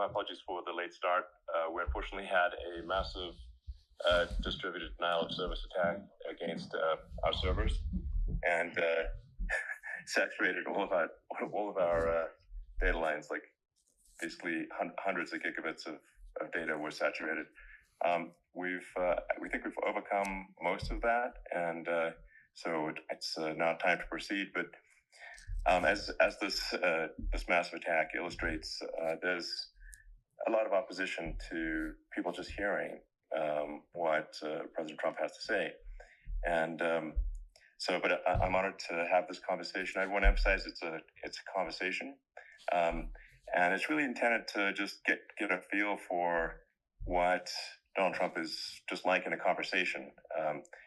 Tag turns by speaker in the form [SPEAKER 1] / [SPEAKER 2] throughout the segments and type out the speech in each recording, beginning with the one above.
[SPEAKER 1] apologies for the late start. We unfortunately had a massive distributed denial of service attack against our servers, and saturated all of our data lines. Like basically hundreds of gigabits of data were saturated. We think we've overcome most of that, and so it's now time to proceed. But as this massive attack illustrates, there's a lot of opposition to people just hearing what President Trump has to say, and but I'm honored to have this conversation. I want to emphasize it's a conversation, and it's really intended to just get a feel for what Donald Trump is just like in a conversation.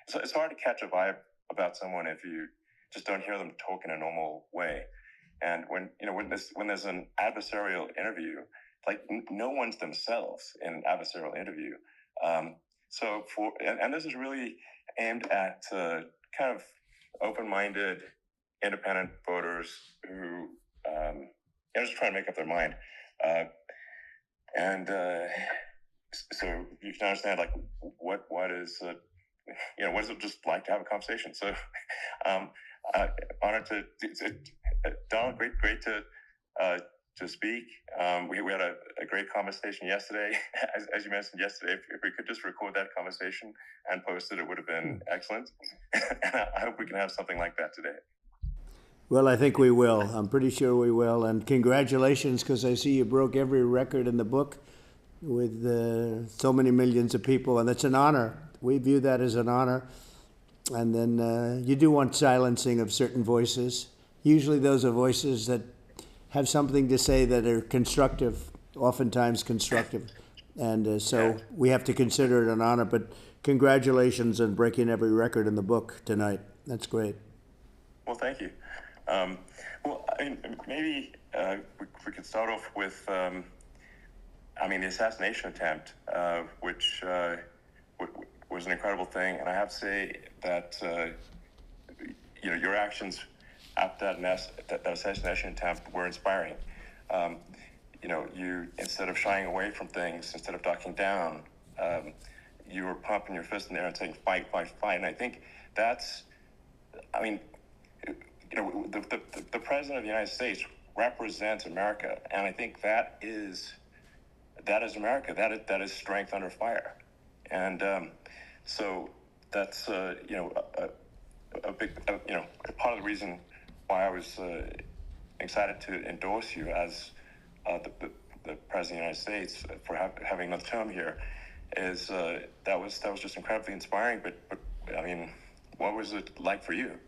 [SPEAKER 1] So it's hard to catch a vibe about someone if you just don't hear them talk in a normal way. And when there's an adversarial interview, like no one's themselves in an adversarial interview. So this is really aimed at kind of open-minded, independent voters who just trying to make up their mind. So you can understand like what is what is it just like to have a conversation. So honored to Donald, great to speak. We had a great conversation yesterday. As you mentioned yesterday, if we could just record that conversation and post it would have been excellent. And I hope we can have something like that today.
[SPEAKER 2] Well, I think we will. I'm pretty sure we will. And congratulations, because I see you broke every record in the book with so many millions of people, and it's an honor. We view that as an honor. And then you do want silencing of certain voices. Usually those are voices that have something to say that are constructive, oftentimes constructive. And so we have to consider it an honor. But congratulations on breaking every record in the book tonight. That's great.
[SPEAKER 1] Well, thank you. Well, I mean, maybe we could start off with, the assassination attempt, which was an incredible thing. And I have to say that, your actions after that assassination attempt were inspiring. You, instead of shying away from things, instead of ducking down, you were pumping your fist in the air and saying, fight, fight, fight. And I think that's, the President of the United States represents America. And I think that is America. That is strength under fire. And so that's, a big, part of the reason why I was excited to endorse you as the President of the United States for having another term here is that was just incredibly inspiring. But what was it like for you?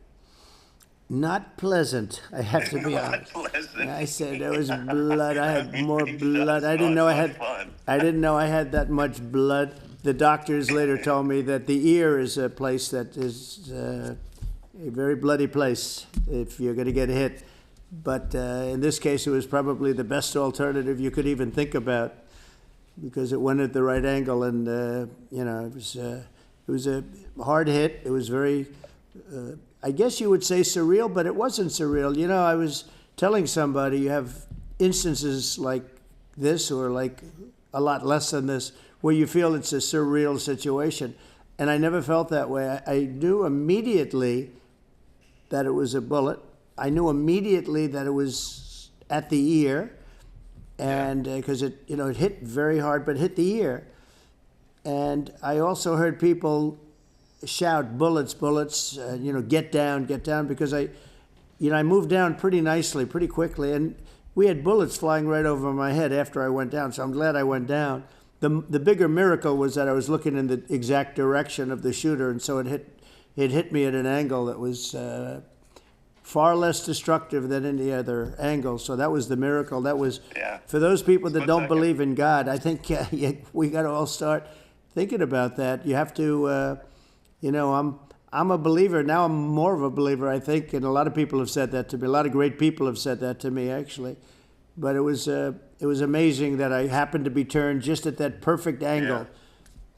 [SPEAKER 2] Not pleasant, I have to be honest. I said there was blood. I had more blood. I didn't know I had that much blood. The doctors later told me that the ear is a place that is a very bloody place if you're going to get hit. But in this case, it was probably the best alternative you could even think about because it went at the right angle, and it was a hard hit. It was very. I guess you would say surreal, but it wasn't surreal. I was telling somebody you have instances like this or like a lot less than this where you feel it's a surreal situation. And I never felt that way. I knew immediately that it was a bullet. I knew immediately that it was at the ear, and because it hit very hard, but hit the ear. And I also heard people shout, bullets, bullets, get down, because I moved down pretty nicely, pretty quickly, and we had bullets flying right over my head after I went down, so I'm glad I went down. The bigger miracle was that I was looking in the exact direction of the shooter, and so it hit me at an angle that was far less destructive than any other angle, so that was the miracle. That was, for those people that don't believe in God, I think we got to all start thinking about that. You have to... I'm a believer. Now I'm more of a believer, I think, and a lot of people have said that to me. A lot of great people have said that to me, actually. But it was amazing that I happened to be turned just at that perfect angle.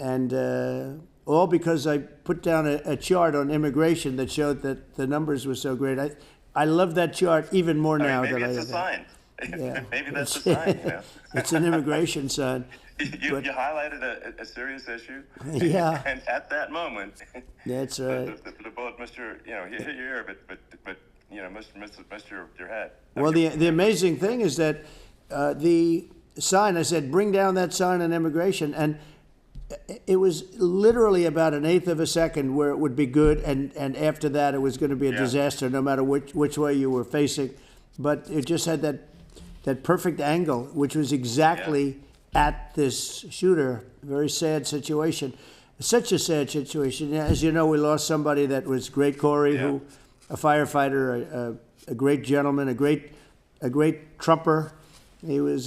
[SPEAKER 2] Yeah. And all because I put down a chart on immigration that showed that the numbers were so great. I love that chart even more now.
[SPEAKER 1] Maybe it's a sign.
[SPEAKER 2] Yeah.
[SPEAKER 1] Maybe that's a sign, you know.
[SPEAKER 2] It's an immigration sign.
[SPEAKER 1] You highlighted a serious issue,
[SPEAKER 2] Yeah,
[SPEAKER 1] and at that moment,
[SPEAKER 2] that's right.
[SPEAKER 1] the bullet missed your, you know, hit your ear, but you know, missed your head.
[SPEAKER 2] Well, the amazing thing is that the sign, I said, bring down that sign on immigration, and it was literally about an eighth of a second where it would be good, and after that it was going to be a disaster, no matter which way you were facing. But it just had that perfect angle, which was exactly at this shooter. Very sad situation. Such a sad situation. As you know, we lost somebody that was great, Corey, who, a firefighter, a great gentleman, a great trumper. He was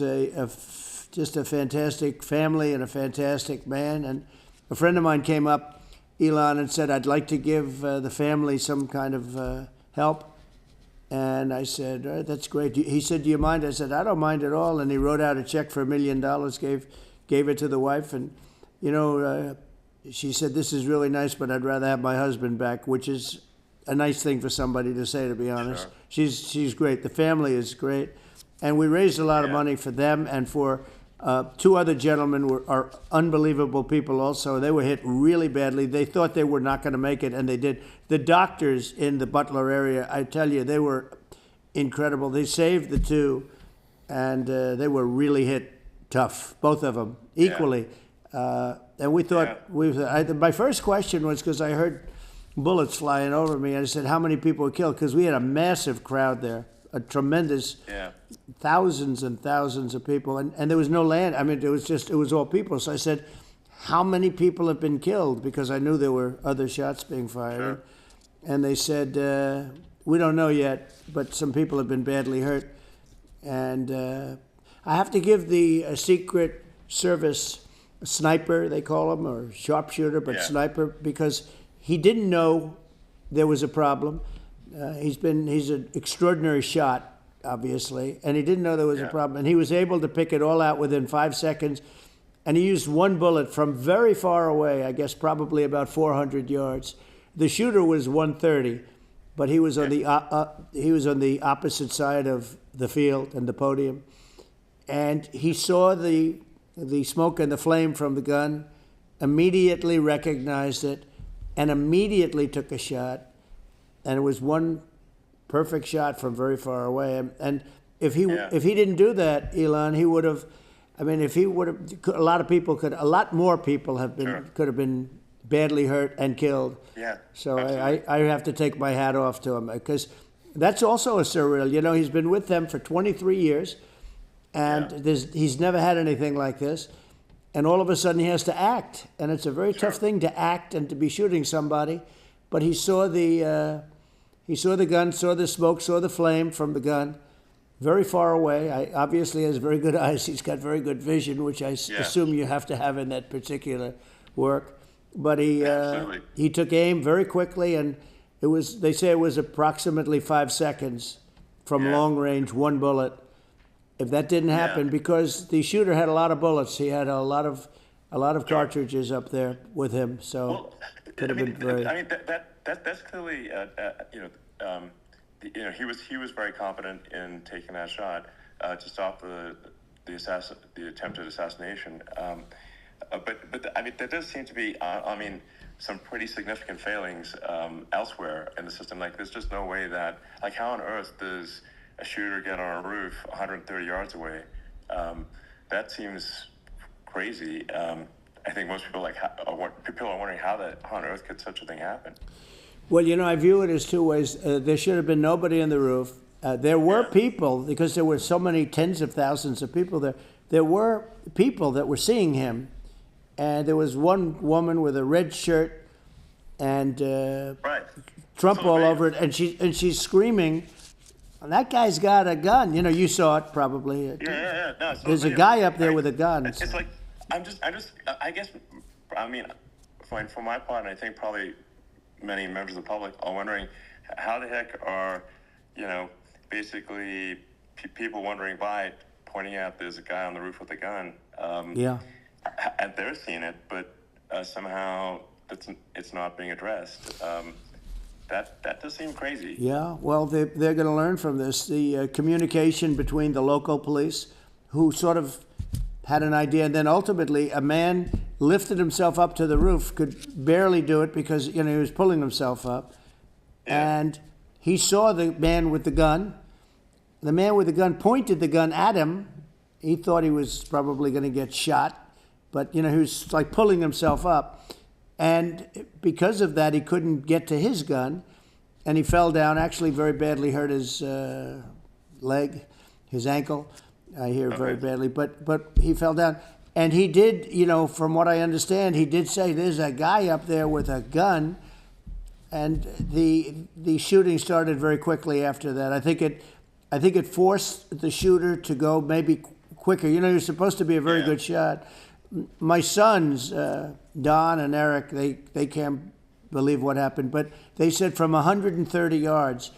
[SPEAKER 2] just a fantastic family and a fantastic man. And a friend of mine came up, Elon, and said, I'd like to give the family some kind of help. And I said, that's great. He said, do you mind? I said, I don't mind at all. And he wrote out a check for $1 million, gave it to the wife. And, you know, she said, this is really nice, but I'd rather have my husband back, which is a nice thing for somebody to say, to be honest. Sure. She's great. The family is great. And we raised a lot of money for them and for two other gentlemen are unbelievable people also. They were hit really badly. They thought they were not going to make it, and they did. The doctors in the Butler area, I tell you, they were incredible. They saved the two, and they were really hit tough, both of them, equally. And we thought, my first question was, because I heard bullets flying over me, and I said, how many people were killed? Because we had a massive crowd there, a tremendous, thousands and thousands of people, and there was no land. I mean, it was all people. So I said, how many people have been killed? Because I knew there were other shots being fired. Sure. And they said, we don't know yet, but some people have been badly hurt. And I have to give the Secret Service sniper, they call him, or sharpshooter, but sniper, because he didn't know there was a problem. He's an extraordinary shot, obviously, and he didn't know there was a problem. And he was able to pick it all out within 5 seconds. And he used one bullet from very far away, I guess probably about 400 yards. The shooter was 130, but he was on the opposite side of the field and the podium. And he saw the smoke and the flame from the gun, immediately recognized it, and immediately took a shot. And it was one perfect shot from very far away. And if he didn't do that, Elon, he would have. I mean, if he would have, a lot more people could have been badly hurt and killed. Yeah. So I have to take my hat off to him, because that's also a surreal. You know, he's been with them for 23 years, and he's never had anything like this. And all of a sudden he has to act, and it's a very tough thing to act and to be shooting somebody. But he saw the gun, saw the smoke, saw the flame from the gun, very far away. Obviously has very good eyes. He's got very good vision, which I assume you have to have in that particular work. But he took aim very quickly, and they say it was approximately 5 seconds from long range, one bullet. If that didn't happen, because the shooter had a lot of bullets, he had a lot of cartridges up there with him, so could have been very.
[SPEAKER 1] I mean, that's clearly he was very confident in taking that shot to stop the attempted assassination. But I mean, there does seem to be some pretty significant failings elsewhere in the system. Like, there's just no way that, like, how on earth does a shooter get on a roof 130 yards away? That seems crazy. I think most people people are wondering how on earth could such a thing happen.
[SPEAKER 2] Well, you know, I view it as two ways. There should have been nobody on the roof. There were people, because there were so many tens of thousands of people there. There were people that were seeing him, and there was one woman with a red shirt and Trump all over it, and she's screaming, "That guy's got a gun!" You know, you saw it probably. No, there's a guy up there with a gun.
[SPEAKER 1] It's like I guess, I mean, for my part, and I think probably many members of the public are wondering, how the heck are, basically people wondering by pointing out there's a guy on the roof with a gun. And they're seeing it, but somehow it's not being addressed. that does seem crazy.
[SPEAKER 2] Yeah, well, they're going to learn from this. The communication between the local police, who sort of had an idea, and then ultimately a man lifted himself up to the roof, could barely do it because he was pulling himself up, and he saw the man with the gun. The man with the gun pointed the gun at him. He thought he was probably going to get shot, but he was like pulling himself up. And because of that, he couldn't get to his gun, and he fell down, actually very badly hurt his leg, his ankle, I hear very badly, but he fell down. And he did, from what I understand, he did say, there's a guy up there with a gun, and the shooting started very quickly after that. I think it forced the shooter to go maybe quicker. You're supposed to be a very good shot. My sons, Don and Eric, they can't believe what happened, but they said from 130 yards,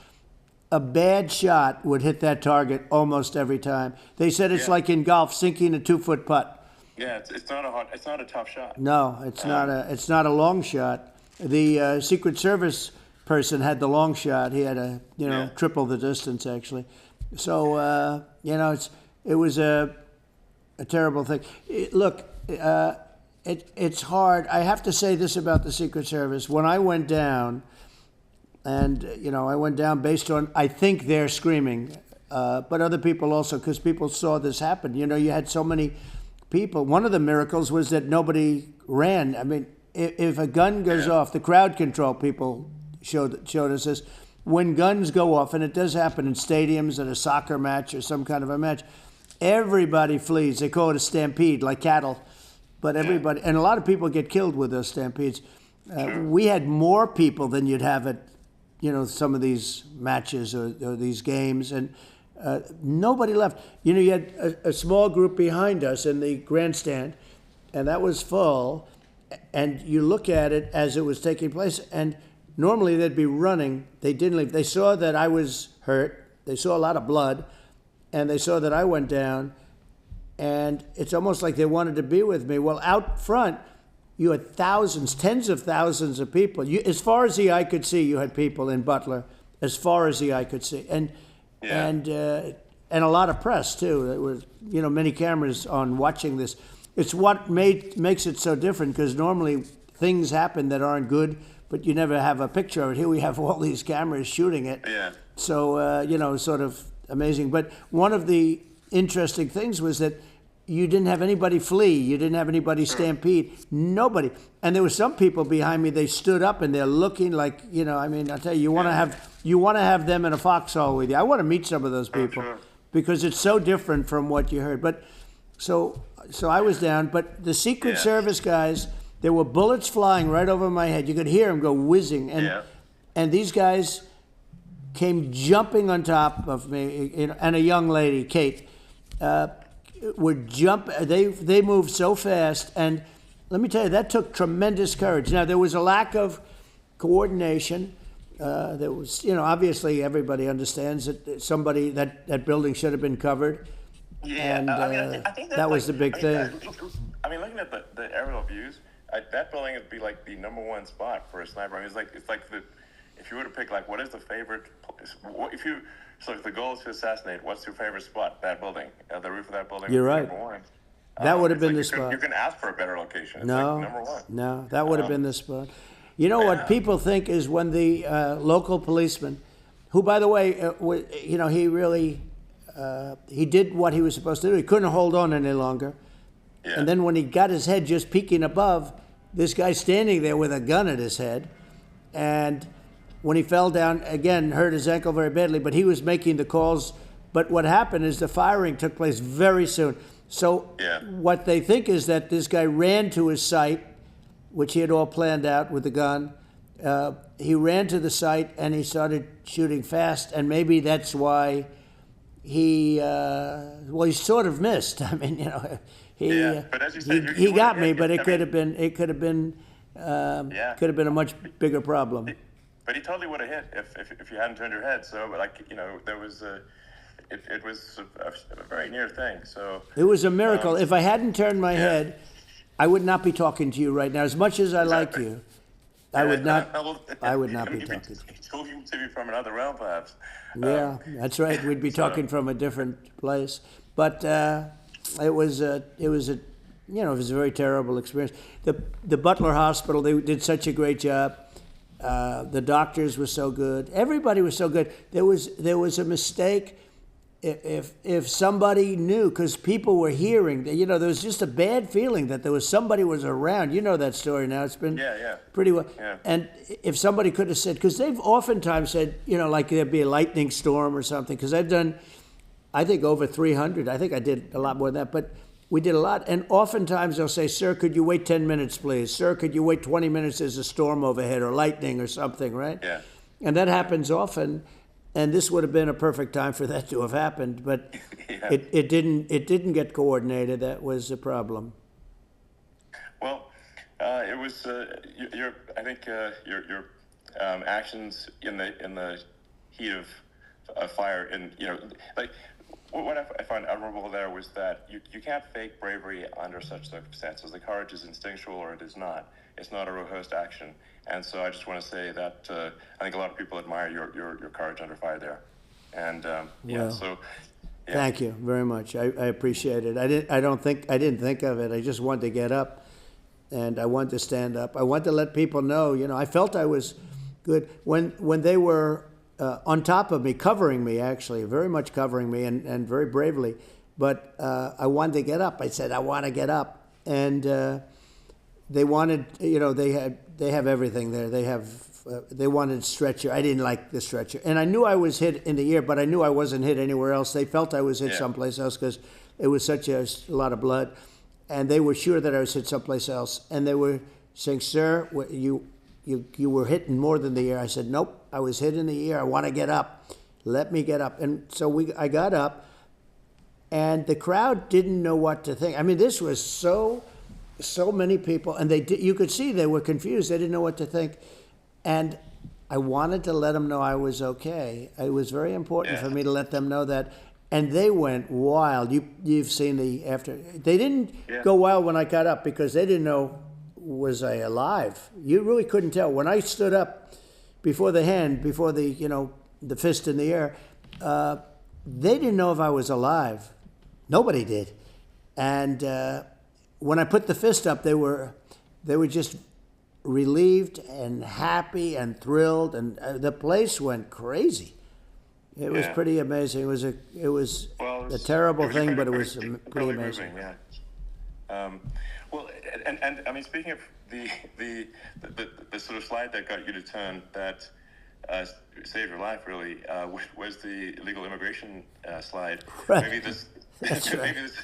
[SPEAKER 2] a bad shot would hit that target almost every time. They said it's like in golf, sinking a 2-foot putt.
[SPEAKER 1] Yeah, it's not a tough shot.
[SPEAKER 2] No, it's not a long shot. The Secret Service person had the long shot. He had triple the distance actually. So it was a terrible thing. It's hard. I have to say this about the Secret Service. When I went down, and I went down based on, I think, their screaming, but other people also, because people saw this happen. You had so many people. One of the miracles was that nobody ran. I mean, if a gun goes off, the crowd control people showed us this. When guns go off, and it does happen in stadiums, at a soccer match or some kind of a match, everybody flees. They call it a stampede, like cattle. But everybody, and a lot of people get killed with those stampedes. We had more people than you'd have at, some of these matches or these games, and nobody left. You had a small group behind us in the grandstand, and that was full. And you look at it as it was taking place, and normally they'd be running. They didn't leave. They saw that I was hurt. They saw a lot of blood, and they saw that I went down. And it's almost like they wanted to be with me. Well, out front, you had thousands, tens of thousands of people. As far as the eye could see, you had people in Butler, as far as the eye could see. And a lot of press, too. There were, many cameras on watching this. It's what makes it so different, because normally things happen that aren't good, but you never have a picture of it. Here we have all these cameras shooting it.
[SPEAKER 1] Yeah.
[SPEAKER 2] So, sort of amazing. But one of the interesting things was that you didn't have anybody flee. You didn't have anybody stampede. Nobody. And there were some people behind me. They stood up and they're looking like, I'll tell you, you want to have them in a foxhole with you. I want to meet some of those people because it's so different from what you heard. But so I was down. But the Secret Service guys, there were bullets flying right over my head. You could hear them go whizzing, and these guys came jumping on top of me, and a young lady, Kate. They moved so fast, and let me tell you, that took tremendous courage. Now, there was a lack of coordination. There was, obviously everybody understands that that building should have been covered.
[SPEAKER 1] Yeah,
[SPEAKER 2] and
[SPEAKER 1] I think
[SPEAKER 2] that was the big thing.
[SPEAKER 1] Looking at the aerial views, that building would be like the number one spot for a sniper. I mean, it's like if you were to pick, like, what is the favorite place? So if the goal is to assassinate, what's your favorite spot? That building, the roof of that building.
[SPEAKER 2] You're right.
[SPEAKER 1] Number one.
[SPEAKER 2] That would have been the spot.
[SPEAKER 1] You can ask for a better location. It's
[SPEAKER 2] no,
[SPEAKER 1] number one.
[SPEAKER 2] No, that would have been the spot. What people think is when the local policeman, who, by the way, he really, he did what he was supposed to do. He couldn't hold on any longer. Yeah. And then when he got his head just peeking above, this guy standing there with a gun at his head, and when he fell down, again, hurt his ankle very badly, but he was making the calls. But what happened is the firing took place very soon. So what they think is that this guy ran to his site, which he had all planned out with the gun. He ran to the site and he started shooting fast, and maybe that's why he sort of missed. I mean,
[SPEAKER 1] but as you said,
[SPEAKER 2] he got me, but it could have been a much bigger problem.
[SPEAKER 1] But he totally would have hit if you hadn't turned your head. So, there was it was a very near thing. So
[SPEAKER 2] it was a miracle. If I hadn't turned my head, I would not be talking to you right now. As much as I like you, I would not.
[SPEAKER 1] Well,
[SPEAKER 2] I would not be
[SPEAKER 1] you'd
[SPEAKER 2] talking to you.
[SPEAKER 1] talking to me from another realm, perhaps.
[SPEAKER 2] Yeah, that's right. We'd be talking from a different place. But it was a, you know, it was a very terrible experience. The Butler Hospital, they did such a great job. The doctors were so good. Everybody was so good. There was a mistake. If somebody knew, because people were hearing, you know, there was just a bad feeling that there was somebody was around. You know that story now. It's been pretty well.
[SPEAKER 1] Yeah.
[SPEAKER 2] And if somebody could have said, because they've oftentimes said, you know, like there'd be a lightning storm or something, because I've done, I think, over 300. I think I did a lot more than that, but we did a lot. And oftentimes they'll say, sir, could you wait 10 minutes, please? Sir, could you wait 20 minutes? There's a storm overhead or lightning or something, right?
[SPEAKER 1] Yeah.
[SPEAKER 2] And that happens often. And this would have been a perfect time for that to have happened, but
[SPEAKER 1] Yeah.
[SPEAKER 2] it didn't get coordinated. That was a problem.
[SPEAKER 1] Well, it was your I think your actions in the heat of fire, and you know, like what I found admirable there was that you can't fake bravery under such circumstances. The courage is instinctual, or it is not. It's not a rehearsed action. And so I just want to say that I think a lot of people admire your courage under fire there. And
[SPEAKER 2] Well,
[SPEAKER 1] so yeah.
[SPEAKER 2] Thank you very much. I appreciate it. I didn't think of it. I just wanted to get up, and I wanted to stand up. I wanted to let people know. You know, I felt I was good when they were on top of me, covering me, actually, very much covering me, and very bravely. But I wanted to get up. I said, I want to get up, and they wanted, you know, they have everything there. They wanted stretcher. I didn't like the stretcher, and I knew I was hit in the ear, but I knew I wasn't hit anywhere else. They felt I was hit someplace else because it was such a lot of blood, and they were sure that I was hit someplace else. And they were saying, "Sir, you were hit in more than the ear." I said, "Nope, I was hit in the ear. I want to get up. Let me get up." And so I got up, and the crowd didn't know what to think. I mean, this was so many people, and you could see they were confused. They didn't know what to think. And I wanted to let them know I was okay. It was very important for me to let them know that. And they went wild. You've seen the after. They didn't go wild when I got up because they didn't know, was I alive? You really couldn't tell. When I stood up before the hand, before the, you know, the fist in the air, they didn't know if I was alive. Nobody did. And when I put the fist up, they were just relieved and happy and thrilled, and the place went crazy. It was pretty amazing. It was a terrible thing, but it was pretty amazing.
[SPEAKER 1] Moving, yeah. Well, and I mean, speaking of the sort of slide that got you to turn that saved your life, really, was the illegal immigration slide.
[SPEAKER 2] Right.
[SPEAKER 1] Maybe this.
[SPEAKER 2] That's right.
[SPEAKER 1] Maybe this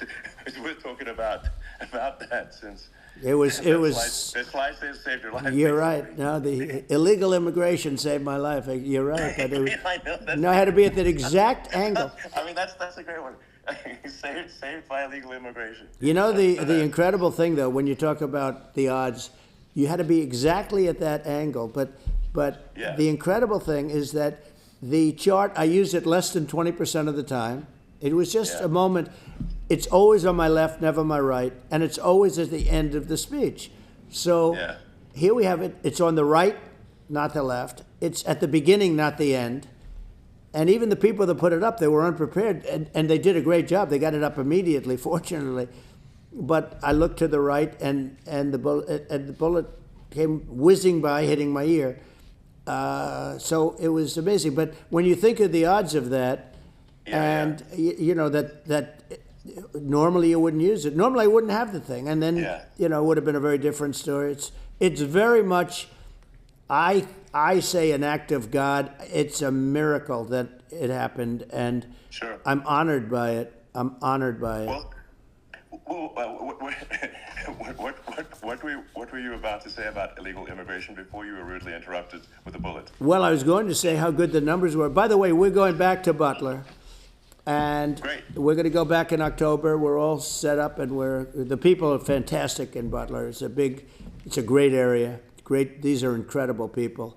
[SPEAKER 1] is worth talking about that, since
[SPEAKER 2] it was
[SPEAKER 1] the slide saved your life.
[SPEAKER 2] You're right. No, the illegal immigration saved my life. You're right. But it was,
[SPEAKER 1] I know that.
[SPEAKER 2] no, I had to be at that exact angle.
[SPEAKER 1] I mean, that's a great one. saved by illegal immigration.
[SPEAKER 2] You know, the incredible thing, though, when you talk about the odds, you had to be exactly at that angle. But the incredible thing is that the chart, I used it less than 20% of the time. It was just a moment. It's always on my left, never my right, and it's always at the end of the speech. So here we have it. It's on the right, not the left. It's at the beginning, not the end. And even the people that put it up, they were unprepared, and they did a great job. They got it up immediately, fortunately. But I looked to the right, and the bullet came whizzing by, hitting my ear. So it was amazing. But when you think of the odds of that, you know that normally you wouldn't use it. Normally I wouldn't have the thing, and then you know, it would have been a very different story. It's very much, I say, an act of God. It's a miracle that it happened, and I'm honored by it. I'm honored by it.
[SPEAKER 1] What were you about to say about illegal immigration before you were rudely interrupted with a bullet?
[SPEAKER 2] Well, I was going to say how good the numbers were. By the way, we're going back to Butler. And we're going to go back in October. We're all set up, and the people are fantastic in Butler. It's a great area. These are incredible people.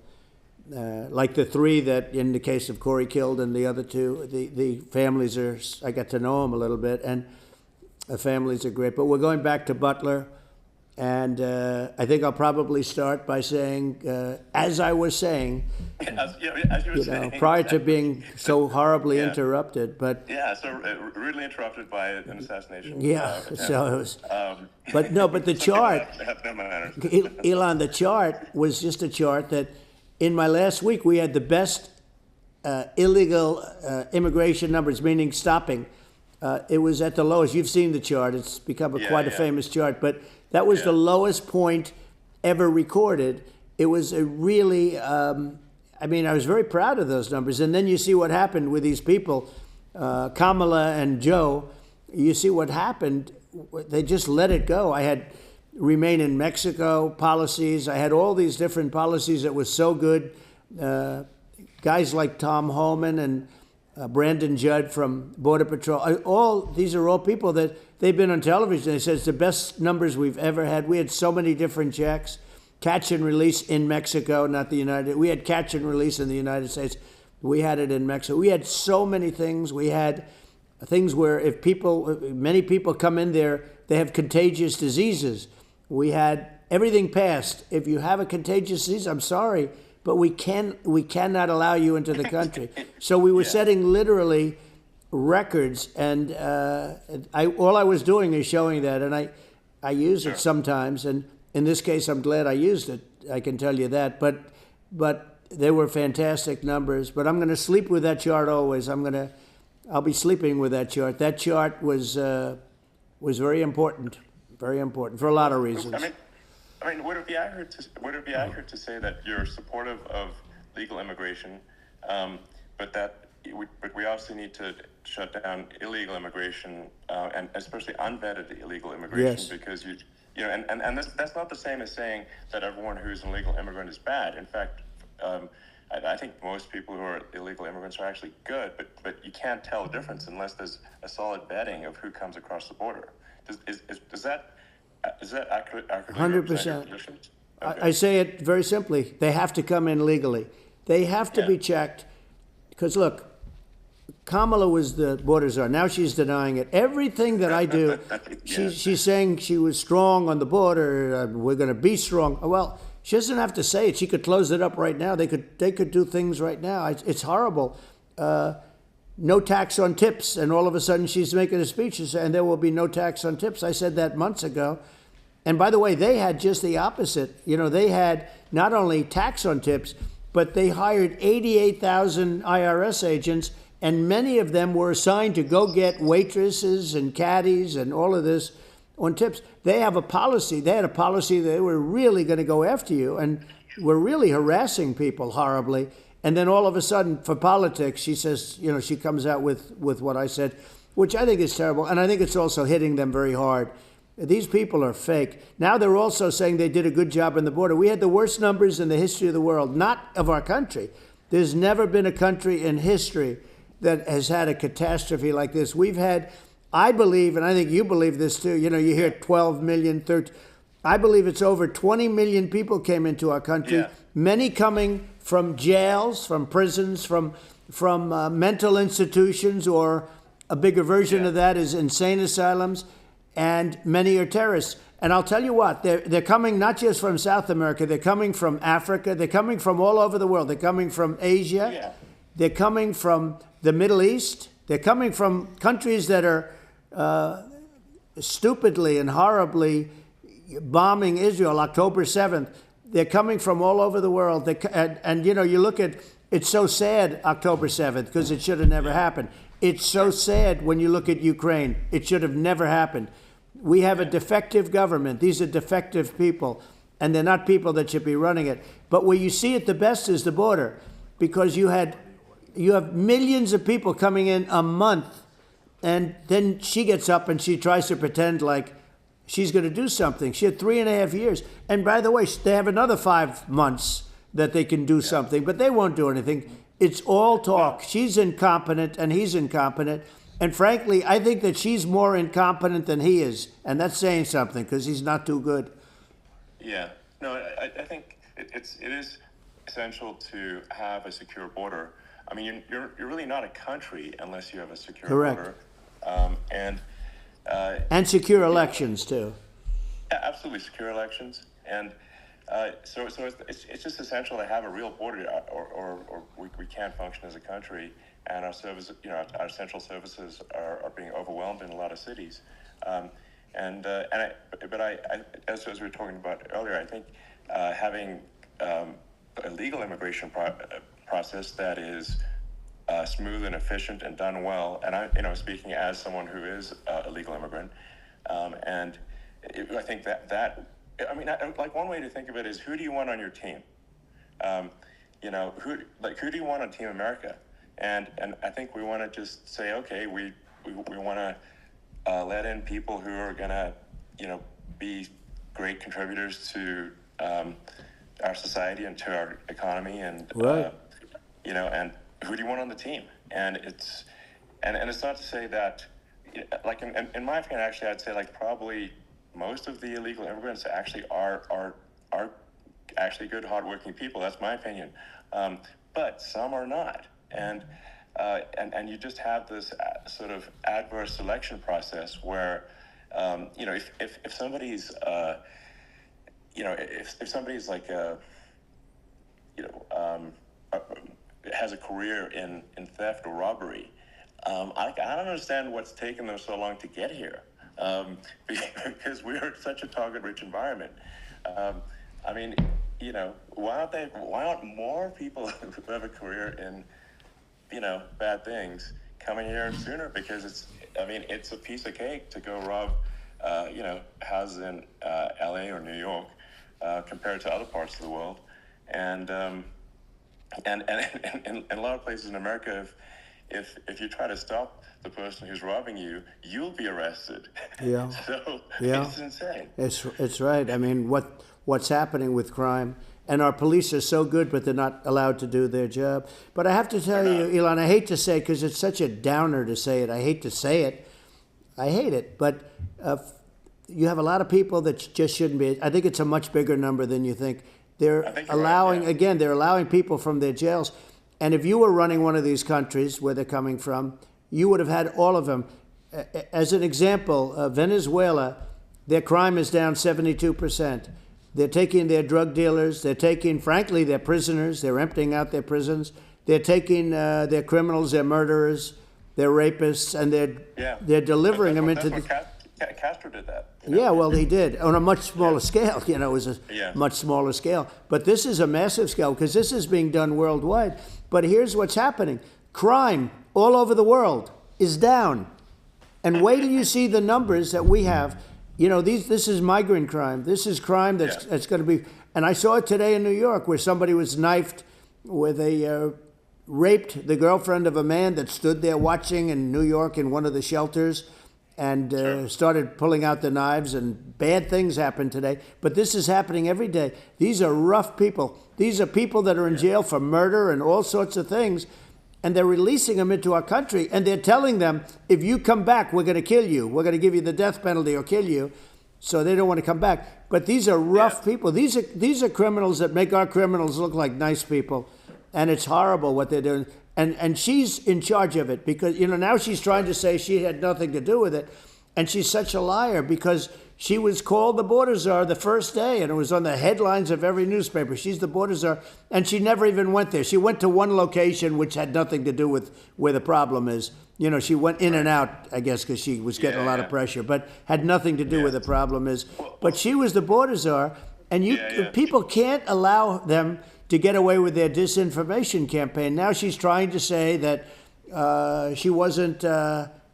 [SPEAKER 2] Like the three that, in the case of Corey killed, and the other two, the families I got to know them a little bit, and the families are great. But we're going back to Butler, And I think I'll probably start by saying, as I was saying,
[SPEAKER 1] as you were saying,
[SPEAKER 2] prior to being so horribly interrupted. But
[SPEAKER 1] so rudely interrupted by an assassination.
[SPEAKER 2] yeah,
[SPEAKER 1] attempt.
[SPEAKER 2] so it was. But no, but the chart,
[SPEAKER 1] No manners.
[SPEAKER 2] Elon, the chart was just a chart that in my last week we had the best illegal immigration numbers, meaning stopping. It was at the lowest. You've seen the chart. It's become quite a famous chart. But that was the lowest point ever recorded. It was a really, I was very proud of those numbers. And then you see what happened with these people, Kamala and Joe. You see what happened. They just let it go. I had Remain in Mexico policies. I had all these different policies that was so good. Guys like Tom Homan and Brandon Judd from Border Patrol. These are all people that they've been on television. They said it's the best numbers we've ever had. We had so many different checks. Catch and release in Mexico, not the United. We had catch and release in the United States. We had it in Mexico. We had so many things. We had things where if many people come in there, they have contagious diseases. We had everything passed. If you have a contagious disease, I'm sorry, but we cannot allow you into the country. So we were setting literally records, and all I was doing is showing that, and I use it sometimes, and in this case, I'm glad I used it. I can tell you that, but they were fantastic numbers. But I'm going to sleep with that chart always. I'll be sleeping with that chart. That chart was very important for a lot of reasons.
[SPEAKER 1] I mean, would it be accurate to say that you're supportive of legal immigration, but we also need to shut down illegal immigration, and especially unvetted illegal immigration, because that's not the same as saying that everyone who's an illegal immigrant is bad. In fact, I think most people who are illegal immigrants are actually good, but you can't tell the difference unless there's a solid vetting of who comes across the border. Is that accurate?
[SPEAKER 2] 100%. Okay. I say it very simply. They have to come in legally. They have to be checked. Because look, Kamala was the border czar. Now she's denying it. Everything that I do, she's saying she was strong on the border. We're going to be strong. Well, she doesn't have to say it. She could close it up right now. They could do things right now. It's horrible. No tax on tips, and all of a sudden she's making a speech and there will be no tax on tips. I said that months ago. And by the way, they had just the opposite. They had not only tax on tips, but they hired 88,000 IRS agents, and many of them were assigned to go get waitresses and caddies and all of this on tips. They have a policy. They had a policy that they were really going to go after you and were really harassing people horribly. And then all of a sudden, for politics, she says, she comes out with what I said, which I think is terrible. And I think it's also hitting them very hard. These people are fake. Now they're also saying they did a good job on the border. We had the worst numbers in the history of the world, not of our country. There's never been a country in history that has had a catastrophe like this. We've had, I believe, and I think you believe this too, you hear 12 million, 13. I believe it's over 20 million people came into our country, many coming from jails, from prisons, from mental institutions, or a bigger version of that is insane asylums, and many are terrorists. And I'll tell you what, they're coming not just from South America, they're coming from Africa, they're coming from all over the world. They're coming from Asia, they're coming from the Middle East, they're coming from countries that are stupidly and horribly bombing Israel October 7th. They're coming from all over the world. And you look at, it's so sad, October 7th, because it should have never happened. It's so sad when you look at Ukraine. It should have never happened. We have a defective government. These are defective people, and they're not people that should be running it. But where you see it the best is the border, because you have millions of people coming in a month, and then she gets up and she tries to pretend like she's going to do something. She had 3.5 years. And by the way, they have another 5 months that they can do something, but they won't do anything. It's all talk. She's incompetent and he's incompetent. And frankly, I think that she's more incompetent than he is. And that's saying something, because he's not too good.
[SPEAKER 1] Yeah. No, I think it is essential to have a secure border. I mean, you're really not a country unless you have a secure border.
[SPEAKER 2] And secure elections, too.
[SPEAKER 1] Yeah, absolutely, secure elections, and so it's just essential to have a real border, or we can't function as a country, and our service, our essential services are being overwhelmed in a lot of cities, as we were talking about earlier, I think having a legal immigration process that is smooth and efficient and done well, and speaking as someone who is a legal immigrant, I think like one way to think of it is, who do you want on your team? Who do you want on Team America? And I think we want to just say, okay, we want to let in people who are going to, be great contributors to our society and to our economy, and
[SPEAKER 2] Right.
[SPEAKER 1] and who do you want on the team? And it's not to say that, like in my opinion, actually, I'd say like probably most of the illegal immigrants actually are actually good, hardworking people. That's my opinion. But some are not, and you just have this sort of adverse selection process where, if somebody's, if somebody's like has a career in theft or robbery, I don't understand what's taken them so long to get here, because we're such a target-rich environment. Why aren't more people who have a career in, bad things coming here sooner? Because it's a piece of cake to go rob, houses in LA or New York, compared to other parts of the world. And in a lot of places in America, if you try to stop the person who's robbing you, you'll be arrested.
[SPEAKER 2] Yeah.
[SPEAKER 1] So
[SPEAKER 2] Yeah.
[SPEAKER 1] it's insane.
[SPEAKER 2] It's right. I mean, what's happening with crime, and our police are so good, but they're not allowed to do their job. But I have to tell you, Elon, I hate to say, because it's such a downer to say it. I hate to say it. I hate it. But you have a lot of people that just shouldn't be. I think it's a much bigger number than you think. They're allowing, again, they're allowing people from their jails. And if you were running one of these countries where they're coming from, you would have had all of them. As an example, Venezuela, their crime is down 72%. They're taking their drug dealers. They're taking, frankly, their prisoners. They're emptying out their prisons. They're taking their criminals, their murderers, their rapists, and they're delivering them into the...
[SPEAKER 1] Castro did that.
[SPEAKER 2] Yeah, well, he did on a much smaller scale. It was a much smaller scale. But this is a massive scale because this is being done worldwide. But here's what's happening. Crime all over the world is down. And wait till you see the numbers that we have. This is migrant crime. This is crime that's going to be... And I saw it today in New York where somebody was knifed with raped the girlfriend of a man that stood there watching in New York in one of the shelters, and started pulling out the knives, and bad things happened today. But this is happening every day. These are rough people. These are people that are in jail for murder and all sorts of things, and they're releasing them into our country, and they're telling them, if you come back, we're going to kill you. We're going to give you the death penalty or kill you. So they don't want to come back. But these are rough people. These are criminals that make our criminals look like nice people, and it's horrible what they're doing. And she's in charge of it because, now she's trying to say she had nothing to do with it. And she's such a liar because she was called the border czar the first day, and it was on the headlines of every newspaper. She's the border czar, and she never even went there. She went to one location which had nothing to do with where the problem is. She went in and out, I guess, because she was getting a lot of pressure, but had nothing to do where the problem is. But she was the border czar, and people can't allow them to get away with their disinformation campaign. Now she's trying to say that she wasn't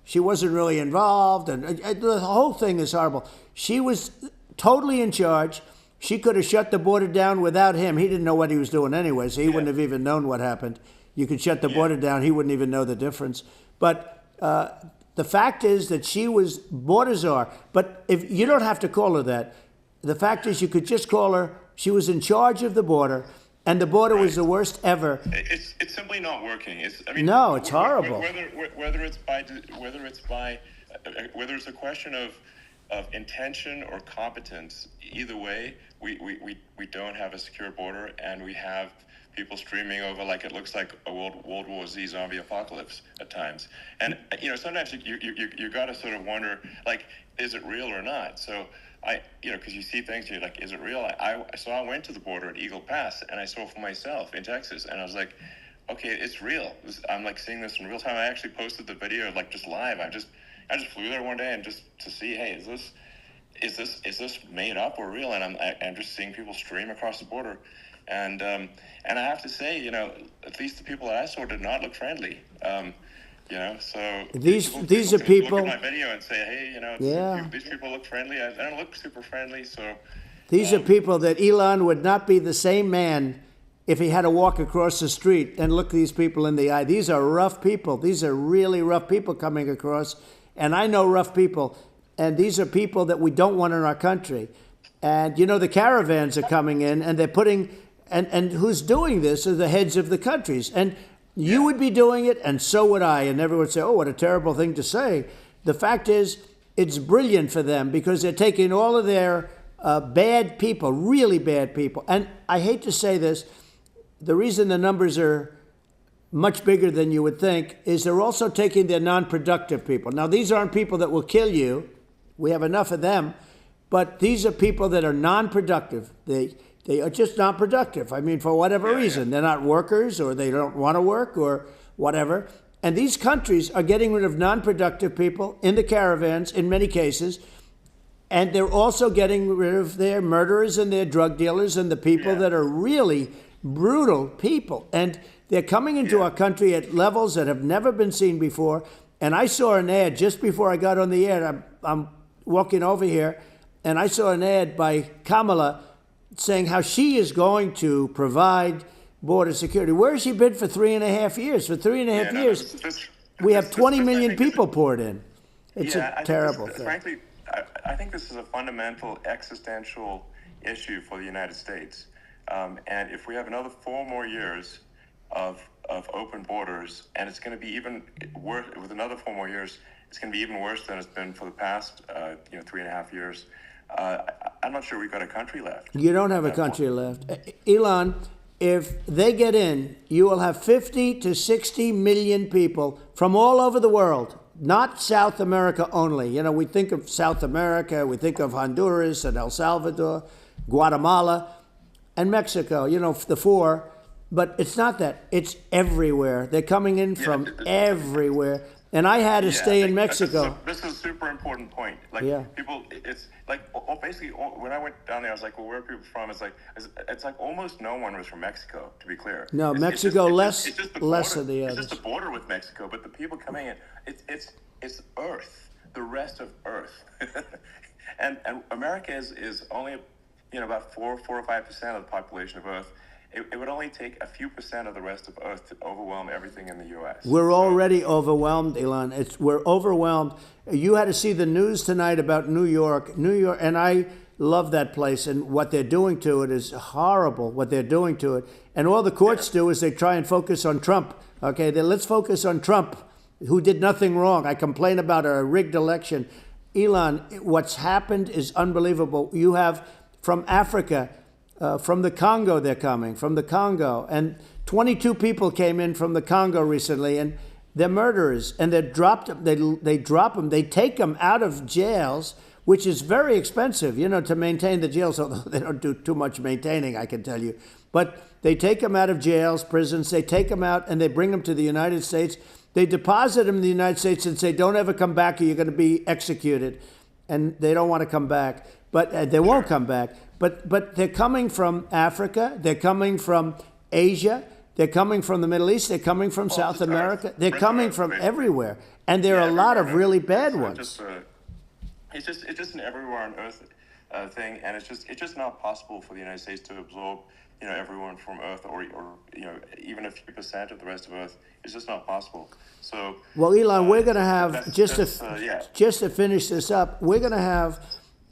[SPEAKER 2] really involved, and the whole thing is horrible. She was totally in charge. She could have shut the border down without him. He didn't know what he was doing anyway, so he wouldn't have even known what happened. You could shut the border down. He wouldn't even know the difference. But the fact is that she was border czar. But if you don't have to call her that. The fact is you could just call her, she was in charge of the border. And the border was the worst ever.
[SPEAKER 1] It's simply not working. It's
[SPEAKER 2] horrible.
[SPEAKER 1] Whether it's a question of intention or competence, either way, we don't have a secure border, and we have people streaming over like it looks like a World War Z zombie apocalypse at times. And sometimes you got to sort of wonder, like, is it real or not? So because you see things, you're like, is it real? So I went to the border at Eagle Pass, and I saw for myself in Texas, and I was like, okay, it's real. I'm like seeing this in real time. I actually posted the video like just live. I just flew there one day and just to see, hey, is this made up or real? And I'm just seeing people stream across the border, and I have to say, at least the people that I saw did not look friendly. So
[SPEAKER 2] these are people
[SPEAKER 1] look at my video and say, hey, these people look friendly. I don't look super friendly. So
[SPEAKER 2] these are people that Elon would not be the same man if he had to walk across the street and look these people in the eye. These are rough people. These are really rough people coming across. And I know rough people. And these are people that we don't want in our country. And, the caravans are coming in and they're putting, and who's doing this are the heads of the countries. And you would be doing it, and so would I. And everyone would say, oh, what a terrible thing to say. The fact is, it's brilliant for them because they're taking all of their bad people, really bad people. And I hate to say this, the reason the numbers are much bigger than you would think is they're also taking their non-productive people. Now, these aren't people that will kill you. We have enough of them. But these are people that are non-productive. They are just not productive. I mean, for whatever reason. They're not workers, or they don't want to work, or whatever. And these countries are getting rid of non-productive people in the caravans in many cases. And they're also getting rid of their murderers and their drug dealers and the people that are really brutal people. And they're coming into our country at levels that have never been seen before. And I saw an ad just before I got on the air. I'm walking over here, and I saw an ad by Kamala saying how she is going to provide border security. Where has she been for 3.5 years? For 3.5 years, we have 20 million people poured in. It's a terrible thing.
[SPEAKER 1] Frankly, I think this is a fundamental existential issue for the United States. And if we have another 4 more years of open borders, and it's going to be even worse with another 4 more years, it's going to be even worse than it's been for the past 3.5 years. I'm not sure we've got a country left.
[SPEAKER 2] You don't have a country left. Elon, if they get in, you will have 50 to 60 million people from all over the world, not South America only. We think of South America, we think of Honduras and El Salvador, Guatemala, and Mexico, the 4. But it's not that. It's everywhere. They're coming in from everywhere. And I had to stay in Mexico.
[SPEAKER 1] This is a super important point. People, it's like, basically, when I went down there, I was like, well, where are people from? It's like almost no one was from Mexico, to be clear.
[SPEAKER 2] No, Mexico less than the others.
[SPEAKER 1] It's just the border with Mexico, but the people coming in, it's Earth, the rest of Earth. and America is only, about 4 or 5% of the population of Earth. It would only take a few percent of the rest of Earth to overwhelm everything in the U.S.
[SPEAKER 2] We're already overwhelmed, Elon. We're overwhelmed. You had to see the news tonight about New York, and I love that place, and what they're doing to it is horrible, what they're doing to it. And all the courts do is they try and focus on Trump. Okay, let's focus on Trump, who did nothing wrong. I complain about a rigged election. Elon, what's happened is unbelievable. You have from Africa, from the Congo, they're coming, from the Congo. And 22 people came in from the Congo recently, and they're murderers. And they drop them, they take them out of jails, which is very expensive, to maintain the jails, although they don't do too much maintaining, I can tell you. But they take them out of jails, prisons, they take them out, and they bring them to the United States. They deposit them in the United States and say, don't ever come back or you're going to be executed. And they don't want to come back, but they won't come back. But they're coming from Africa, they're coming from Asia, they're coming from the Middle East, they're coming from South America, they're coming from everywhere. And there are a lot of really bad ones.
[SPEAKER 1] It's just an everywhere on Earth thing, and it's just not possible for the United States to absorb everyone from Earth, or even a few percent of the rest of Earth. It's just not possible. So
[SPEAKER 2] well, Elon, we're going to have just to finish this up, we're going to have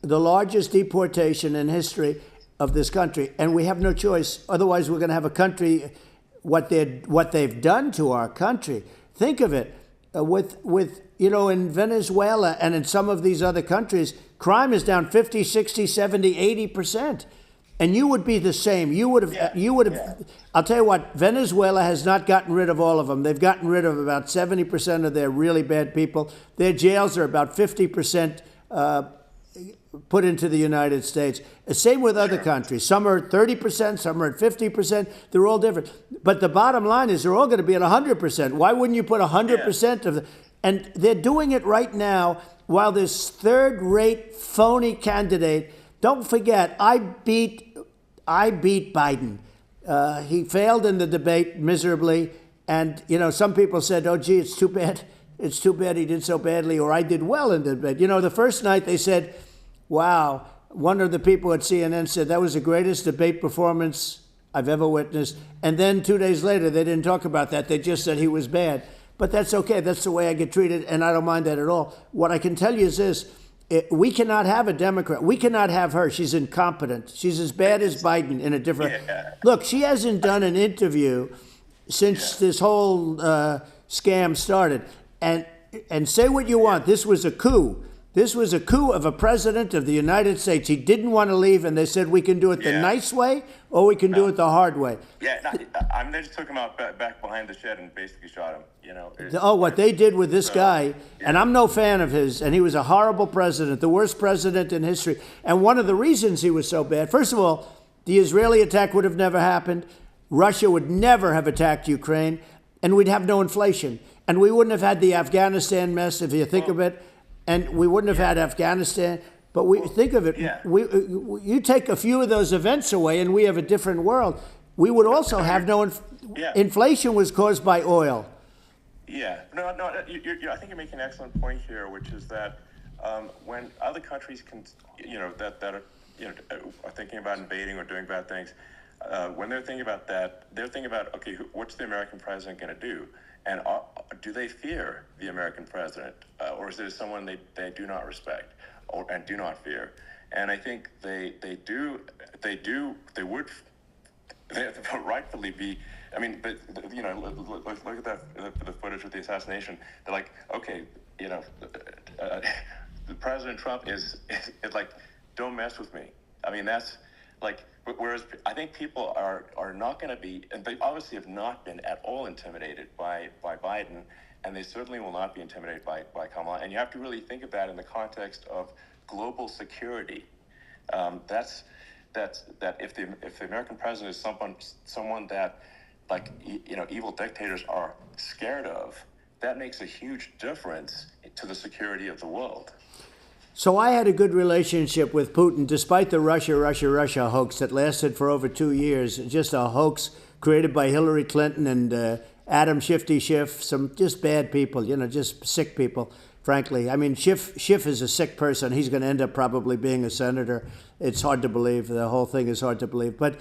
[SPEAKER 2] the largest deportation in history of this country, and we have no choice. Otherwise, we're going to have a country. What they've done to our country. Think of it, with in Venezuela and in some of these other countries, crime is down 50, 60, 70, 80%. And you would be the same. You would have. I'll tell you what, Venezuela has not gotten rid of all of them. They've gotten rid of about 70% of their really bad people. Their jails are about 50% put into the United States. Same with other countries. Some are 30%, some are at 50%. They're all different. But the bottom line is they're all going to be at 100%. Why wouldn't you put 100% of the... And they're doing it right now while this third-rate phony candidate... Don't forget, I beat Biden. He failed in the debate miserably. And, some people said, oh, gee, it's too bad. It's too bad he did so badly, or I did well in the debate. The first night they said, wow, one of the people at CNN said that was the greatest debate performance I've ever witnessed. And then 2 days later, they didn't talk about that. They just said he was bad. But that's okay. That's the way I get treated, and I don't mind that at all. What I can tell you is this. We cannot have a Democrat. We cannot have her. She's incompetent. She's as bad as Biden in a different...
[SPEAKER 1] Yeah.
[SPEAKER 2] Look, she hasn't done an interview since this whole scam started. And say what you want. This was a coup. This was a coup of a president of the United States. He didn't want to leave, and they said we can do it the nice way or we can do it the hard way.
[SPEAKER 1] Yeah, they just took him out back behind the shed and basically shot him.
[SPEAKER 2] What they did with this guy, and I'm no fan of his, and he was a horrible president, the worst president in history. And one of the reasons he was so bad, first of all, the Israeli attack would have never happened. Russia would never have attacked Ukraine, and we'd have no inflation. And we wouldn't have had the Afghanistan mess, if you think of it. And we wouldn't have had Afghanistan. But think of it. You take a few of those events away, and we have a different world. We would also have no inflation was caused by oil.
[SPEAKER 1] Yeah. No. I think you're making an excellent point here, which is that when other countries that are thinking about invading or doing bad things, when they're thinking about that, they're thinking about, okay, what's the American president going to do? And do they fear the American president, or is there someone they do not respect and do not fear? And I think they would rightfully be. I mean, but look at the footage of the assassination. They're like, okay, President Trump is like, don't mess with me. I mean, that's like. Whereas I think people are not going to be, and they obviously have not been at all intimidated by Biden, and they certainly will not be intimidated by Kamala. And you have to really think of that in the context of global security. That if the American president is someone that, like, evil dictators are scared of, that makes a huge difference to the security of the world.
[SPEAKER 2] So I had a good relationship with Putin, despite the Russia hoax that lasted for over 2 years. Just a hoax created by Hillary Clinton and Adam Shifty Schiff, some just bad people, just sick people, frankly. I mean, Schiff is a sick person. He's going to end up probably being a senator. It's hard to believe. The whole thing is hard to believe. But,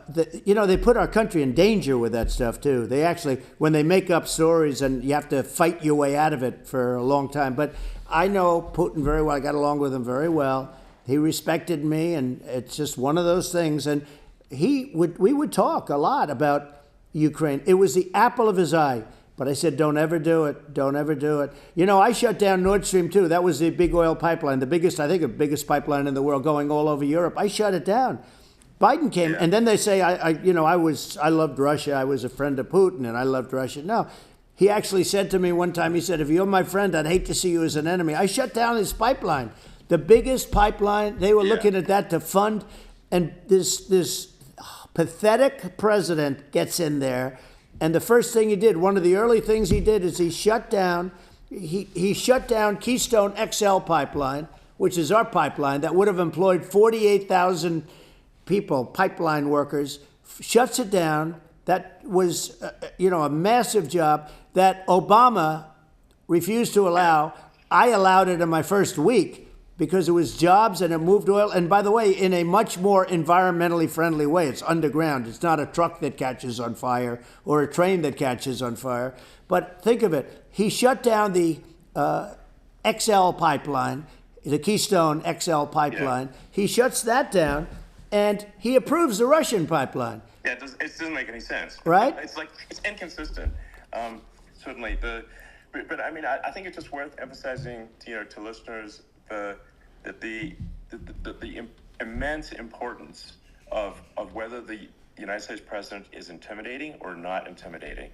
[SPEAKER 2] they put our country in danger with that stuff, too. They actually, when they make up stories, and you have to fight your way out of it for a long time. But I know Putin very well. I got along with him very well. He respected me, and it's just one of those things. And we would talk a lot about Ukraine. It was the apple of his eye. But I said, don't ever do it. Don't ever do it. I shut down Nord Stream 2. That was the big oil pipeline, the biggest pipeline in the world going all over Europe. I shut it down. Biden came, and then they say, I loved Russia. I was a friend of Putin, and I loved Russia. No. He actually said to me one time, he said, if you're my friend, I'd hate to see you as an enemy. I shut down his pipeline, the biggest pipeline. They were looking at that to fund. And this pathetic president gets in there. And the first thing he did, one of the early things he did is he shut down Keystone XL pipeline, which is our pipeline that would have employed 48,000 people, pipeline workers, shuts it down. That was, a massive job that Obama refused to allow. I allowed it in my first week because it was jobs and it moved oil. And by the way, in a much more environmentally friendly way. It's underground. It's not a truck that catches on fire or a train that catches on fire. But think of it. He shut down the XL pipeline, the Keystone XL pipeline. Yeah. He shuts that down, and he approves the Russian pipeline.
[SPEAKER 1] Yeah, it doesn't make any sense.
[SPEAKER 2] Right?
[SPEAKER 1] It's inconsistent. Certainly. But I mean, I think it's just worth emphasizing to listeners the immense importance of whether the United States president is intimidating or not intimidating,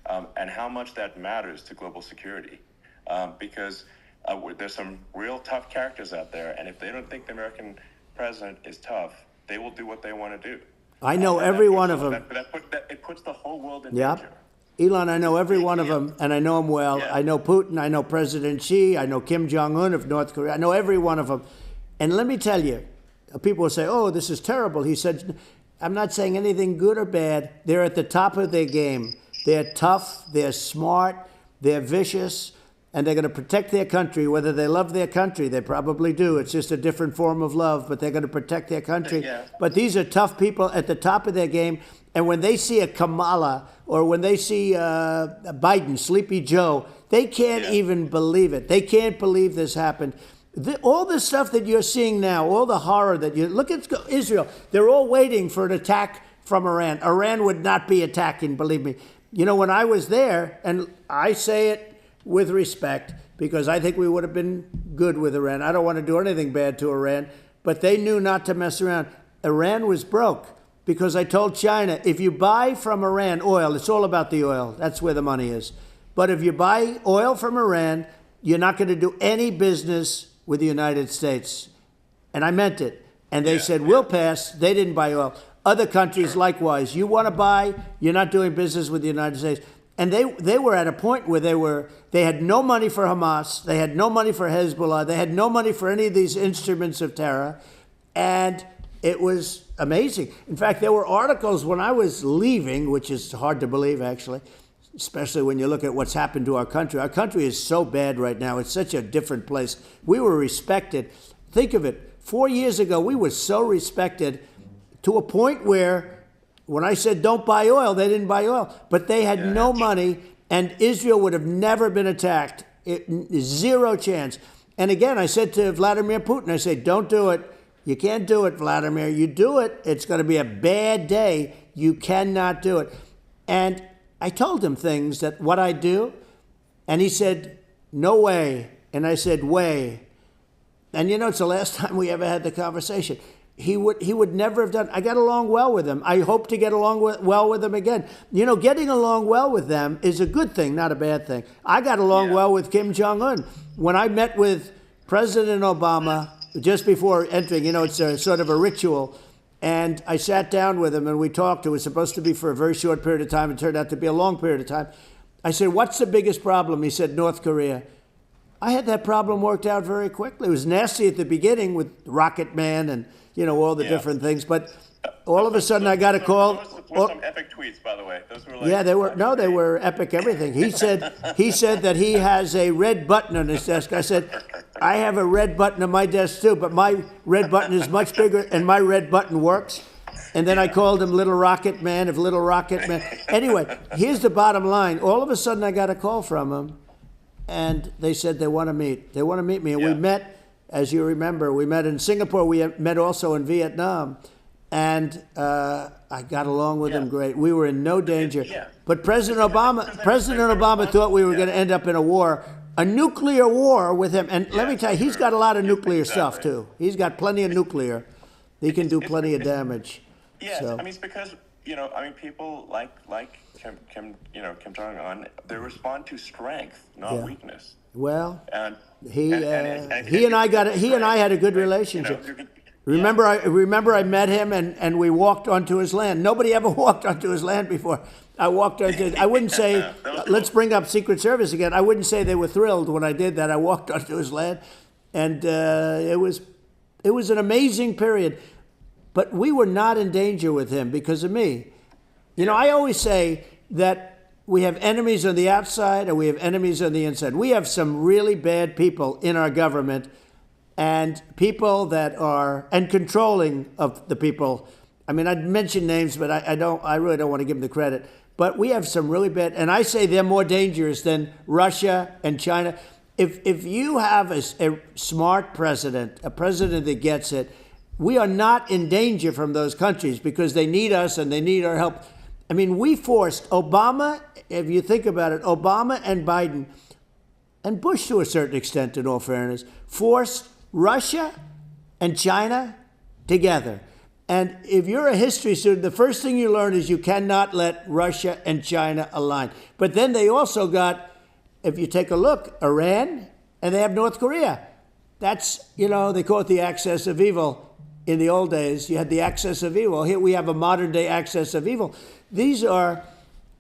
[SPEAKER 1] and how much that matters to global security. Because there's some real tough characters out there, and if they don't think the American president is tough, they will do what they want to do.
[SPEAKER 2] I know every one of them.
[SPEAKER 1] It puts the whole world in
[SPEAKER 2] Yep.
[SPEAKER 1] danger.
[SPEAKER 2] Elon, I know every one of them, and I know them well.
[SPEAKER 1] Yeah.
[SPEAKER 2] I know Putin, I know President Xi, I know Kim Jong-un of North Korea. I know every one of them. And let me tell you, people will say, oh, this is terrible. He said, I'm not saying anything good or bad. They're at the top of their game. They're tough, they're smart, they're vicious, and they're going to protect their country, whether they love their country. They probably do. It's just a different form of love, but they're going to protect their country.
[SPEAKER 1] Yeah.
[SPEAKER 2] But these are tough people at the top of their game. And when they see a Kamala or when they see Biden, Sleepy Joe, they can't even believe it. They can't believe this happened. All the stuff that you're seeing now, all the horror that you look at Israel, they're all waiting for an attack from Iran. Iran would not be attacking, believe me. You know, when I was there, and I say it with respect because I think we would have been good with Iran. I don't want to do anything bad to Iran, but they knew not to mess around. Iran was broke because I told China, if you buy from Iran oil, it's all about the oil. That's where the money is. But if you buy oil from Iran, you're not going to do any business with the United States. And I meant it. And they said, we'll pass. They didn't buy oil. Other countries likewise. You want to buy, you're not doing business with the United States. And they were at a point where they had no money for Hamas, they had no money for Hezbollah, they had no money for any of these instruments of terror, and it was amazing. In fact, there were articles when I was leaving, which is hard to believe actually, especially when you look at what's happened to our country. Our country is so bad right now. It's such a different place. We were respected. Think of it. 4 years ago, we were so respected to a point where when I said don't buy oil, they didn't buy oil. But they had no money, and Israel would have never been attacked. Zero chance. And again, I said to Vladimir Putin, I said, don't do it. You can't do it, Vladimir. You do it, it's going to be a bad day. You cannot do it. And I told him things that what I do, and he said, no way. And I said, way. And you know, it's the last time we ever had the conversation. He would never have done. I got along well with him. I hope to get along well with him again. You know, getting along well with them is a good thing, not a bad thing. I got along well with Kim Jong-un. When I met with President Obama just before entering, you know, it's a sort of a ritual, and I sat down with him and we talked. It was supposed to be for a very short period of time. It turned out to be a long period of time. I said, what's the biggest problem? He said, North Korea. I had that problem worked out very quickly. It was nasty at the beginning with Rocket Man and, you know, all the different things. But all of a sudden I got a call.
[SPEAKER 1] Those were some epic tweets, by the way. Those were like,
[SPEAKER 2] yeah, they were epic everything. He said that he has a red button on his desk. I said, I have a red button on my desk too, but my red button is much bigger and my red button works. And then I called him Little Rocket Man of Little Rocket Man. Anyway, here's the bottom line. All of a sudden I got a call from him. And they said they want to meet. They want to meet me. And we met, as you remember, we met in Singapore. We met also in Vietnam. And I got along with him great. We were in no danger. But President Obama thought we were going to end up in a war, a nuclear war with him. And let me tell you, he's got a lot of nuclear stuff, too. He's got plenty of nuclear. He can do plenty of damage.
[SPEAKER 1] Yeah,
[SPEAKER 2] so.
[SPEAKER 1] I mean, it's because, you know, I mean, people like Kim Jong-un, they respond to strength, not weakness.
[SPEAKER 2] Well,
[SPEAKER 1] and
[SPEAKER 2] he and I had a good relationship.
[SPEAKER 1] You know,
[SPEAKER 2] Remember I met him and we walked onto his land. Nobody ever walked onto his land before. I wouldn't say, let's bring up Secret Service again. I wouldn't say they were thrilled when I did that. I walked onto his land, and it was an amazing period. But we were not in danger with him because of me. You know, I always say that we have enemies on the outside and we have enemies on the inside. We have some really bad people in our government and people that are, and controlling of the people. I mean, I'd mention names, but I really don't want to give them the credit. But we have some really bad, and I say they're more dangerous than Russia and China. If you have a smart president, a president that gets it, we are not in danger from those countries because they need us and they need our help. I mean, we forced Obama, if you think about it, Obama and Biden, and Bush to a certain extent, in all fairness, forced Russia and China together. And if you're a history student, the first thing you learn is you cannot let Russia and China align. But then they also got, if you take a look, Iran and they have North Korea. That's, they call it the axis of evil. In the old days, you had the axis of evil. Here we have a modern day axis of evil. These are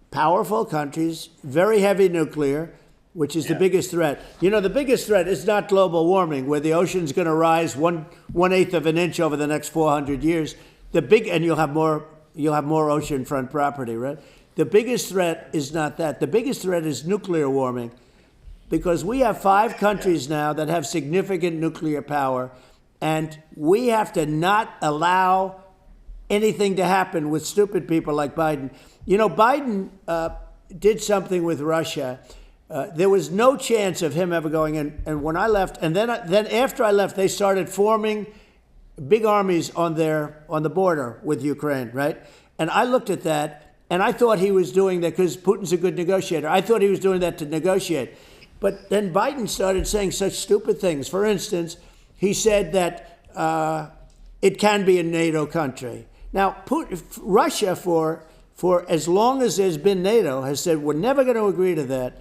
[SPEAKER 2] powerful countries, very heavy nuclear, which is the biggest threat. The biggest threat is not global warming, where the ocean's going to rise 1/8 of an inch over the next 400 years. And you'll have more oceanfront property, right? The biggest threat is not that. The biggest threat is nuclear warming, because we have 5 countries now that have significant nuclear power, and we have to not allow anything to happen with stupid people like Biden. Biden did something with Russia. There was no chance of him ever going in. And when I left, and then after I left, they started forming big armies on the border with Ukraine, right? And I looked at that, and I thought he was doing that because Putin's a good negotiator. I thought he was doing that to negotiate. But then Biden started saying such stupid things. For instance, he said that it can be a NATO country. Now, Russia, for as long as there's been NATO, has said we're never going to agree to that.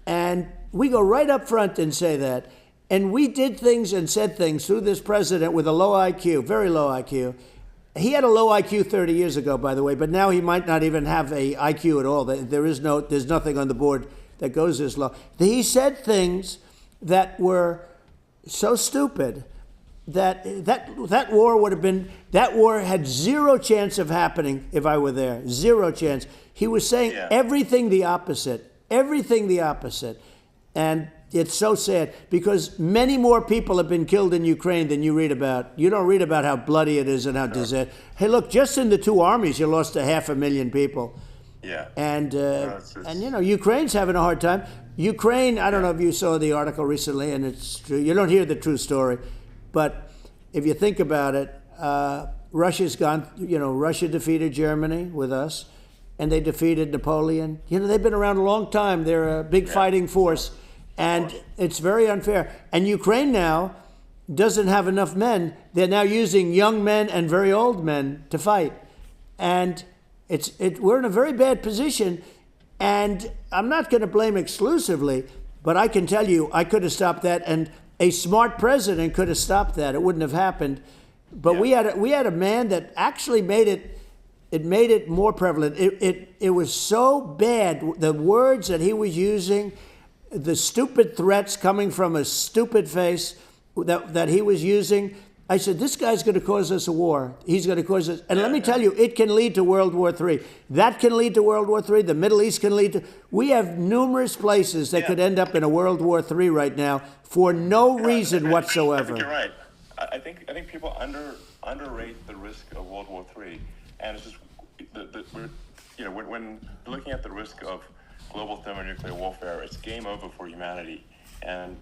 [SPEAKER 2] And we go right up front and say that. And we did things and said things through this president with a low IQ, very low IQ. He had a low IQ 30 years ago, by the way, but now he might not even have a IQ at all. There's nothing on the board that goes this low. He said things that were so stupid that war had zero chance of happening if I were there. Zero chance. He was saying everything the opposite. And it's so sad because many more people have been killed in Ukraine than you read about. You don't read about how bloody it is and how disaster. Hey, look, just in the 2 armies, you lost 500,000 people.
[SPEAKER 1] Yeah.
[SPEAKER 2] And Ukraine's having a hard time. Ukraine, I don't know if you saw the article recently, and it's true. You don't hear the true story. But if you think about it, Russia's gone, Russia defeated Germany with us, and they defeated Napoleon. They've been around a long time. They're a big fighting force, and it's very unfair. And Ukraine now doesn't have enough men. They're now using young men and very old men to fight. And we're in a very bad position. And I'm not going to blame exclusively, but I can tell you I could have stopped that, and a smart president could have stopped that. It wouldn't have happened. But we had a man that actually made it more prevalent. It was so bad, the words that he was using, the stupid threats coming from a stupid face that he was using. I said, this guy's going to cause us a war. He's going to cause us. And let me tell you, it can lead to World War III. That can lead to World War III. The Middle East can lead to. We have numerous places that could end up in a World War III right now for no reason whatsoever.
[SPEAKER 1] I think you're right. I think people underrate the risk of World War III. And it's just, when looking at the risk of global thermonuclear warfare, it's game over for humanity. And,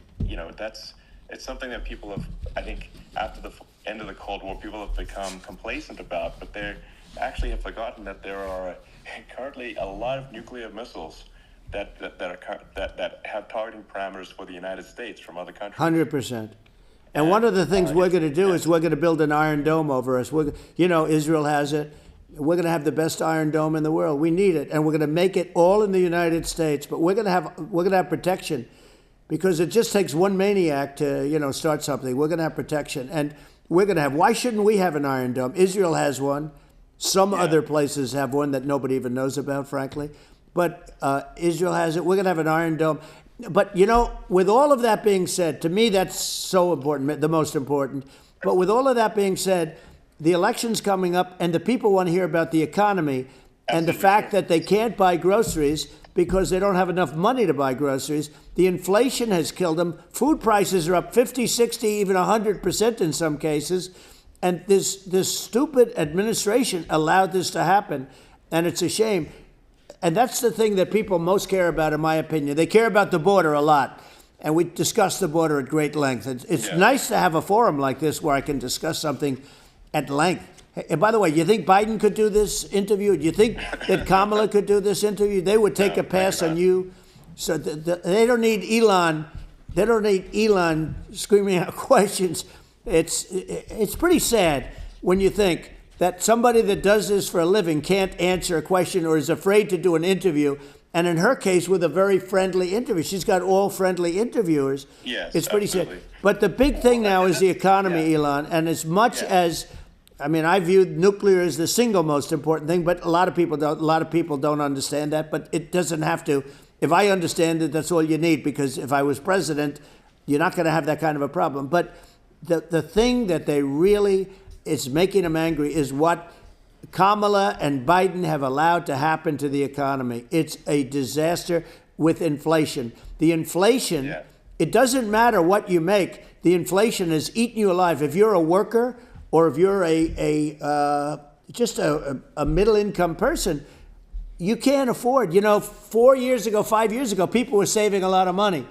[SPEAKER 1] it's something that people have, I think, after the end of the Cold War, people have become complacent about, but they actually have forgotten that there are currently a lot of nuclear missiles that have targeting parameters for the United States from other countries.
[SPEAKER 2] 100%. And one of the things we're going to do is we're going to build an Iron Dome over us. Israel has it. We're going to have the best Iron Dome in the world. We need it, and we're going to make it all in the United States. But we're going to have protection. Because it just takes one maniac to, start something. We're going to have protection. And we're going to have, why shouldn't we have an Iron Dome? Israel has one. Some other places have one that nobody even knows about, frankly. But Israel has it. We're going to have an Iron Dome. But, with all of that being said, to me, that's so important, the most important. But with all of that being said, the election's coming up, and the people want to hear about the economy and the fact that they can't buy groceries because they don't have enough money to buy groceries. The inflation has killed them. Food prices are up 50, 60, even 100% in some cases. And this stupid administration allowed this to happen. And it's a shame. And that's the thing that people most care about, in my opinion. They care about the border a lot. And we discussed the border at great length. It's nice to have a forum like this where I can discuss something at length. And by the way, you think Biden could do this interview? Do you think that Kamala could do this interview? They would take a pass on you. So they don't need Elon. They don't need Elon screaming out questions. It's pretty sad when you think that somebody that does this for a living can't answer a question or is afraid to do an interview. And in her case, with a very friendly interview, she's got all friendly interviewers.
[SPEAKER 1] Yes,
[SPEAKER 2] it's pretty
[SPEAKER 1] absolutely.
[SPEAKER 2] sad. But the big thing now is the economy, Elon. And as much as, I mean, I view nuclear as the single most important thing, but a lot of people don't. A lot of people don't understand that. But it doesn't have to. If I understand it, that's all you need. Because if I was president, you're not going to have that kind of a problem. But the thing that they really is making them angry is what Kamala and Biden have allowed to happen to the economy. It's a disaster with inflation. The inflation, it doesn't matter what you make. The inflation has eaten you alive. If you're a worker or if you're just a middle income person, you can't afford. 4 years ago, 5 years ago, people were saving a lot of money.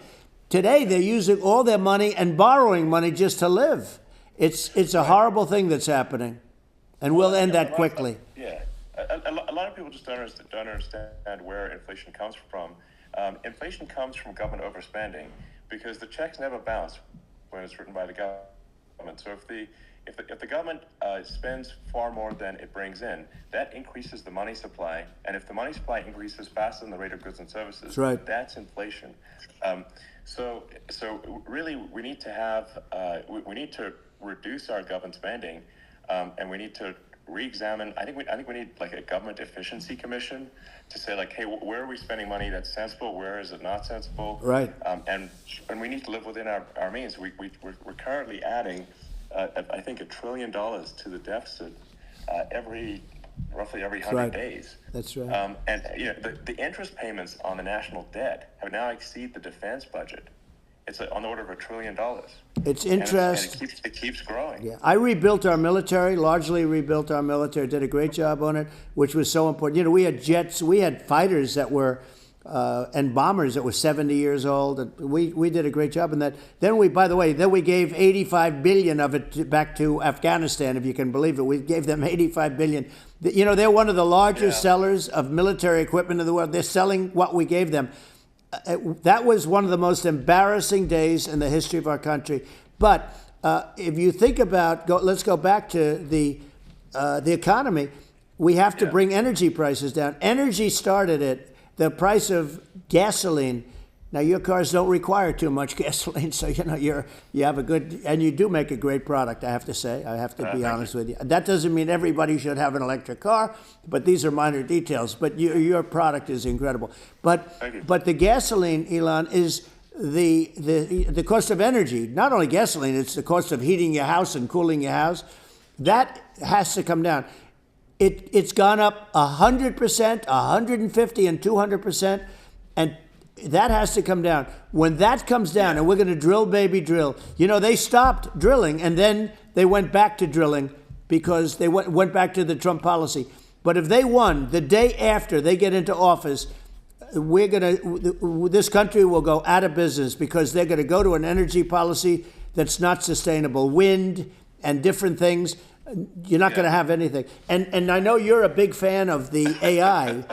[SPEAKER 2] Today, they're using all their money and borrowing money just to live. It's a horrible thing that's happening. And we'll end that quickly.
[SPEAKER 1] A lot of people just don't understand where inflation comes from. Inflation comes from government overspending because the checks never bounce when it's written by the government. So if the government spends far more than it brings in, that increases the money supply. And if the money supply increases faster than the rate of goods and services, that's inflation. So really, we need to have we need to reduce our government spending. And we need to re-examine. I think we need like a government efficiency commission to say like, hey, where are we spending money that's sensible? Where is it not sensible?
[SPEAKER 2] Right.
[SPEAKER 1] And we need to live within our means. We're currently adding, I think, $1 trillion to the deficit roughly every 100 days.
[SPEAKER 2] That's right.
[SPEAKER 1] And the interest payments on the national debt have now exceeded the defense budget. It's on the order of $1 trillion.
[SPEAKER 2] It's interest.
[SPEAKER 1] And it keeps growing.
[SPEAKER 2] Yeah, I rebuilt our military, largely rebuilt our military, did a great job on it, which was so important. We had jets, we had fighters that were, and bombers that were 70 years old. And we did a great job in that. Then we gave 85 billion of it back to Afghanistan, if you can believe it. We gave them 85 billion. They're one of the largest sellers of military equipment in the world. They're selling what we gave them. That was one of the most embarrassing days in the history of our country. But if you think about, let's go back to the economy. We have to bring energy prices down. Energy started it. The price of gasoline. Now your cars don't require too much gasoline, so you have a good, and you do make a great product. I have to say, I have to be honest with you. That doesn't mean everybody should have an electric car, but these are minor details. But your product is incredible. But the gasoline, Elon, is the cost of energy. Not only gasoline, it's the cost of heating your house and cooling your house. That has to come down. It's gone up 100%, 150, and 200%, and that has to come down. When that comes down, and we're going to drill, baby, drill. They stopped drilling, and then they went back to drilling because they went back to the Trump policy. But if they won, the day after they get into office, this country will go out of business because they're going to go to an energy policy that's not sustainable. Wind and different things. You're not going to have anything. And I know you're a big fan of the AI,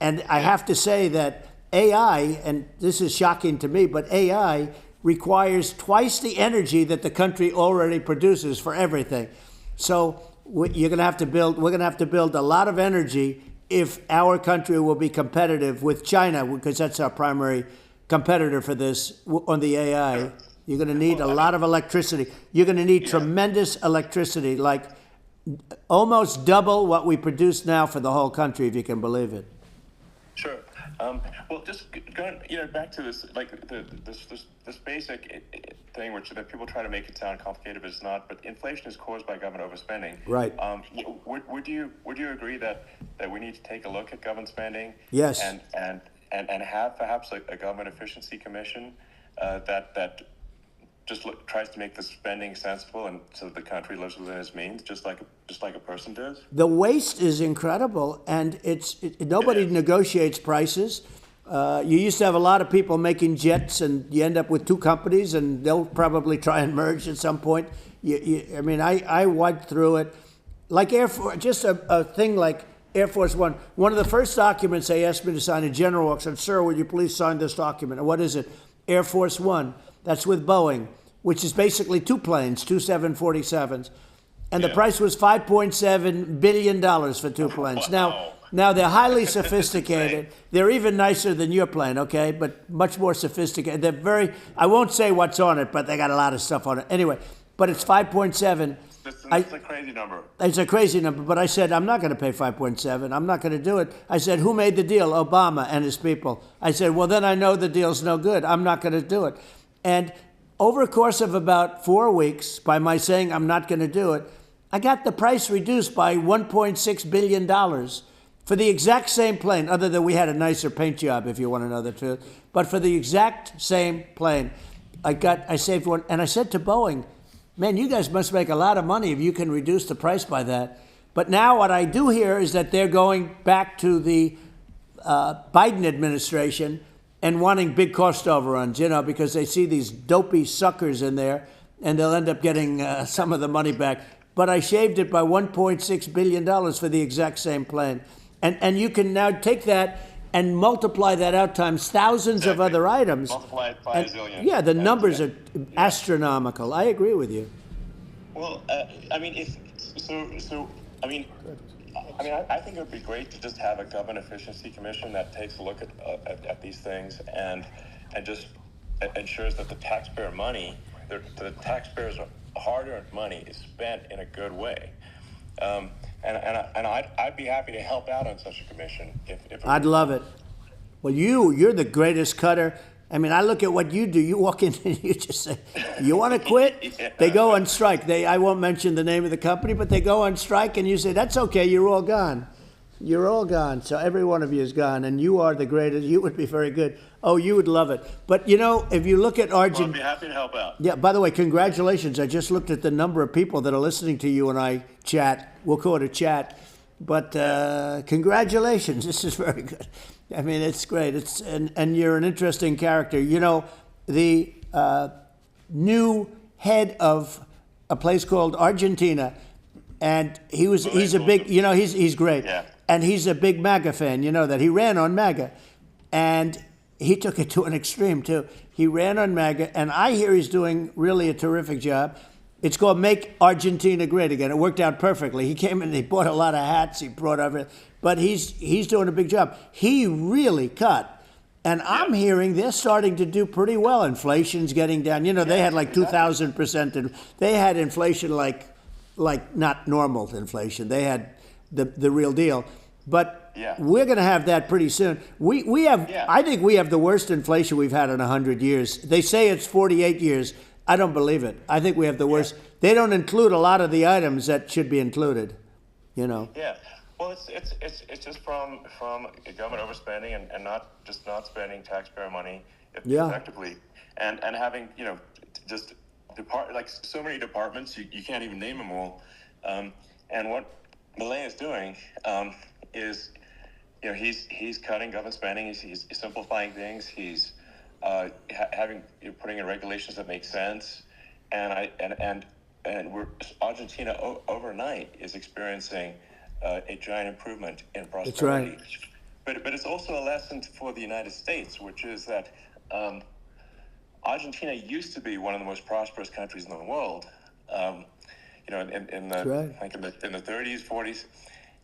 [SPEAKER 2] and I have to say that AI, and this is shocking to me, but AI requires twice the energy that the country already produces for everything. So we're going to have to build a lot of energy if our country will be competitive with China, because that's our primary competitor for this on the AI. You're going to need a lot of electricity. You're going to need tremendous electricity, like almost double what we produce now for the whole country, if you can believe it.
[SPEAKER 1] Sure. Well, just going, back to this, like this basic thing, which that people try to make it sound complicated, but it's not. But inflation is caused by government overspending.
[SPEAKER 2] Right.
[SPEAKER 1] Would you agree that we need to take a look at government spending?
[SPEAKER 2] Yes.
[SPEAKER 1] And have perhaps a government efficiency commission that just tries to make the spending sensible, and so that the country lives within its means, just like a person does.
[SPEAKER 2] The waste is incredible, and nobody negotiates prices. You used to have a lot of people making jets, and you end up with two companies, and they'll probably try and merge at some point. I went through it, like Air Force, just a thing like Air Force One. One of the first documents they asked me to sign, a general walks in, "Sir, would you please sign this document?" And what is it? Air Force One. That's with Boeing, which is basically two planes, two 747s. And the price was $5.7 billion for two planes. Now, Now they're highly sophisticated. They're even nicer than your plane, okay? But much more sophisticated. They're very. I won't say what's on it, but they got a lot of stuff on it. Anyway, but it's 5.7.
[SPEAKER 1] It's a crazy number.
[SPEAKER 2] It's a crazy number, but I said, I'm not going to pay 5.7. I'm not going to do it. I said, who made the deal? Obama and his people. I said, well, then I know the deal's no good. I'm not going to do it. And over a course of about 4 weeks, by my saying I'm not going to do it, I got the price reduced by $1.6 billion for the exact same plane, other than we had a nicer paint job, if you want to know the truth. But for the exact same plane, I saved one. And I said to Boeing, man, you guys must make a lot of money if you can reduce the price by that. But now what I do hear is that they're going back to the Biden administration and wanting big cost overruns, because they see these dopey suckers in there, and they'll end up getting some of the money back. But I shaved it by $1.6 billion for the exact same plane. And you can now take that and multiply that out times thousands of other items.
[SPEAKER 1] Multiply it by a zillion.
[SPEAKER 2] Yeah, the numbers are astronomical. I agree with you.
[SPEAKER 1] Well, I mean, I think it would be great to just have a government efficiency commission that takes a look at these things and just ensures that the taxpayer money, the taxpayers' hard-earned money, is spent in a good way. And I'd be happy to help out on such a commission. If
[SPEAKER 2] I'd love it. Well, you're the greatest cutter. I mean, I look at what you do. You walk in and you just say, you want to quit?
[SPEAKER 1] Yeah.
[SPEAKER 2] They go on strike. I won't mention the name of the company, but they go on strike and you say, that's okay, you're all gone. You're all gone. So every one of you is gone, and you are the greatest. You would be very good. Oh, you would love it. But, if you look at Argentina.
[SPEAKER 1] I'd be happy to help out.
[SPEAKER 2] Yeah, by the way, congratulations. I just looked at the number of people that are listening to you and I chat. We'll call it a chat. But congratulations. This is very good. I mean, it's great. And you're an interesting character. The new head of a place called Argentina, and he's a big, he's great.
[SPEAKER 1] Yeah.
[SPEAKER 2] And he's a big MAGA fan, that. He ran on MAGA. And he took it to an extreme, too. He ran on MAGA, and I hear he's doing really a terrific job. It's called Make Argentina Great Again. It worked out perfectly. He came in, he bought a lot of hats, he brought everything. But he's doing a big job. He really cut. And I'm hearing they're starting to do pretty well. Inflation's getting down. They had like 2,000%. And they had inflation like not normal inflation. They had the real deal. But we're going to have that pretty soon. We have. I think we have the worst inflation we've had in 100 years. They say it's 48 years. I don't believe it. I think we have the worst. They don't include a lot of the items that should be included.
[SPEAKER 1] Yeah. Well, it's just from government overspending and not spending taxpayer money effectively, and having just so many departments you can't even name them all. And what Milei is doing is he's cutting government spending. He's simplifying things. He's putting in regulations that make sense, and Argentina overnight is experiencing a giant improvement in prosperity.
[SPEAKER 2] That's
[SPEAKER 1] right. But it's also a lesson for the United States, which is that Argentina used to be one of the most prosperous countries in the world. In the 30s, 40s,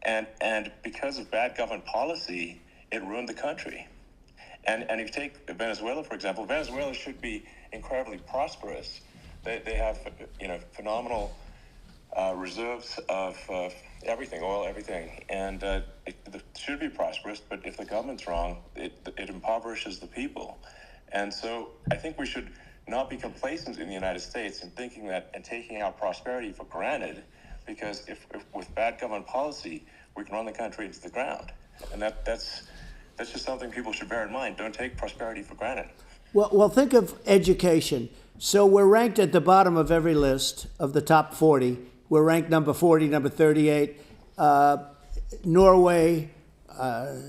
[SPEAKER 1] and because of bad government policy, it ruined the country. And if you take Venezuela, for example, Venezuela should be incredibly prosperous. They have phenomenal reserves of everything, oil, everything, and it should be prosperous. But if the government's wrong, it impoverishes the people. And so I think we should not be complacent in the United States in thinking that and taking our prosperity for granted, because if with bad government policy, we can run the country into the ground. And that's just something people should bear in mind. Don't take prosperity for granted.
[SPEAKER 2] Well, think of education. So we're ranked at the bottom of every list of the top 40. We're ranked number 40, number 38. Norway,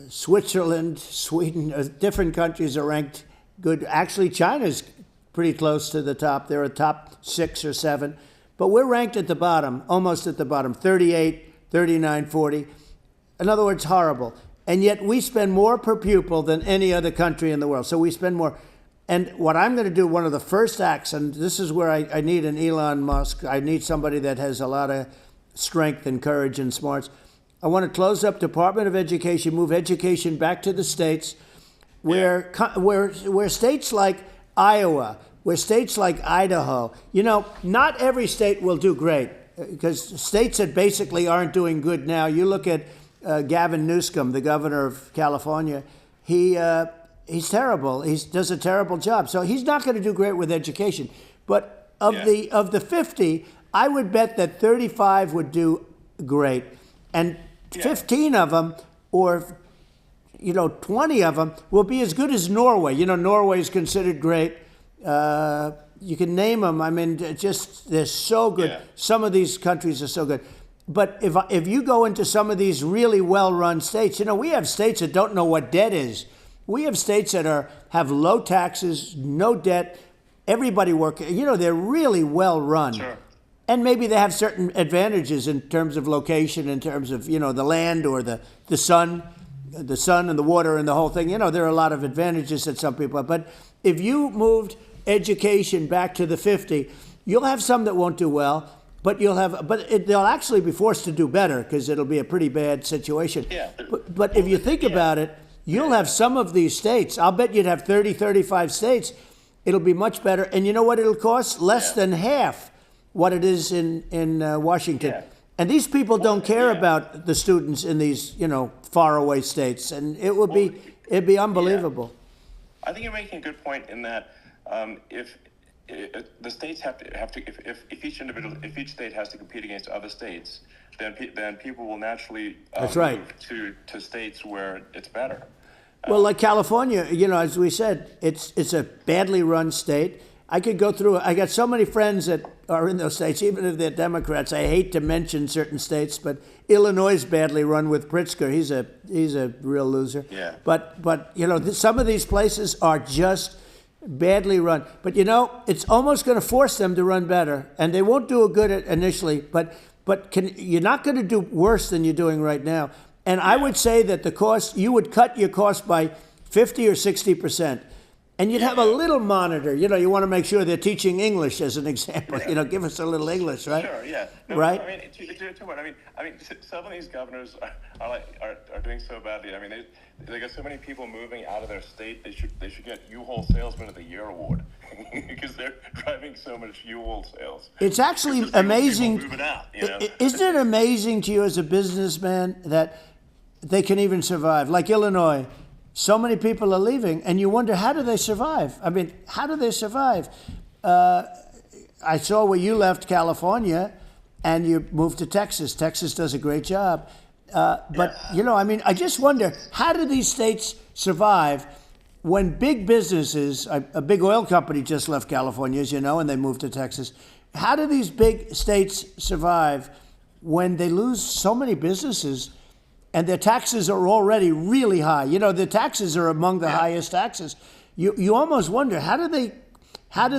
[SPEAKER 2] Switzerland, Sweden, different countries are ranked good. Actually, China's pretty close to the top. They're a top 6 or 7. But we're ranked at the bottom, almost at the bottom, 38, 39, 40. In other words, horrible. And yet we spend more per pupil than any other country in the world. So we spend more. And what I'm going to do, one of the first acts, and this is where I need an Elon Musk. I need somebody that has a lot of strength and courage and smarts. I want to close up Department of Education, move education back to the states, where states like Iowa, where states like Idaho, not every state will do great, because states that basically aren't doing good now. You look at Gavin Newsom, the governor of California. He's terrible. He does a terrible job. So he's not going to do great with education. But of the 50, I would bet that 35 would do great, and 15 of them, or 20 of them, will be as good as Norway. Norway is considered great. You can name them. I mean, they're so good. Yeah. Some of these countries are so good. But if you go into some of these really well-run states, we have states that don't know what debt is. We have states that have low taxes, no debt, everybody working. They're really well-run. Sure. And maybe they have certain advantages in terms of location, in terms of, the land or the sun and the water and the whole thing. There are a lot of advantages that some people have. But if you moved education back to the 50, you'll have some that won't do well, but they'll actually be forced to do better, because it'll be a pretty bad situation. Yeah. But if you think about it, you'll have some of these states. I'll bet you'd have 30, 35 states. It'll be much better. And you know what it'll cost? Less than half what it is in Washington. Yeah. And these people don't care about the students in these, faraway states. And it'd be unbelievable.
[SPEAKER 1] Yeah. I think you're making a good point in that if the states have to if each state has to compete against other states, then people will naturally
[SPEAKER 2] That's right.
[SPEAKER 1] move to states where it's better.
[SPEAKER 2] Well, like California, as we said, it's a badly run state. I could go through. I got so many friends that are in those states, even if they're Democrats. I hate to mention certain states, but Illinois is badly run with Pritzker. He's a real loser. Yeah. But some of these places are just badly run. But it's almost going to force them to run better, and they won't do a good initially. But you're not going to do worse than you're doing right now. And I would say that you would cut your cost by 50 or 60%. And you'd have a little monitor. You want to make sure they're teaching English, as an example. Yeah. Give us a little English, right?
[SPEAKER 1] Sure, yeah. No,
[SPEAKER 2] right?
[SPEAKER 1] I mean, some of these governors are doing so badly. I mean, they got so many people moving out of their state. They should get U-Haul Salesman of the Year award because they're driving so much U-Haul sales.
[SPEAKER 2] It's actually amazing. Isn't it amazing to you as a businessman that they can even survive? Like Illinois. So many people are leaving, and you wonder, how do they survive? I mean, how do they survive? I saw where you left California, and you moved to Texas. Texas does a great job. I just wonder, how do these states survive when big businesses, a big oil company just left California, as you know, and they moved to Texas. How do these big states survive when they lose so many businesses? And their taxes are already really high. The taxes are among the highest taxes. You almost wonder, how do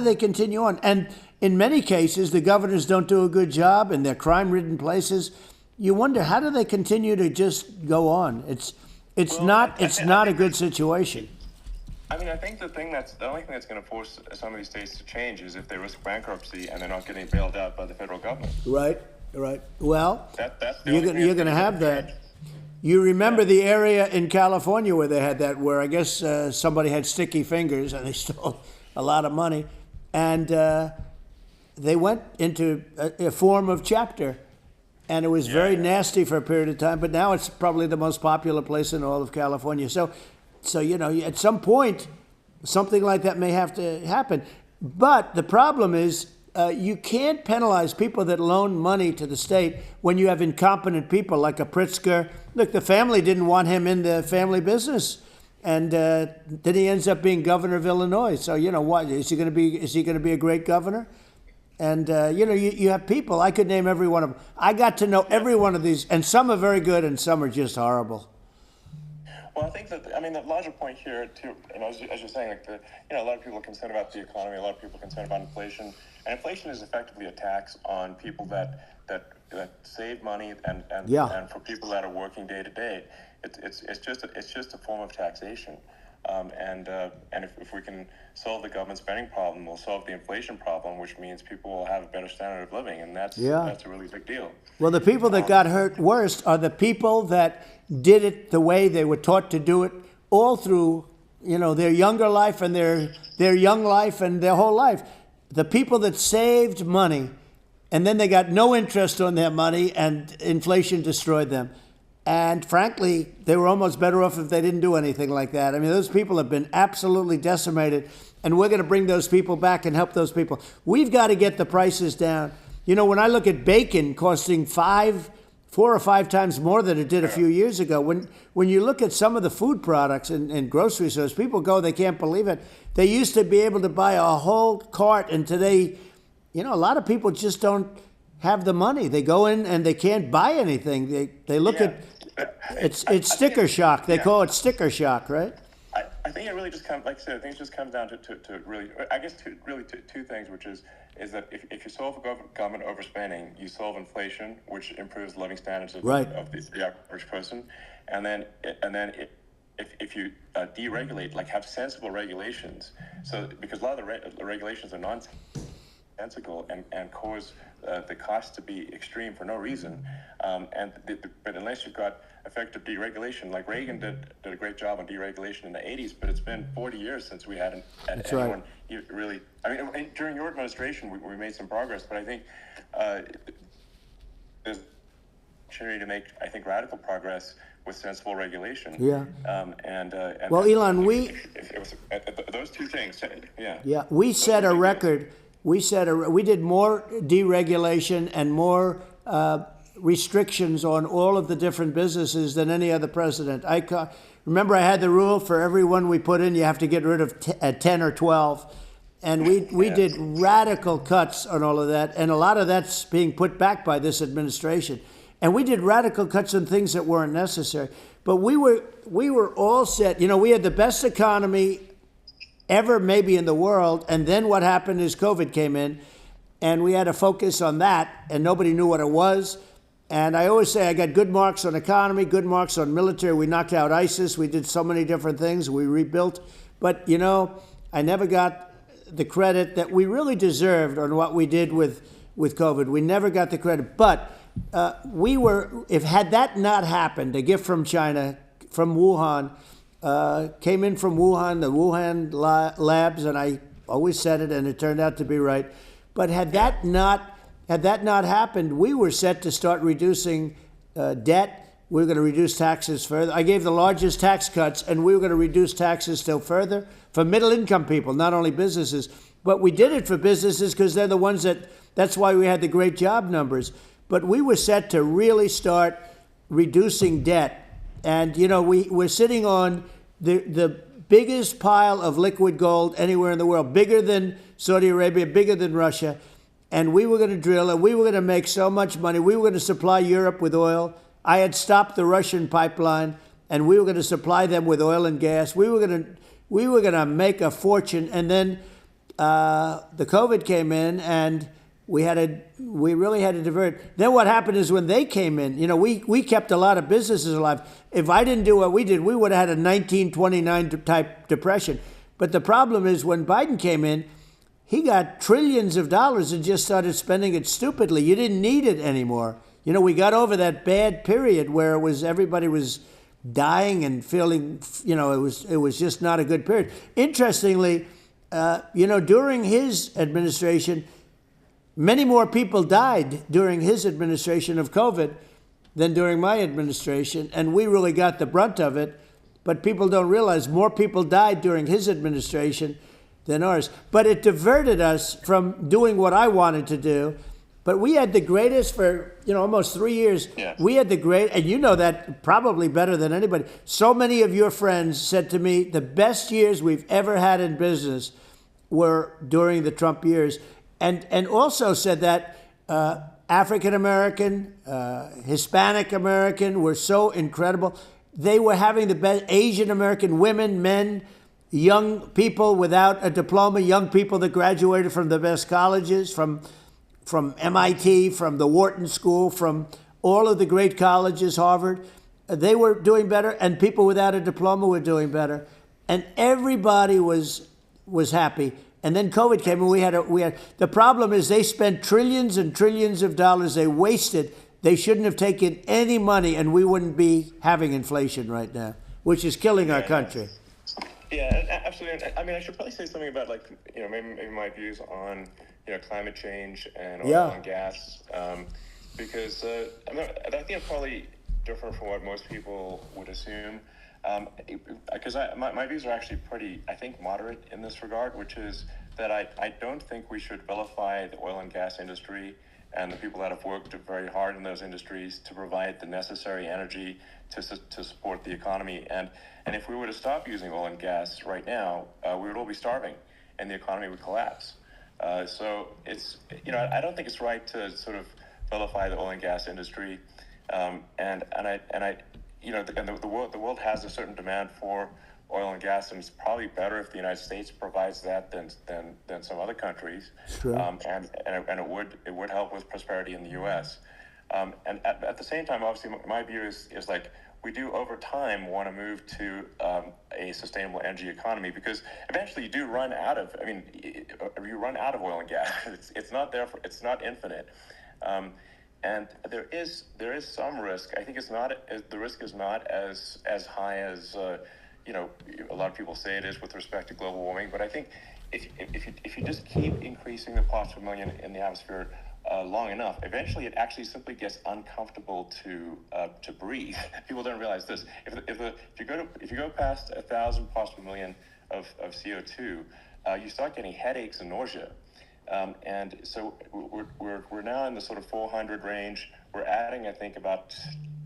[SPEAKER 2] they continue on? And in many cases, the governors don't do a good job, and they're crime-ridden places. You wonder, how do they continue to just go on? It's not a good situation.
[SPEAKER 1] I mean, I think the only thing that's going to force some of these states to change is if they risk bankruptcy and they're not getting bailed out by the federal government.
[SPEAKER 2] Right. Well, you're going to have that. You remember the area in California where they had that, where I guess somebody had sticky fingers and they stole a lot of money, and they went into a form of chapter, and it was very nasty for a period of time. But now it's probably the most popular place in all of California. So at some point, something like that may have to happen. But the problem is, you can't penalize people that loan money to the state when you have incompetent people like a Pritzker. Look, the family didn't want him in the family business, and then he ends up being governor of Illinois. So what is he going to be? Is he going to be a great governor? And you have people. I could name every one of them. I got to know every one of these, and some are very good, and some are just horrible.
[SPEAKER 1] Well, I think the larger point here, too, as you're saying, a lot of people are concerned about the economy, a lot of people are concerned about inflation, and inflation is effectively a tax on people that save money and for people that are working day to day. It's just a form of taxation. If we can solve the government spending problem, we'll solve the inflation problem, which means people will have a better standard of living, and that's a really big deal.
[SPEAKER 2] Well, the people that got hurt worst are the people that did it the way they were taught to do it all through, their younger life and their young life and their whole life. The people that saved money and then they got no interest on their money and inflation destroyed them. And frankly, they were almost better off if they didn't do anything like that. I mean, those people have been absolutely decimated, and we're going to bring those people back and help those people. We've got to get the prices down. When I look at bacon costing 4 or 5 times more than it did a few years ago, when you look at some of the food products in grocery stores, people go, they can't believe it. They used to be able to buy a whole cart, and today, a lot of people just don't have the money. They go in and they can't buy anything. They look at it's sticker shock. They call it sticker shock, right?
[SPEAKER 1] I think it really just comes, like I said, I think it just comes down to really, I guess, two things, which is that if you solve government overspending, you solve inflation, which improves living standards of the average person, and then if you deregulate, like have sensible regulations, so because a lot of the regulations are nonsensical and cause the cost to be extreme for no reason, but unless you've got effective deregulation, like Reagan did a great job on deregulation in the 80s, but it's been 40 years since we had anyone really. I mean, during your administration, we made some progress, but I think there's opportunity to make, I think, radical progress with sensible regulation.
[SPEAKER 2] Yeah.
[SPEAKER 1] Well,
[SPEAKER 2] Elon,
[SPEAKER 1] those two things. Yeah.
[SPEAKER 2] Yeah, we set a record. We did more deregulation and more restrictions on all of the different businesses than any other president. Remember, I had the rule for everyone we put in, you have to get rid of 10 or 12. And we did radical cuts on all of that. And a lot of that's being put back by this administration. And we did radical cuts on things that weren't necessary. But we were all set. We had the best economy ever maybe in the world. And then what happened is COVID came in. And we had to focus on that. And nobody knew what it was. And I always say I got good marks on economy, good marks on military. We knocked out ISIS. We did so many different things. We rebuilt. But, I never got the credit that we really deserved on what we did with COVID. We never got the credit. But had that not happened, a gift from China, from Wuhan, came in from Wuhan, the Wuhan labs, and I always said it, and it turned out to be right. But had that not happened, we were set to start reducing debt. We were going to reduce taxes further. I gave the largest tax cuts, and we were going to reduce taxes still further for middle-income people, not only businesses. But we did it for businesses because they're the ones that's why we had the great job numbers. But we were set to really start reducing debt. And, we're sitting on the biggest pile of liquid gold anywhere in the world, bigger than Saudi Arabia, bigger than Russia. And we were going to drill, and we were going to make so much money. We were going to supply Europe with oil. I had stopped the Russian pipeline, and we were going to supply them with oil and gas. We were going to make a fortune. And then the COVID came in, and we really had to divert. Then what happened is when they came in, we kept a lot of businesses alive. If I didn't do what we did, we would have had a 1929 type depression. But the problem is when Biden came in, he got trillions of dollars and just started spending it stupidly. You didn't need it anymore. We got over that bad period where everybody was dying and feeling, it was just not a good period. Interestingly, during his administration, many more people died during his administration of COVID than during my administration, and we really got the brunt of it. But people don't realize more people died during his administration than ours. But it diverted us from doing what I wanted to do. But we had the greatest for, almost 3 years.
[SPEAKER 1] Yeah.
[SPEAKER 2] We had and you know that probably better than anybody. So many of your friends said to me, the best years we've ever had in business were during the Trump years. And also said that African American, Hispanic American were so incredible. They were having the best. Asian American women, men, young people without a diploma, young people that graduated from the best colleges, from MIT, from the Wharton School, from all of the great colleges, Harvard. They were doing better, and people without a diploma were doing better. and everybody was happy. And then COVID came, and we had the problem is they spent trillions and trillions of dollars. They wasted. They shouldn't have taken any money, and we wouldn't be having inflation right now, which is killing our country.
[SPEAKER 1] Yeah, absolutely. I mean, I should probably say something about maybe my views on climate change and oil and gas, because I think I'm probably different from what most people would assume. Because my views are actually pretty, I think, moderate in this regard, which is that I don't think we should vilify the oil and gas industry and the people that have worked very hard in those industries to provide the necessary energy to support the economy. And if we were to stop using oil and gas right now, we would all be starving and the economy would collapse. So it's, I don't think it's right to sort of vilify the oil and gas industry. The world has a certain demand for oil and gas, and it's probably better if the United States provides that than some other countries.
[SPEAKER 2] Sure.
[SPEAKER 1] And it would help with prosperity in the U.S. And at the same time, obviously, my view is like we do over time want to move to a sustainable energy economy, because eventually you do run out of. I mean, you run out of oil and gas. It's not there. It's not infinite. And there is some risk. I think the risk is not as high as a lot of people say it is with respect to global warming. But I think if you just keep increasing the parts per million in the atmosphere long enough, eventually it actually simply gets uncomfortable to breathe. People don't realize this. If you go past 1,000 parts per million of CO2, you start getting headaches and nausea. And so we're now in the sort of 400 range. We're adding, I think, about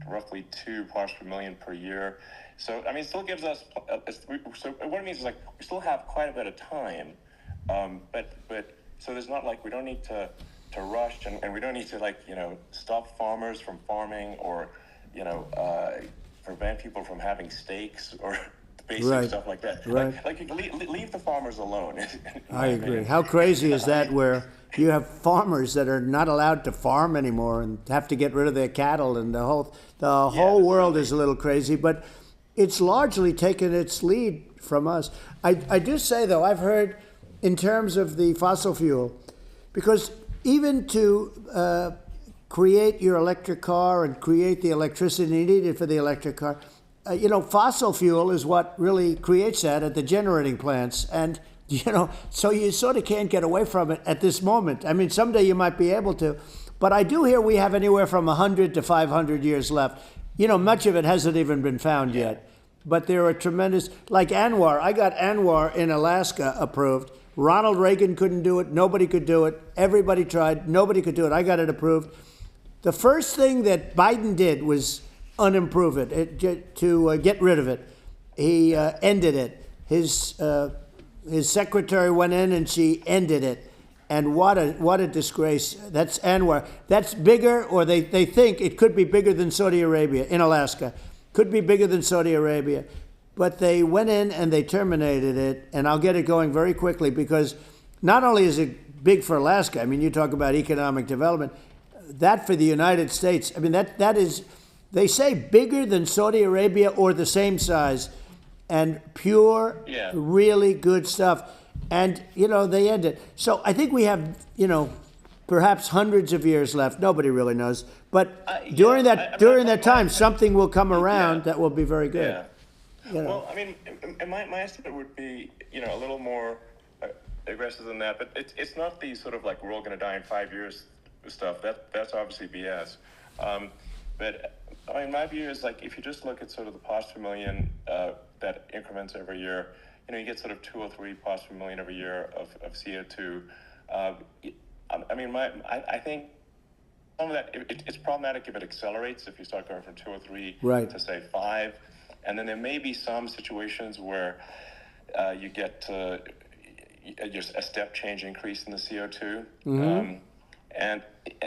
[SPEAKER 1] roughly 2 parts per million per year. So I mean, it still gives us. So what it means is like we still have quite a bit of time, but so there's not like we don't need to rush and we don't need to stop farmers from farming or prevent people from having steaks or basic stuff like that.
[SPEAKER 2] Right.
[SPEAKER 1] Like leave the farmers alone.
[SPEAKER 2] I agree. How crazy is that, where you have farmers that are not allowed to farm anymore and have to get rid of their cattle, and the whole world is a little crazy, but it's largely taken its lead from us. I do say, though, I've heard in terms of the fossil fuel, because even to create your electric car and create the electricity needed for the electric car, fossil fuel is what really creates that at the generating plants. And, so you sort of can't get away from it at this moment. I mean, someday you might be able to. But I do hear we have anywhere from 100 to 500 years left. Much of it hasn't even been found yet. But there are tremendous, like ANWR. I got ANWR in Alaska approved. Ronald Reagan couldn't do it. Nobody could do it. Everybody tried. Nobody could do it. I got it approved. The first thing that Biden did was unimprove it, to get rid of it. He ended it. His secretary went in and she ended it. And what a disgrace. That's ANWR. That's bigger, or they think it could be bigger than Saudi Arabia in Alaska. Could be bigger than Saudi Arabia. But they went in and they terminated it, and I'll get it going very quickly, because not only is it big for Alaska, I mean, you talk about economic development, that for the United States, I mean, that is, they say bigger than Saudi Arabia or the same size, and pure, really good stuff. And, they end it. So I think we have, perhaps hundreds of years left. Nobody really knows. But during that time, something will come around that will be very good.
[SPEAKER 1] Yeah. Well, I mean, my estimate would be, a little more aggressive than that. But it's not the sort of like we're all going to die in 5 years stuff. That's obviously BS. But I mean, my view is like if you just look at sort of the parts per million that increments every year, you get sort of 2 or 3 parts per million every year of CO2. I mean, I think some of that it's problematic if it accelerates. If you start going from 2 or 3 to say 5, and then there may be some situations where you get just a step change increase in the CO2. Mm-hmm. And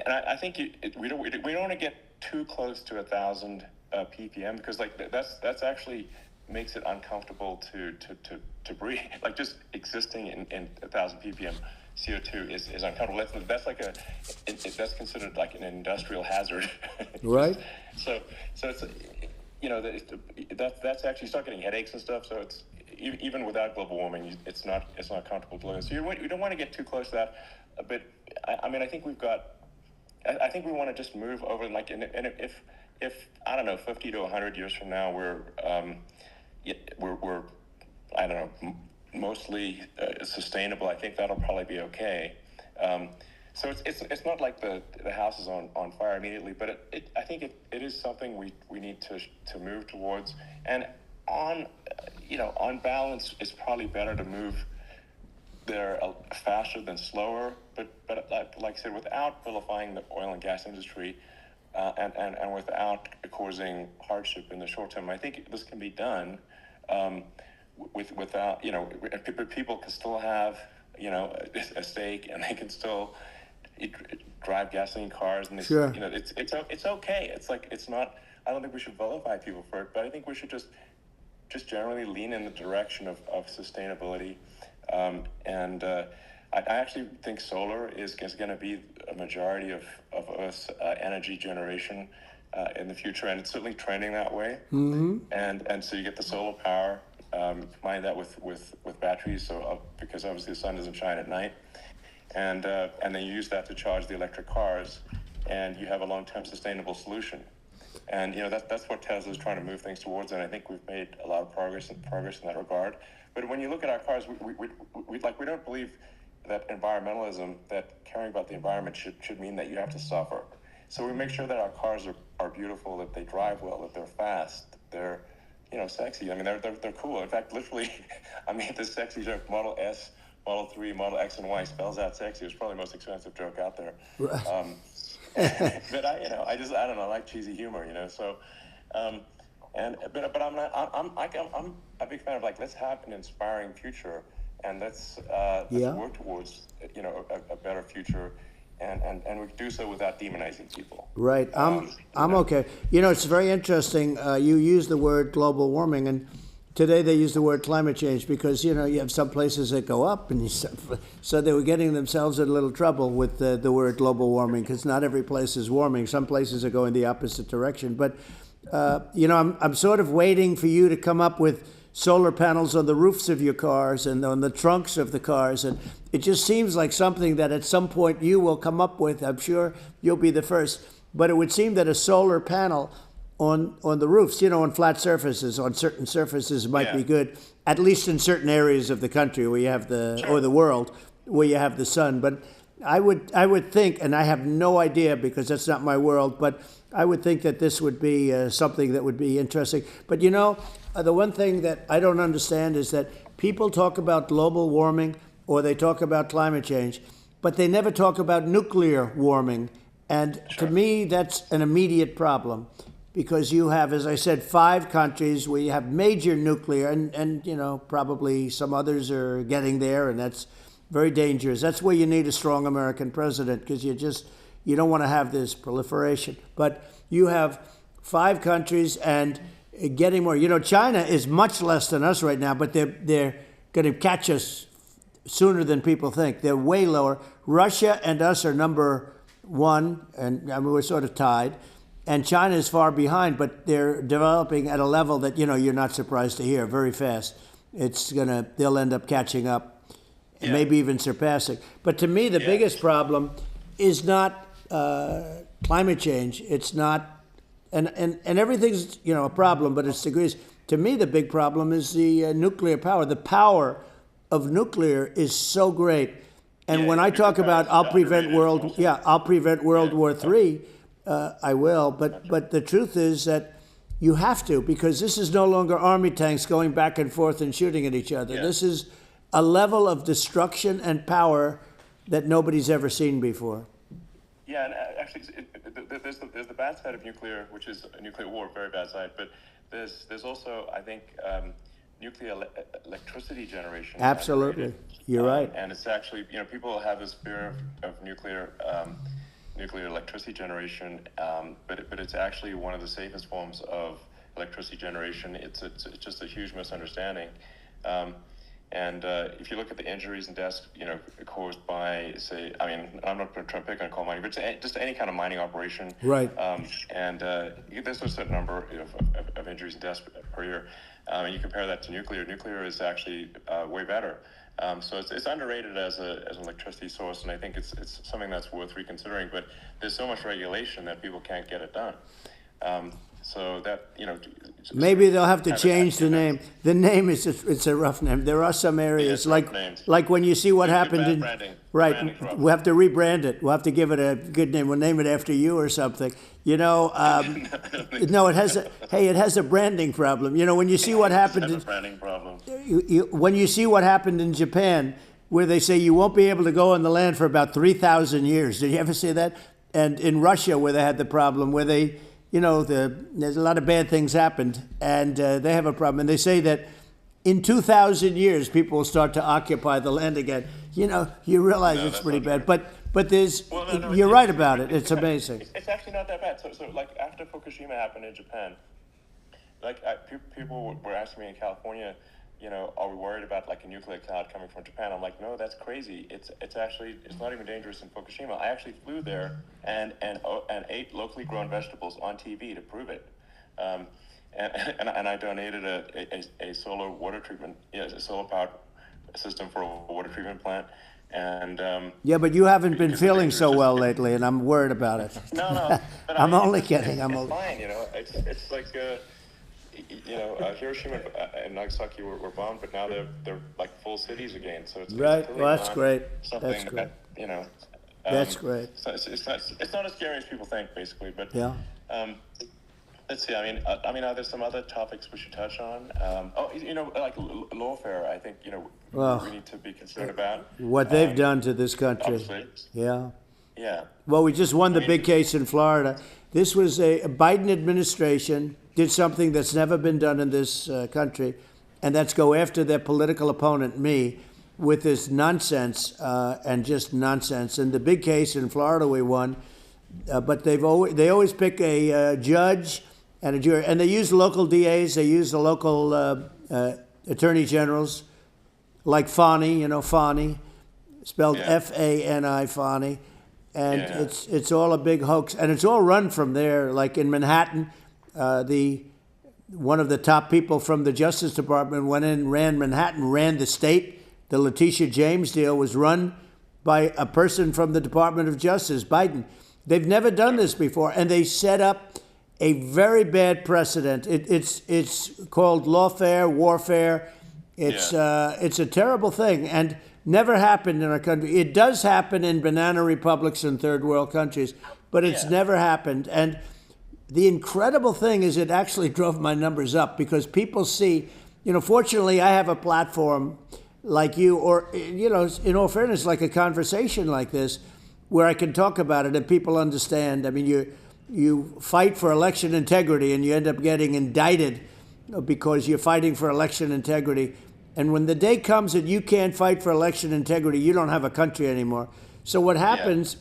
[SPEAKER 1] I think we don't want to get too close to 1,000 ppm, because like that's actually makes it uncomfortable to breathe. Like just existing in 1,000 ppm CO2 is uncomfortable. That's like that's considered like an industrial hazard.
[SPEAKER 2] Right.
[SPEAKER 1] So it's that's actually start getting headaches and stuff. So even without global warming, it's not comfortable to live in. So you don't want to get too close to that. But I mean, I think I think we want to just move over, like, and if I don't know, 50 to 100 years from now, we're I don't know, mostly sustainable. I think that'll probably be okay. So it's not like the house is on fire immediately, but I think it is something we need to move towards. And on on balance, it's probably better to move there faster than slower. But like I said, without vilifying the oil and gas industry, and without causing hardship in the short term, I think this can be done. Without people can still have a stake, and they can still drive gasoline cars, and
[SPEAKER 2] sure.
[SPEAKER 1] It's okay. It's like, it's not. I don't think we should vilify people for it, but I think we should just generally lean in the direction of sustainability. I actually think solar is going to be a majority of Earth's energy generation in the future, and it's certainly trending that way.
[SPEAKER 2] Mm-hmm.
[SPEAKER 1] And so you get the solar power, combine that with batteries, because obviously the sun doesn't shine at night, and then you use that to charge the electric cars, and you have a long-term sustainable solution. And that's what Tesla's trying to move things towards, and I think we've made a lot of progress in that regard. But when you look at our cars, we don't believe that environmentalism, that caring about the environment should mean that you have to suffer. So we make sure that our cars are beautiful, that they drive well, that they're fast, that they're sexy. I mean, they're cool. In fact, literally, I mean, this sexy joke, Model S, Model 3, Model X, and Y spells out sexy. It's probably the most expensive joke out there.
[SPEAKER 2] Right.
[SPEAKER 1] But I don't know, I like cheesy humor, So, but I'm a big fan of, like, let's have an inspiring future, and let's work towards a better future, and we can do so without demonizing people.
[SPEAKER 2] Right. I'm okay. It's very interesting. You use the word global warming, and today they use the word climate change because you have some places that go up, and so they were getting themselves in a little trouble with the word global warming, because not every place is warming. Some places are going the opposite direction. But I'm sort of waiting for you to come up with solar panels on the roofs of your cars and on the trunks of the cars, and it just seems like something that at some point you will come up with. I'm sure you'll be the first. But it would seem that a solar panel on the roofs, on flat surfaces, on certain surfaces might be good, at least in certain areas of the country where you have or the world where you have the sun. But I would think, and I have no idea because that's not my world, but I would think that this would be something that would be interesting. But the one thing that I don't understand is that people talk about global warming or they talk about climate change, but they never talk about nuclear warming. And to me, that's an immediate problem, because you have, as I said, 5 countries where you have major nuclear, and probably some others are getting there, and that's very dangerous. That's where you need a strong American president, because you don't want to have this proliferation. But you have 5 countries and getting more. China is much less than us right now, but they're going to catch us sooner than people think. They're way lower. Russia and us are number 1, and I mean, we're sort of tied. And China is far behind, but they're developing at a level that, you're not surprised to hear, very fast. They'll end up catching up, maybe even surpassing. But to me, the biggest problem is not climate change. It's not, and everything's, a problem, but it's degrees. To me, the big problem is the nuclear power. The power of nuclear is so great. And when I talk about I'll prevent World War III, I will. But the truth is that you have to, because this is no longer army tanks going back and forth and shooting at each other. Yeah. This is a level of destruction and power that nobody's ever seen before.
[SPEAKER 1] Yeah, and actually, there's the bad side of nuclear, which is a nuclear war, very bad side. But there's also, I think, nuclear electricity generation.
[SPEAKER 2] Absolutely, you're right.
[SPEAKER 1] And it's actually, people have this fear of nuclear electricity generation, but it's actually one of the safest forms of electricity generation. It's just a huge misunderstanding. And if you look at the injuries and deaths, caused by, say, I mean, I'm not trying to pick on coal mining, but just any kind of mining operation.
[SPEAKER 2] Right.
[SPEAKER 1] And there's a certain number of injuries and deaths per year. And you compare that to nuclear. Nuclear is actually way better. So it's underrated as an electricity source, and I think it's something that's worth reconsidering. But there's so much regulation that people can't get it done. So that,
[SPEAKER 2] maybe they'll have to change the name. The name it's a rough name. There are some areas like when you see what happened in
[SPEAKER 1] branding.
[SPEAKER 2] Right.
[SPEAKER 1] Branding's rough.
[SPEAKER 2] We'll have to rebrand it. We'll have to give it a good name. We'll name it after you or something. No, it has a branding problem. When you see what happened
[SPEAKER 1] It has a branding problem.
[SPEAKER 2] when you see what happened in Japan, where they say you won't be able to go on the land for about 3,000 years. Did you ever see that? And in Russia, where they had the problem, where they, there's a lot of bad things happened, and they have a problem. And they say that in 2,000 years, people will start to occupy the land again. You realize it's pretty bad. But there's, you're right about it. It's amazing.
[SPEAKER 1] It's actually not that bad. So like after Fukushima happened in Japan, people were asking me in California, are we worried about like a nuclear cloud coming from Japan? I'm like, no, that's crazy. It's not even dangerous in Fukushima. I actually flew there and ate locally grown vegetables on TV to prove it. And I donated a solar water treatment, a solar powered system for a water treatment plant. And
[SPEAKER 2] yeah, but you haven't been feeling so well lately, and I'm worried about it.
[SPEAKER 1] No. But
[SPEAKER 2] I'm only kidding.
[SPEAKER 1] It's fine. It's like. Hiroshima and Nagasaki were bombed, but now they're like full cities again. So it's
[SPEAKER 2] right.
[SPEAKER 1] It's
[SPEAKER 2] Well, that's great.
[SPEAKER 1] That's great.
[SPEAKER 2] That's great.
[SPEAKER 1] So it's not as scary as people think, basically. But
[SPEAKER 2] yeah.
[SPEAKER 1] Let's see. I mean, are there some other topics we should touch on? Like lawfare. I think we need to be concerned about
[SPEAKER 2] what they've done to this country.
[SPEAKER 1] Obviously.
[SPEAKER 2] Yeah.
[SPEAKER 1] Yeah.
[SPEAKER 2] Well, we just won the big case in Florida. This was a Biden administration did something that's never been done in this country, and that's go after their political opponent, me, with this nonsense and just nonsense. And the big case in Florida we won, but they always pick a judge and a jury, and they use local DAs, they use the local attorney generals, like Fani, Fani, spelled Fani, Fani. And it's all a big hoax, and it's all run from there. Like in Manhattan, one of the top people from the Justice Department went in, ran Manhattan, ran the state. The Letitia James deal was run by a person from the Department of Justice, Biden. They've never done this before, and they set up a very bad precedent. It's called lawfare, warfare. It's a terrible thing, and never happened in our country. It does happen in banana republics and third world countries, but it's never happened. And the incredible thing is it actually drove my numbers up because people see, fortunately I have a platform like you, or, in all fairness, like a conversation like this where I can talk about it and people understand. I mean, you fight for election integrity and you end up getting indicted because you're fighting for election integrity. And when the day comes that you can't fight for election integrity, you don't have a country anymore. So what happens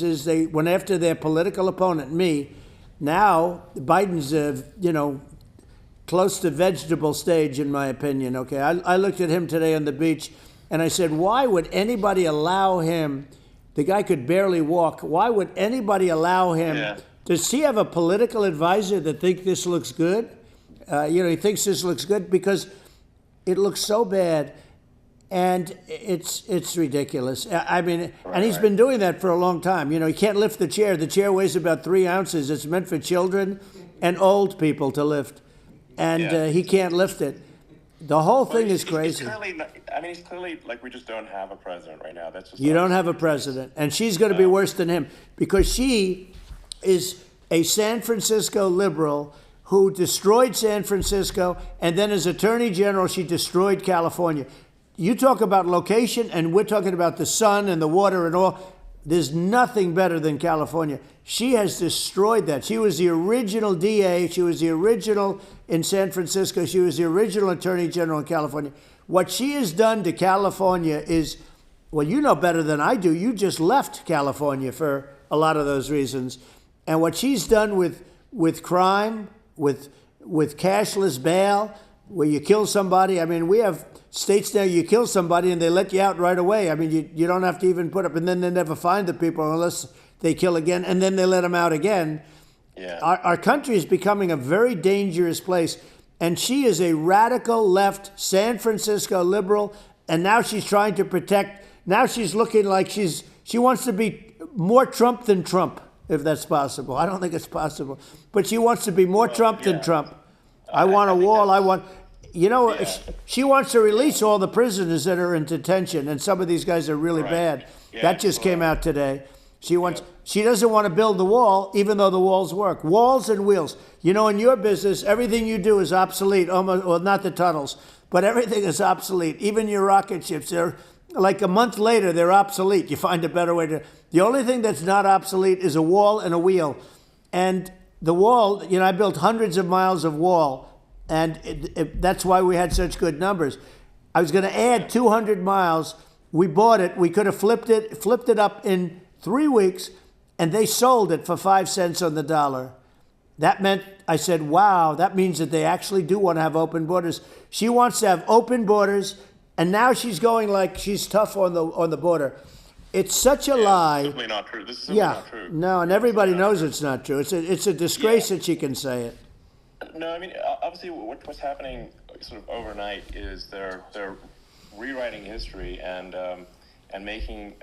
[SPEAKER 2] is they went after their political opponent, me. Now Biden's, close to vegetable stage, in my opinion. Okay, I looked at him today on the beach, and I said, why would anybody allow him? The guy could barely walk. Why would anybody allow him? Yeah. Does he have a political advisor that thinks this looks good? He thinks this looks good because it looks so bad, and it's ridiculous. I mean, and he's been doing that for a long time. He can't lift the chair. The chair weighs about 3 ounces. It's meant for children and old people to lift, and he can't lift it. The whole thing is crazy.
[SPEAKER 1] He's clearly like we just don't have a president right now. That's just
[SPEAKER 2] you don't have a president, and she's going to be worse than him because she is a San Francisco liberal who destroyed San Francisco, and then as Attorney General, she destroyed California. You talk about location, and we're talking about the sun and the water and all. There's nothing better than California. She has destroyed that. She was the original DA. She was the original in San Francisco. She was the original Attorney General in California. What she has done to California is, well, you know better than I do. You just left California for a lot of those reasons. And what she's done with crime, with cashless bail, where you kill somebody. I mean, we have states there you kill somebody and they let you out right away. I mean, you don't have to even put up, and then they never find the people unless they kill again, and then they let them out again.
[SPEAKER 1] Yeah.
[SPEAKER 2] Our country is becoming a very dangerous place, and she is a radical left San Francisco liberal, and now she's trying to protect. Now she's looking like she wants to be more Trump than Trump, if that's possible. I don't think it's possible, but she wants to be more Trump than Trump. I want a wall. I want, she wants to release all the prisoners that are in detention, and some of these guys are really bad.
[SPEAKER 1] Yeah,
[SPEAKER 2] that just came out today. She doesn't want to build the wall, even though the walls work. Walls and wheels. You know, in your business, everything you do is obsolete. Almost, well, not the tunnels, but everything is obsolete. Even your rocket ships, they're like a month later, they're obsolete. You find a better way to. The only thing that's not obsolete is a wall and a wheel. And the wall, I built hundreds of miles of wall, and that's why we had such good numbers. I was going to add 200 miles. We bought it. We could have flipped it up in 3 weeks, and they sold it for 5 cents on the dollar. That meant, I said, wow, that means that they actually do want to have open borders. She wants to have open borders, and now she's going like she's tough on the border. It's such a lie.
[SPEAKER 1] It's simply not true. This is simply not true.
[SPEAKER 2] No, and everybody knows it's not true. It's a disgrace that she can say it.
[SPEAKER 1] No, I mean, obviously what's happening sort of overnight is they're rewriting history and making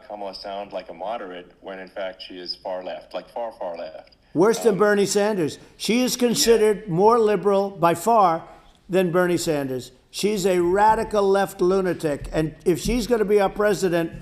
[SPEAKER 1] Kamala sound like a moderate when in fact she is far left, like far left.
[SPEAKER 2] Worse than Bernie Sanders. She is considered more liberal by far than Bernie Sanders. She's a radical left lunatic, and if she's going to be our president,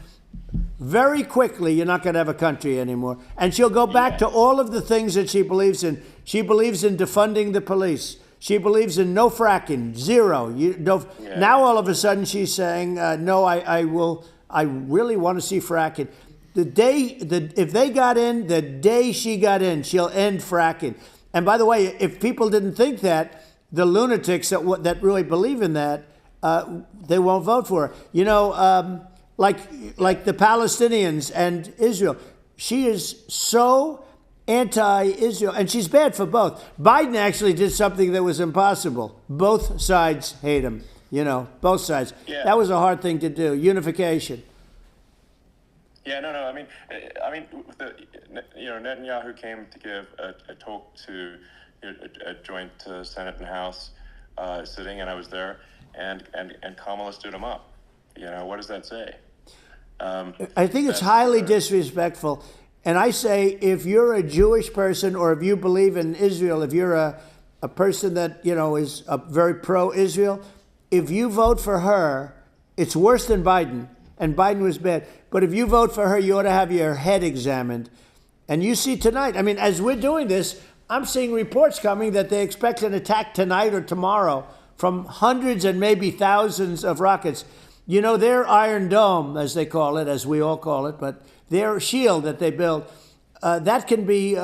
[SPEAKER 2] very quickly you're not going to have a country anymore. And she'll go back to all of the things that she believes in. She believes in defunding the police. She believes in no fracking, zero. Now all of a sudden she's saying, no, I really want to see fracking. If they got in, the day she got in, she'll end fracking. And by the way, if people didn't think that, the lunatics that really believe in that, they won't vote for her. Like the Palestinians and Israel. She is so anti-Israel, and she's bad for both. Biden actually did something that was impossible. Both sides hate him, both sides.
[SPEAKER 1] Yeah.
[SPEAKER 2] That was a hard thing to do, unification.
[SPEAKER 1] Yeah, no. I mean, Netanyahu came to give a talk to a joint Senate and House sitting, and I was there, and Kamala stood him up. What does that say?
[SPEAKER 2] I think it's highly disrespectful. And I say, if you're a Jewish person or if you believe in Israel, if you're a person that, is very pro-Israel, if you vote for her, it's worse than Biden. And Biden was bad. But if you vote for her, you ought to have your head examined. And you see tonight, I mean, as we're doing this, I'm seeing reports coming that they expect an attack tonight or tomorrow from hundreds and maybe thousands of rockets. Their Iron Dome, as they call it, as we all call it, but their shield that they build, that can be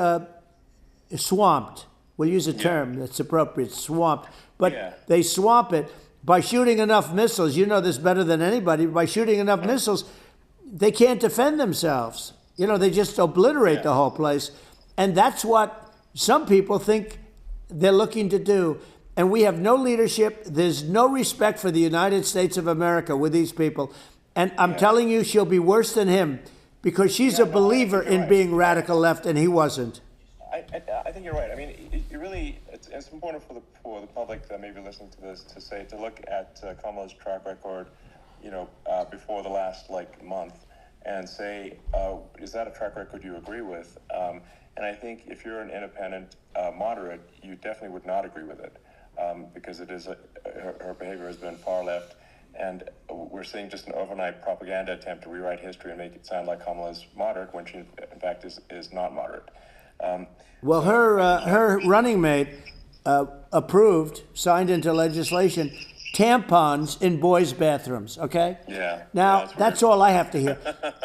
[SPEAKER 2] swamped. We'll use a term that's appropriate, swamped. But they swamp it by shooting enough missiles. You know this better than anybody. By shooting enough missiles, they can't defend themselves. They just obliterate the whole place. And that's what some people think they're looking to do. And we have no leadership. There's no respect for the United States of America with these people. And I'm telling you, she'll be worse than him because she's a believer in being radical left, and he wasn't.
[SPEAKER 1] I think you're right. I mean, it's important for the public that may be listening to this to look at Kamala's track record, before the last month, and say, is that a track record you agree with? And I think if you're an independent moderate, you definitely would not agree with it. Because it is her behavior has been far left, and we're seeing just an overnight propaganda attempt to rewrite history and make it sound like Kamala is moderate when she in fact is not moderate.
[SPEAKER 2] Well, her running mate signed into legislation, tampons in boys' bathrooms. Okay.
[SPEAKER 1] Yeah.
[SPEAKER 2] Now that's all I have to hear.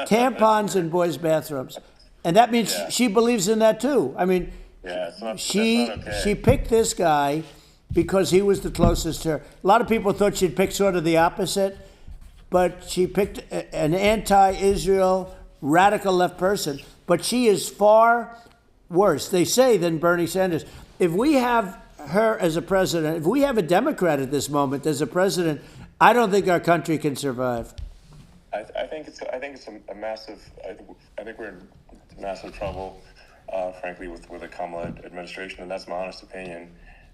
[SPEAKER 2] Tampons in boys' bathrooms, and that means she believes in that too. I mean, she picked this guy because he was the closest to her. A lot of people thought she'd pick sort of the opposite, but she picked an anti-Israel, radical left person. But she is far worse, they say, than Bernie Sanders. If we have her as a president, if we have a Democrat at this moment as a president, I don't think our country can survive.
[SPEAKER 1] I think it's a massive. I think we're in massive trouble, frankly, with the Kamala administration, and that's my honest opinion.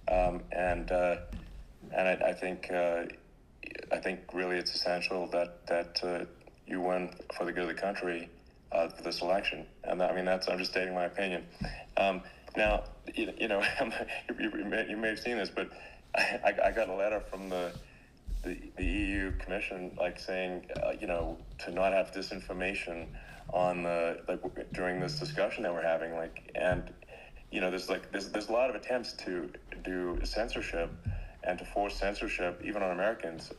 [SPEAKER 1] And I think really it's essential that you win for the good of the country for this election. And I'm just stating my opinion. Now, you know, you may have seen this, but I got a letter from the EU Commission, like saying, you know, to not have disinformation on during this discussion that we're having, and you know, there's a lot of attempts to do censorship and to force censorship even on Americans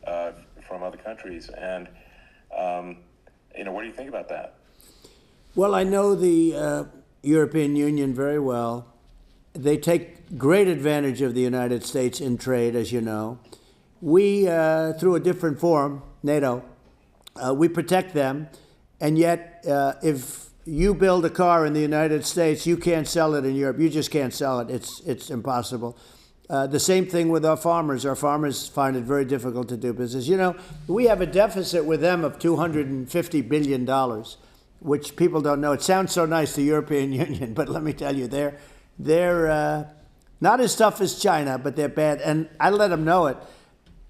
[SPEAKER 1] from other countries, and you know, what do you think about that?
[SPEAKER 2] Well, I know the European Union very well. They take great advantage of the United States in trade, as you know. We, through a different forum, NATO, we protect them, and yet if you build a car in the United States, you can't sell it in Europe. You just can't sell it. It's impossible. The same thing with our farmers. Our farmers find it very difficult to do business. You know, we have a deficit with them of $250 billion, which people don't know. It sounds so nice, the European Union, but let me tell you, they're not as tough as China, but they're bad. And I let them know it.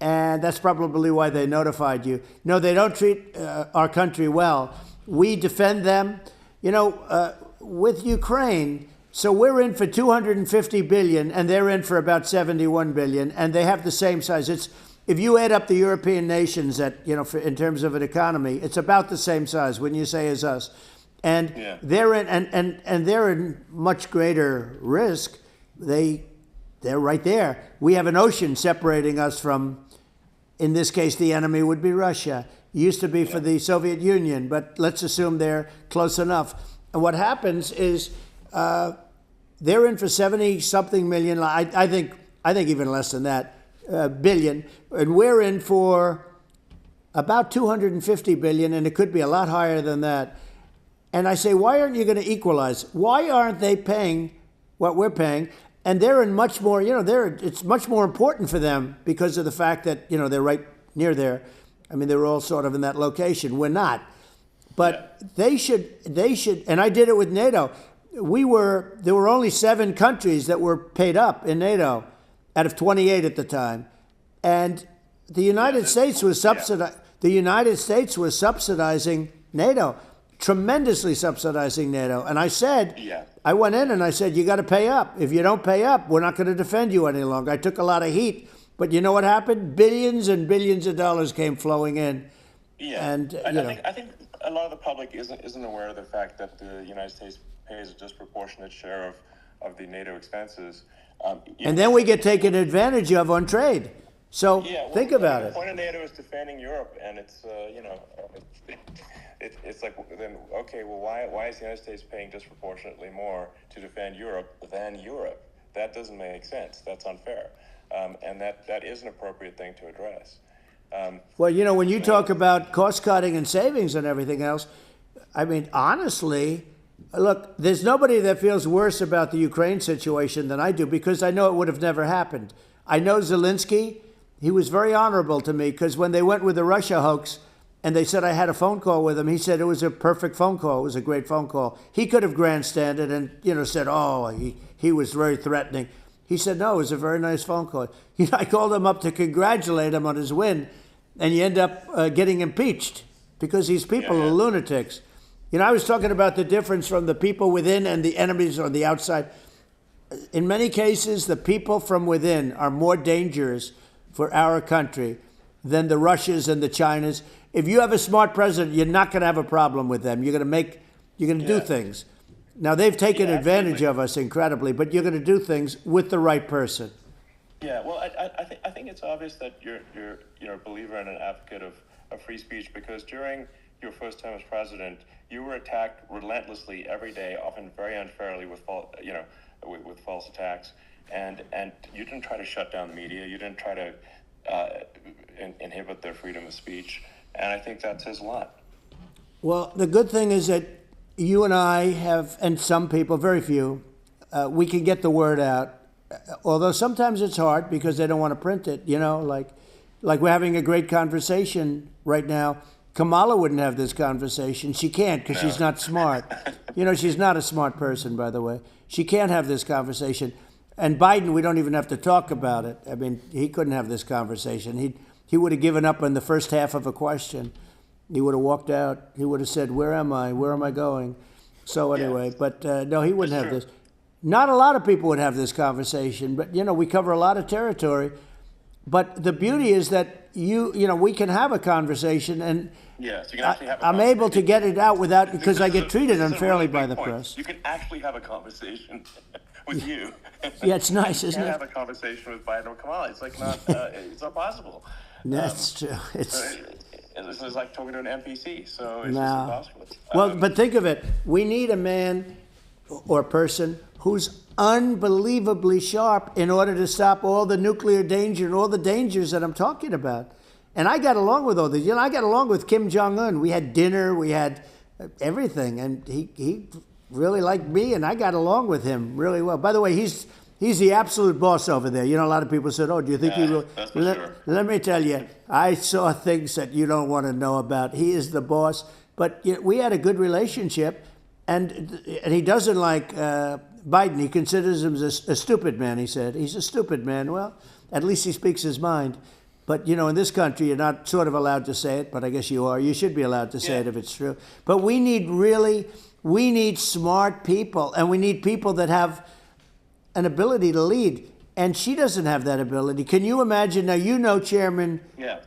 [SPEAKER 2] And that's probably why they notified you. No, they don't treat our country well. We defend them. You know, with Ukraine, so we're in for 250 billion, and they're in for about 71 billion, and they have the same size. It's, if you add up the European nations that, you know, in terms of an economy, it's about the same size, wouldn't you say, as us? And yeah, they're in, and they're in much greater risk. They're right there. We have an ocean separating us from, in this case, the enemy would be Russia. It used to be for the Soviet Union, but let's assume they're close enough. And what happens is they're in for 70-something million. I think even less than that, billion, and we're in for about 250 billion, and it could be a lot higher than that. And I say, why aren't you going to equalize? Why aren't they paying what we're paying? And they're in much more, you know, it's much more important for them because of the fact that, you know, they're right near there. I mean, they're all sort of in that location. We're not. But they should, and I did it with NATO. There were only 7 countries that were paid up in NATO out of 28 at the time. And the United States was subsidizing NATO, tremendously subsidizing NATO. And I said, I went in and I said, you got to pay up. If you don't pay up, we're not going to defend you any longer. I took a lot of heat, but you know what happened? Billions and billions of dollars came flowing in. Yeah, and
[SPEAKER 1] I think a lot of the public isn't aware of the fact that the United States pays a disproportionate share of the NATO expenses.
[SPEAKER 2] And then we get taken advantage of on trade. So think about it.
[SPEAKER 1] The point of NATO is defending Europe, and it's you know, it's like, then okay, well, why is the United States paying disproportionately more to defend Europe than Europe? That doesn't make sense. That's unfair, and that is an appropriate thing to address.
[SPEAKER 2] Well, you know, when you talk about cost cutting and savings and everything else, I mean, honestly, look, there's nobody that feels worse about the Ukraine situation than I do, because I know it would have never happened. I know Zelensky. He was very honorable to me, because when they went with the Russia hoax and they said I had a phone call with him, he said it was a perfect phone call. It was a great phone call. He could have grandstanded and, you know, said, oh, he was very threatening. He said, no, it was a very nice phone call. You know, I called him up to congratulate him on his win, and you end up getting impeached because these people are lunatics. You know, I was talking about the difference from the people within and the enemies on the outside. In many cases, the people from within are more dangerous for our country than the Russias and the Chinas. If you have a smart president, you're not going to have a problem with them. You're going to do things. Now, they've taken advantage of us incredibly, but you're going to do things with the right person.
[SPEAKER 1] Yeah, well, I think it's obvious that you're a believer and an advocate of free speech, because during your first term as president, you were attacked relentlessly every day, often very unfairly with false attacks, and you didn't try to shut down the media. You didn't try to inhibit their freedom of speech, and I think that says a lot.
[SPEAKER 2] Well, the good thing is that you and I have, and some people, very few, we can get the word out. although sometimes it's hard because they don't want to print it, like we're having a great conversation right now. Kamala wouldn't have this conversation. She can't because she's not smart. She's not a smart person, by the way. She can't have this conversation. And Biden, we don't even have to talk about it. I mean, he couldn't have this conversation. He would have given up on the first half of a question. He would have walked out. He would have said, "Where am I? Where am I going?" So anyway, but no, he wouldn't have this. Not a lot of people would have this conversation, but we cover a lot of territory. But the beauty is that we can have a conversation, and
[SPEAKER 1] yes, you can actually have
[SPEAKER 2] I'm able to get it out without, because I get treated unfairly by the press.
[SPEAKER 1] You can actually have a conversation with you.
[SPEAKER 2] Yeah, it's nice, isn't it?
[SPEAKER 1] You can't have a conversation with Biden or Kamala. It's like not, it's not possible.
[SPEAKER 2] That's true.
[SPEAKER 1] It's like talking to an NPC, so it's just impossible.
[SPEAKER 2] Well, but think of it. We need a man or person who's unbelievably sharp in order to stop all the nuclear danger and all the dangers that I'm talking about. And I got along with all these. I got along with Kim Jong-un. We had dinner. We had everything. And he really liked me, and I got along with him really well. By the way, he's the absolute boss over there. A lot of people said, "Oh, do you think he will?"
[SPEAKER 1] That's for sure.
[SPEAKER 2] Let me tell you, I saw things that you don't want to know about. He is the boss. But we had a good relationship, and he doesn't like Biden. He considers him a stupid man, he said. He's a stupid man. Well, at least he speaks his mind. But, in this country, you're not sort of allowed to say it, but I guess you are. You should be allowed to say it if it's true. But we need smart people, and we need people that have an ability to lead. And she doesn't have that ability. Can you imagine? Now, Chairman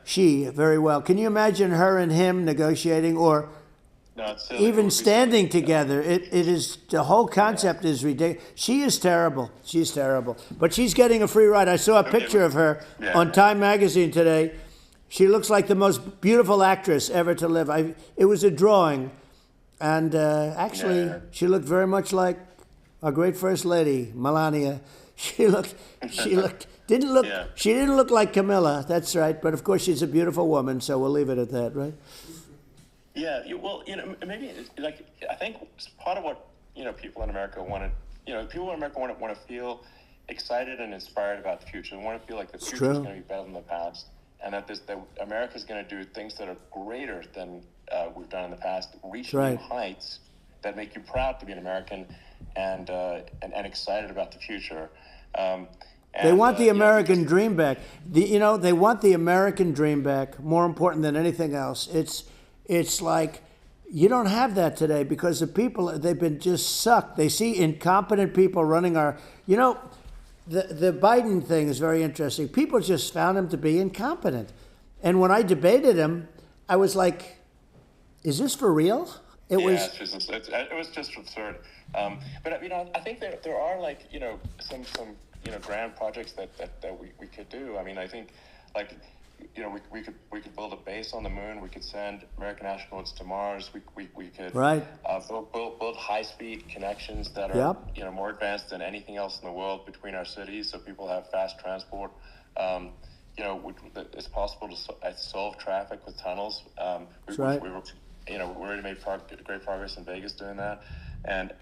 [SPEAKER 2] Xi very well. Can you imagine her and him negotiating, or even standing together? It is, the whole concept is ridiculous. She is terrible. She's terrible. But she's getting a free ride. I saw a picture of her on Time Magazine today. She looks like the most beautiful actress ever to live. It was a drawing. And actually, she looked very much like our great First Lady, Melania. She didn't look like Camilla. That's right. But of course, she's a beautiful woman, so we'll leave it at that, right?
[SPEAKER 1] Yeah, well, maybe it's like, I think part of what people in America want to, people in America want to feel excited and inspired about the future. They want to feel like the future is going to be better than the past, and that America is going to do things that are greater than we've done in the past, reach new heights that make you proud to be an American, and excited about the future.
[SPEAKER 2] They want the American dream back. They want the American dream back. More important than anything else. It's like you don't have that today because the people, they've been just sucked. They see incompetent people running our, the Biden thing is very interesting. People just found him to be incompetent. And when I debated him, I was like, is this for real? It was just absurd. But I think there are some grand projects that we could do. I mean, I think we could build a base on the moon. We could send American astronauts to Mars. We could build high-speed connections that are more advanced than anything else in the world between our cities, so people have fast transport. It's possible to solve traffic with tunnels. We already made great progress in Vegas doing that, and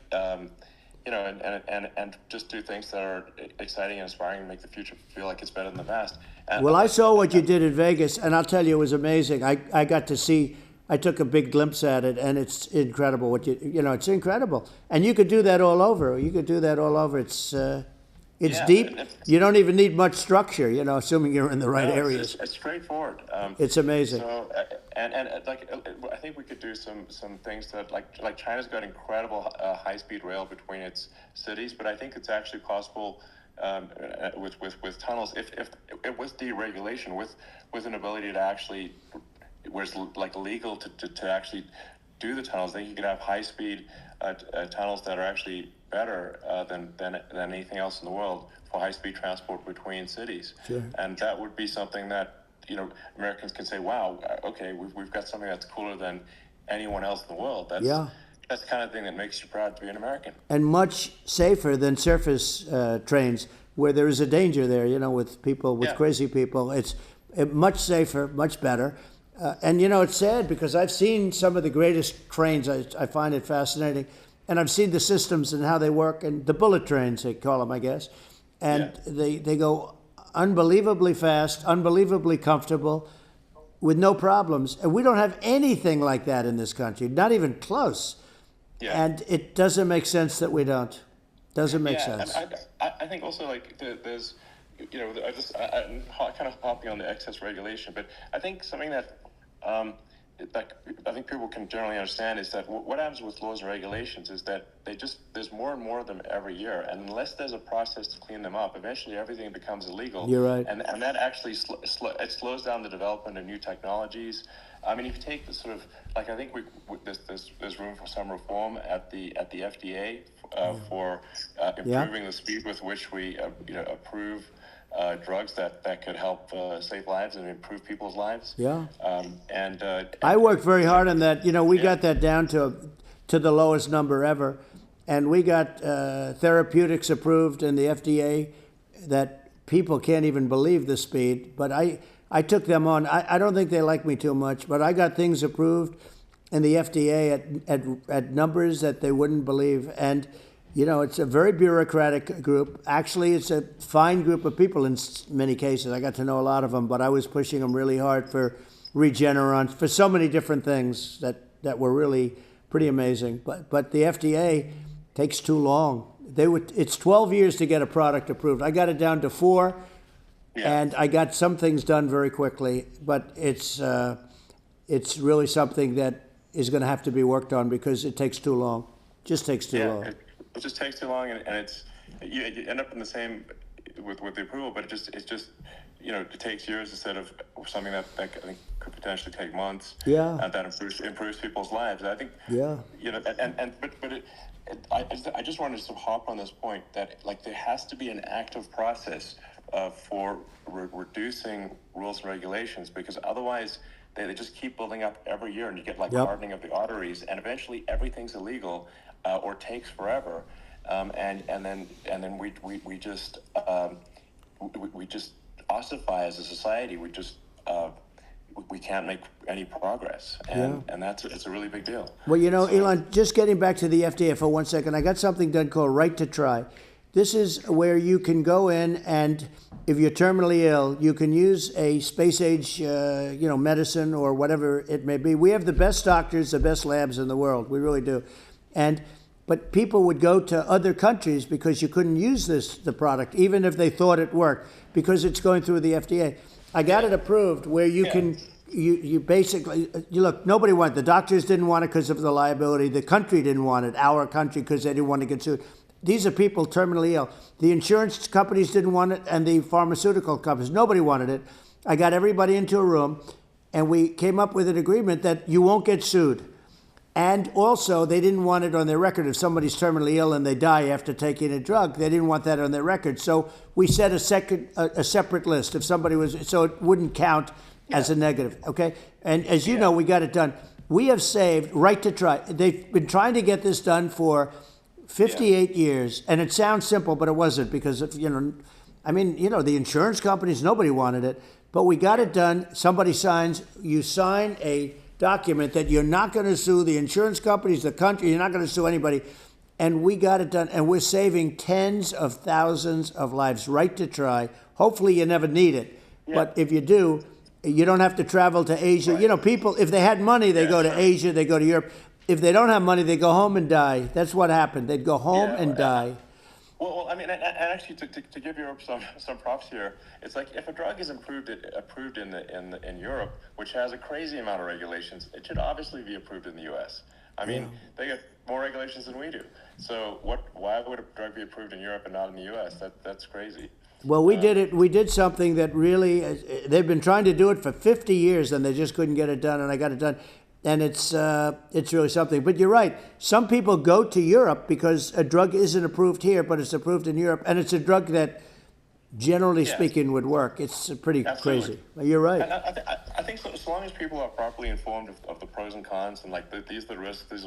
[SPEAKER 2] just do things that are exciting and inspiring and make the future feel like it's better than the past. Well, I saw what you did in Vegas, and I'll tell you, it was amazing. I got to see. I took a big glimpse at it, and it's incredible. It's incredible, and you could do that all over. It's deep. You don't even need much structure, assuming you're in the right areas.
[SPEAKER 1] It's straightforward.
[SPEAKER 2] It's amazing.
[SPEAKER 1] So, I think we could do some things that like China's got incredible high-speed rail between its cities, but I think it's actually possible with tunnels if with deregulation, with an ability to actually, where it's legal to actually do the tunnels. I think you could have high-speed tunnels that are actually better than anything else in the world for high-speed transport between cities.
[SPEAKER 2] Sure.
[SPEAKER 1] And that would be something that Americans can say, wow, okay, we've got something that's cooler than anyone else in the world. That's the kind of thing that makes you proud to be an American.
[SPEAKER 2] And much safer than surface trains, where there is a danger there, with people, with crazy people. It's much safer, much better. And, it's sad because I've seen some of the greatest trains. I find it fascinating. And I've seen the systems and how they work, and the bullet trains, they call them, I guess. and they go unbelievably fast, unbelievably comfortable, with no problems. And we don't have anything like that in this country, not even close.
[SPEAKER 1] Yeah.
[SPEAKER 2] And it doesn't make sense that we don't. Doesn't make sense.
[SPEAKER 1] And I think also like there's, you know, I'm kind of hopping on the excess regulation, but I think something that I think people can generally understand is that what happens with laws and regulations is that there's more and more of them every year, and unless there's a process to clean them up, eventually everything becomes illegal.
[SPEAKER 2] You're right.
[SPEAKER 1] And that actually it slows down the development of new technologies. I mean, if you take the sort of like, I think there's room for some reform at the FDA for improving the speed with which we approve drugs that could help save lives and improve people's lives.
[SPEAKER 2] Yeah.
[SPEAKER 1] And
[SPEAKER 2] I worked very hard on that. You know, we got that down to the lowest number ever, and we got therapeutics approved in the FDA that people can't even believe the speed. But I took them on. I don't think they like me too much, but I got things approved in the FDA at numbers that they wouldn't believe. And you know, it's a very bureaucratic group. Actually, it's a fine group of people in many cases. I got to know a lot of them, but I was pushing them really hard for Regeneron, for so many different things that were really pretty amazing. But the FDA takes too long. It's 12 years to get a product approved. I got it down to 4, and I got some things done very quickly. But it's really something that is going to have to be worked on because it takes too long. Just takes too long.
[SPEAKER 1] It just takes too long, and it's you end up in the same with the approval, but it's just you know, it takes years instead of something that I think could potentially take months.
[SPEAKER 2] Yeah.
[SPEAKER 1] And that improves people's lives. I think.
[SPEAKER 2] Yeah.
[SPEAKER 1] You know, I just wanted to hop on this point that like there has to be an active process for reducing rules and regulations, because otherwise they just keep building up every year, and you get like hardening of the arteries, and eventually everything's illegal. Or takes forever, and then we just ossify as a society. We can't make any progress, and it's a really big deal.
[SPEAKER 2] Well, you know, Elon, just getting back to the FDA for 1 second, I got something done called Right to Try. This is where you can go in, and if you're terminally ill, you can use a space age, medicine or whatever it may be. We have the best doctors, the best labs in the world. We really do. But people would go to other countries because you couldn't use the product, even if they thought it worked, because it's going through the FDA. I got it approved where you can, you basically, look, nobody wanted it. The doctors didn't want it because of the liability. The country didn't want it, our country, because they didn't want to get sued. These are people terminally ill. The insurance companies didn't want it, and the pharmaceutical companies, nobody wanted it. I got everybody into a room, and we came up with an agreement that you won't get sued. And also, they didn't want it on their record. If somebody's terminally ill and they die after taking a drug, they didn't want that on their record. So we set a separate list. If somebody was, so it wouldn't count as a negative, okay? And as you know, we got it done. We have saved Right to Try. They've been trying to get this done for 58 years, and it sounds simple, but it wasn't, because of, the insurance companies, nobody wanted it, but we got it done. Somebody signs, you sign a document that you're not going to sue the insurance companies, the country, you're not going to sue anybody. And we got it done, and we're saving tens of thousands of lives. Right to Try. Hopefully you never need it. But if you do, you don't have to travel to Asia. Right. You know, people, if they had money, they go to Asia, they go to Europe. If they don't have money, they go home and die. That's what happened. They'd go home and die.
[SPEAKER 1] Well, I mean, and actually, to give Europe some props here, it's like if a drug is approved in Europe, which has a crazy amount of regulations, it should obviously be approved in the U.S. I mean, they get more regulations than we do. So why would a drug be approved in Europe and not in the U.S.? That's crazy.
[SPEAKER 2] Well, we did it. We did something that really, they've been trying to do it for 50 years, and they just couldn't get it done, and I got it done. And it's really something. But you're right. Some people go to Europe because a drug isn't approved here, but it's approved in Europe. And it's a drug that, generally speaking, would work. It's pretty crazy. You're right.
[SPEAKER 1] And I think so, as long as people are properly informed of the pros and cons, and like these are the risks, this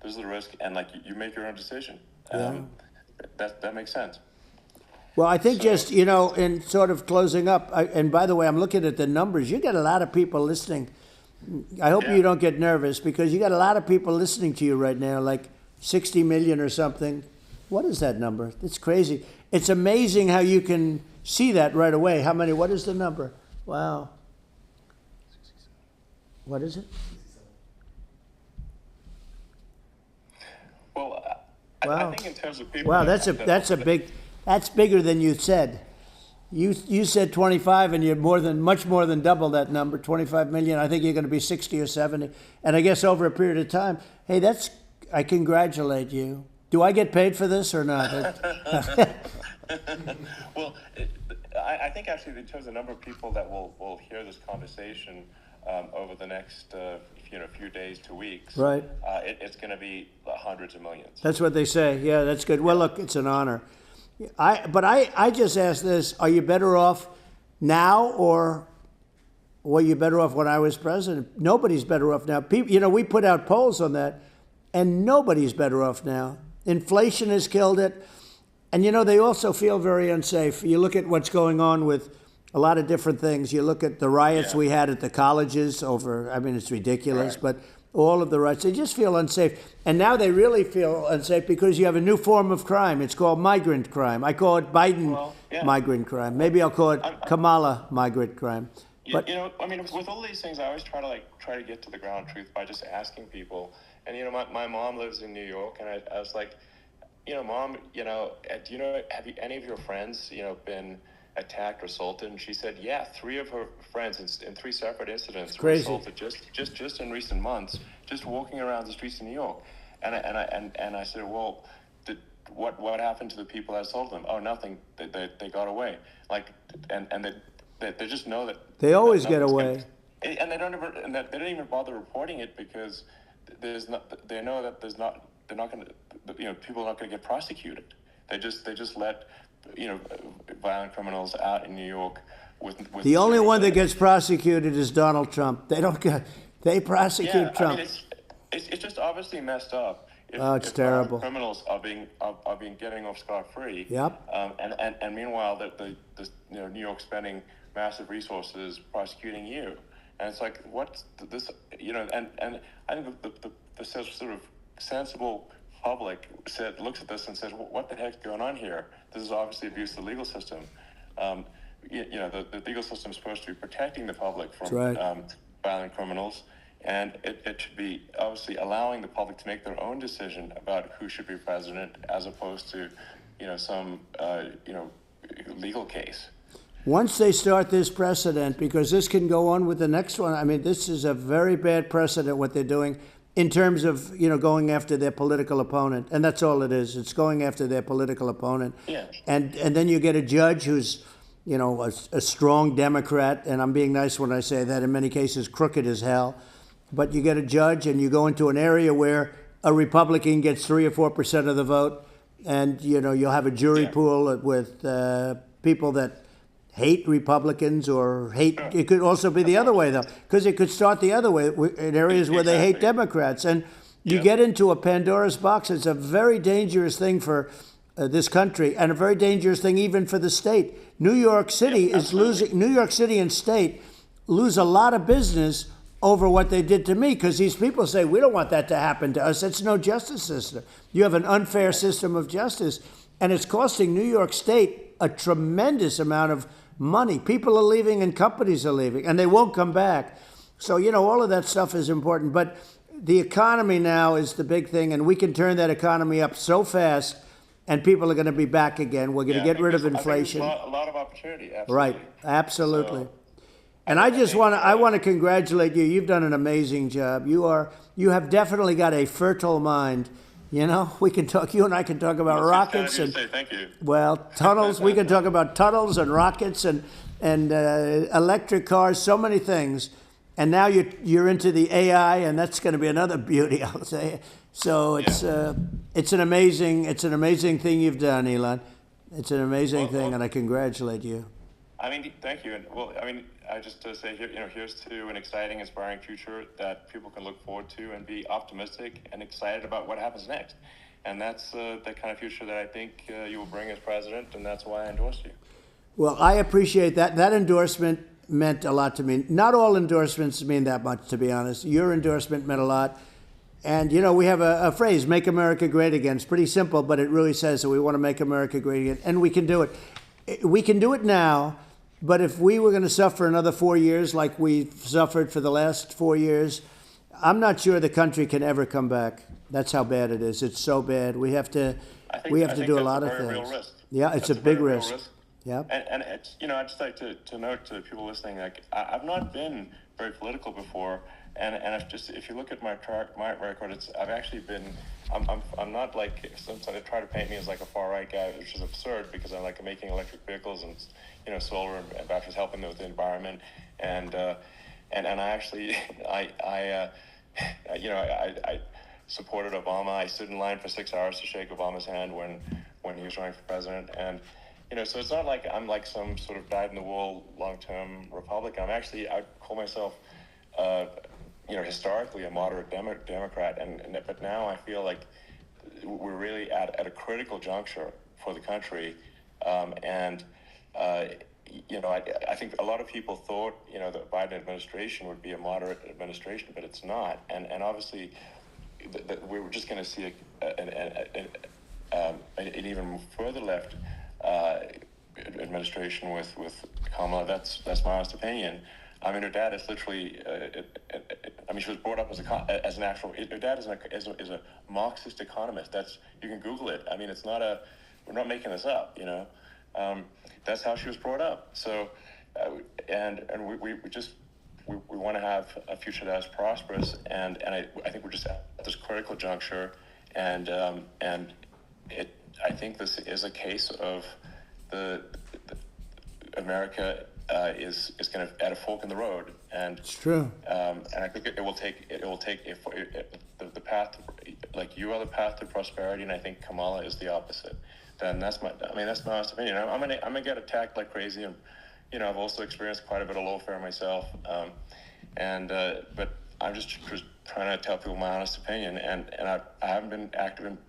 [SPEAKER 1] is the risk, and like you make your own decision. That makes sense.
[SPEAKER 2] Well, I think in sort of closing up, and by the way, I'm looking at the numbers. You get a lot of people listening. I hope you don't get nervous, because you got a lot of people listening to you right now, like 60 million or something. What is that number? It's crazy. It's amazing how you can see that right away. How many? What is the number? Wow. What is it?
[SPEAKER 1] Well,
[SPEAKER 2] Wow.
[SPEAKER 1] I think in terms of people.
[SPEAKER 2] Wow, that's bigger than you said. You said 25, and you're much more than double that number, 25 million. I think you're going to be 60 or 70, and I guess over a period of time. Hey, I congratulate you. Do I get paid for this or not?
[SPEAKER 1] Well, I think actually in terms of the number of people that will hear this conversation over the next few days to weeks,
[SPEAKER 2] Right.
[SPEAKER 1] It's going to be hundreds of millions.
[SPEAKER 2] That's what they say. Yeah, that's good. Well, look, it's an honor. I just ask this: are you better off now, or were you better off when I was president? Nobody's better off now. People, we put out polls on that, and nobody's better off now. Inflation has killed it, and they also feel very unsafe. You look at what's going on with a lot of different things. You look at the riots we had at the colleges over. I mean, it's ridiculous, but all of the riots, they just feel unsafe. And now they really feel unsafe because you have a new form of crime. It's called migrant crime. I call it Biden migrant crime. Maybe I'll call it Kamala migrant crime. But
[SPEAKER 1] I mean, with all these things, I always try to get to the ground truth by just asking people. And my mom lives in New York, and I was like, Mom, have any of your friends, been attacked or assaulted? And she said, yeah, 3 of her friends in 3 separate incidents were assaulted just in recent months, just walking around the streets of New York. And I said, well, what happened to the people that assaulted them? Oh, nothing. They got away. And they just know that
[SPEAKER 2] they always get away.
[SPEAKER 1] And they don't even bother reporting it because they know that they're not going to, people are not going to get prosecuted. They just let violent criminals out in New York with
[SPEAKER 2] the only one that gets prosecuted is Donald Trump. They prosecute Trump.
[SPEAKER 1] I mean, it's just obviously messed up.
[SPEAKER 2] It's terrible.
[SPEAKER 1] Criminals are being getting off scot-free.
[SPEAKER 2] Yep.
[SPEAKER 1] And meanwhile, the New York spending massive resources prosecuting you, and it's like what's this? And I think the sort of sensible public looks at this and says, well, what the heck's going on here? This is obviously abuse of the legal system. The legal system is supposed to be protecting the public from violent criminals, and it should be obviously allowing the public to make their own decision about who should be president, as opposed to some legal case.
[SPEAKER 2] Once they start this precedent, because this can go on with the next one. I mean, this is a very bad precedent what they're doing. In terms of, going after their political opponent. And that's all it is. It's going after their political opponent.
[SPEAKER 1] Yeah.
[SPEAKER 2] And then you get a judge who's, a strong Democrat, and I'm being nice when I say that, in many cases crooked as hell. But you get a judge and you go into an area where a Republican gets 3 or 4% of the vote, and, you'll have a jury pool with people that hate Republicans or hate. It could also be the other way, though, because it could start the other way in areas where they hate Democrats. And you get into a Pandora's box. It's a very dangerous thing for this country, and a very dangerous thing even for the state. New York City is losing. New York City and state lose a lot of business over what they did to me, because these people say, we don't want that to happen to us. It's no justice system. You have an unfair system of justice, and it's costing New York State a tremendous amount of money. People are leaving and companies are leaving, and they won't come back. So, all of that stuff is important. But the economy now is the big thing, and we can turn that economy up so fast, and people are going to be back again. We're going to get rid of inflation.
[SPEAKER 1] I think a lot of opportunity. Absolutely.
[SPEAKER 2] Right. Absolutely. So, and I want to congratulate you. You've done an amazing job. You have definitely got a fertile mind. We can talk. You and I can talk about rockets and
[SPEAKER 1] thank you.
[SPEAKER 2] Well, tunnels. We can talk about tunnels and rockets and electric cars. So many things. And now you're into the AI, and that's going to be another beauty, I'll say. So it's an amazing thing you've done, Elon. It's an amazing thing, and I congratulate you.
[SPEAKER 1] I mean, thank you. And I just say here, here's to an exciting, inspiring future that people can look forward to and be optimistic and excited about what happens next. And that's the kind of future that I think you will bring as president, and that's why I endorse you.
[SPEAKER 2] Well, I appreciate that. That endorsement meant a lot to me. Not all endorsements mean that much, to be honest. Your endorsement meant a lot. And, you know, we have a phrase, make America great again. It's pretty simple, but it really says that we want to make America great again. And we can do it. We can do it now, but if we were going to suffer another 4 years like we've suffered for the last 4 years, I'm not sure the country can ever come back. That's how bad it is. It's so bad. We have to do a lot of things. Yeah, it's a big risk. Yeah.
[SPEAKER 1] And it's, you know, I'd just like to note to people listening, like, I've not been very political before. And if you look at my record, I've actually been, I'm not like, sometimes they try to paint me as like a far right guy, which is absurd because I'm like making electric vehicles and, you know, solar and batteries, helping with the environment. And I actually, I supported Obama. I stood in line for 6 hours to shake Obama's hand when he was running for president. And, you know, so it's not like I'm like some sort of dyed-in-the-wool long-term Republican. I'd call myself, you know, historically a moderate Democrat, but now I feel like we're really at a critical juncture for the country, you know, I think a lot of people thought, you know, the Biden administration would be a moderate administration, but it's not, and obviously we were just going to see an even further left administration with Kamala. That's my honest opinion. I mean, her dad is literally. I mean, she was brought up as an actual. Her dad is a Marxist economist. You can Google it. I mean, it's not we're not making this up. You know, that's how she was brought up. So, and we want to have a future that is prosperous. And I think we're just at this critical juncture. And I think this is a case of the America. Is kind of at a fork in the road, and
[SPEAKER 2] it's true.
[SPEAKER 1] And I think it will take the path, like you are the path to prosperity, and I think Kamala is the opposite. Then that's my honest opinion. I'm gonna get attacked like crazy, and you know I've also experienced quite a bit of lawfare myself, but I'm just trying to tell people my honest opinion, and I haven't been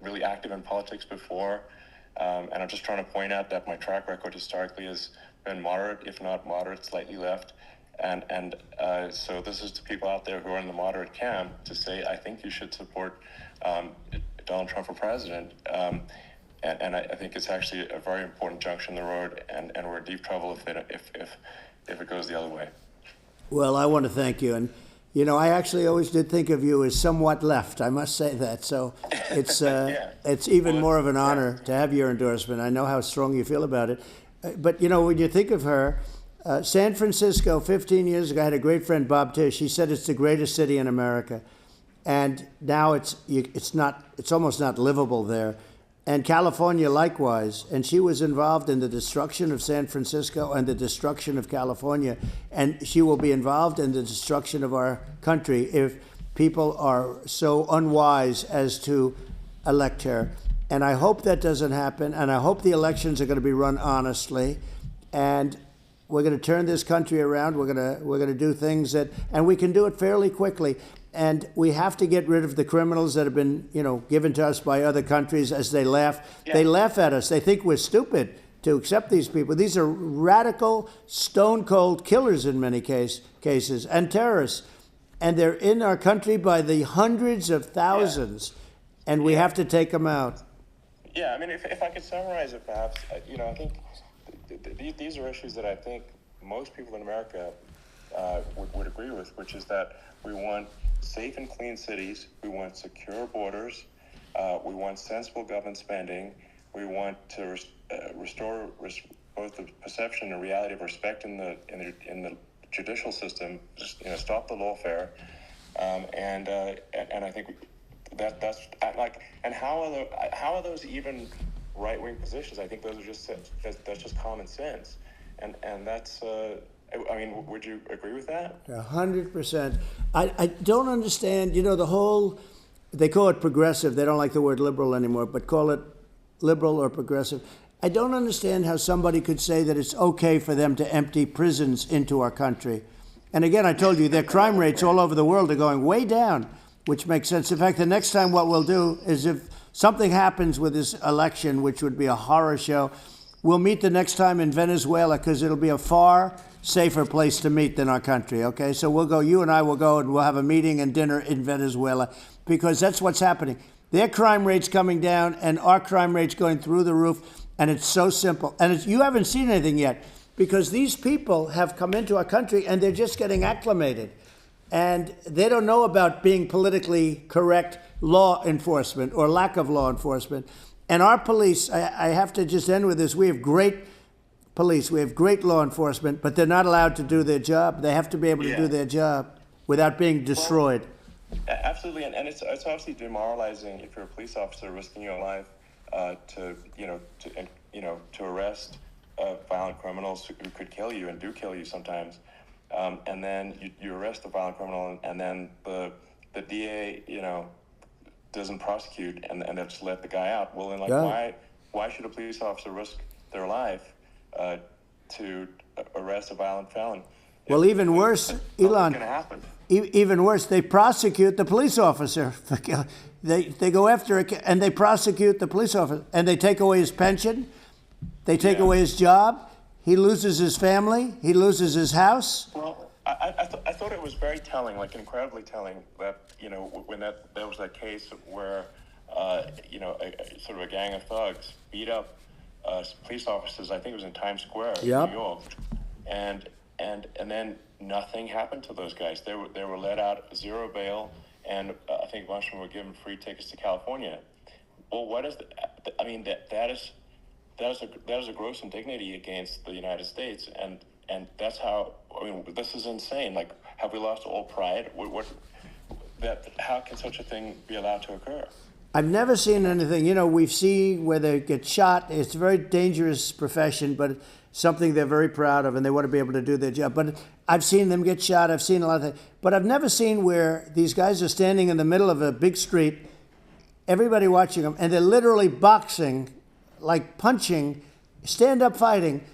[SPEAKER 1] really active in politics before, and I'm just trying to point out that my track record historically is been moderate, if not moderate, slightly left, and so this is to people out there who are in the moderate camp to say, I think you should support Donald Trump for president, and I think it's actually a very important junction in the road, and we're in deep trouble if it goes the other way.
[SPEAKER 2] Well, I want to thank you, and you know, I actually always did think of you as somewhat left. I must say that. So it's it's even more of an honor to have your endorsement. I know how strong you feel about it. But, you know, when you think of her, San Francisco, 15 years ago, I had a great friend, Bob Tish. He said it's the greatest city in America. And now it's almost not livable there. And California likewise. And she was involved in the destruction of San Francisco and the destruction of California. And she will be involved in the destruction of our country if people are so unwise as to elect her. And I hope that doesn't happen, and I hope the elections are going to be run honestly, and we're going to turn this country around. We're going to do things and we can do it fairly quickly. And we have to get rid of the criminals that have been, you know, given to us by other countries as they laugh. Yeah. They laugh at us. They think we're stupid to accept these people. These are radical, stone-cold killers in many cases, and terrorists. And they're in our country by the hundreds of thousands, and we have to take them out.
[SPEAKER 1] Yeah, I mean, if I could summarize it, perhaps, you know, I think these are issues that I think most people in America would agree with, which is that we want safe and clean cities, we want secure borders, we want sensible government spending, we want to restore both the perception and reality of respect in the judicial system, just, you know, stop the lawfare, and I think. That's like, and how are those even right-wing positions? I think those are that's just common sense, and that's. I mean, would you agree with that?
[SPEAKER 2] 100%. I don't understand. You know, they call it progressive. They don't like the word liberal anymore, but call it liberal or progressive. I don't understand how somebody could say that it's okay for them to empty prisons into our country. And again, I told you, their crime rates all over the world are going way down. Which makes sense. In fact, the next time what we'll do is if something happens with this election, which would be a horror show, we'll meet the next time in Venezuela because it'll be a far safer place to meet than our country, okay? So we'll go, you and I will go, and we'll have a meeting and dinner in Venezuela because that's what's happening. Their crime rate's coming down and our crime rate's going through the roof, and it's so simple. And you haven't seen anything yet because these people have come into our country and they're just getting acclimated. And they don't know about being politically correct law enforcement or lack of law enforcement. And our police, I have to just end with this, we have great police, we have great law enforcement, but they're not allowed to do their job. They have to be able to do their job without being destroyed.
[SPEAKER 1] Well, absolutely, and it's obviously demoralizing if you're a police officer risking your life to arrest violent criminals who could kill you and do kill you sometimes. And then you arrest the violent criminal, and then the DA, doesn't prosecute, and they just let the guy out. Well, then, why should a police officer risk their life to arrest a violent felon?
[SPEAKER 2] Well, even worse, Elon. Even worse, they prosecute the police officer. They go after it, and they prosecute the police officer, and they take away his pension. They take away his job. He loses his family. He loses his house.
[SPEAKER 1] Well, I thought it was very telling, like incredibly telling, that when there was that case where sort of a gang of thugs beat up police officers. I think it was in Times Square, in New York, and then nothing happened to those guys. They were let out, zero bail, and I think a bunch of them were given free tickets to California. Well, what is that is a gross indignity against the United States, and that's how. This is insane. Like, have we lost all pride? How can such a thing be allowed to occur?
[SPEAKER 2] I've never seen anything. We've seen where they get shot. It's a very dangerous profession, but something they're very proud of, and they want to be able to do their job. But I've seen them get shot. I've seen a lot of things. But I've never seen where these guys are standing in the middle of a big street, everybody watching them, and they're literally boxing, like punching, stand-up fighting,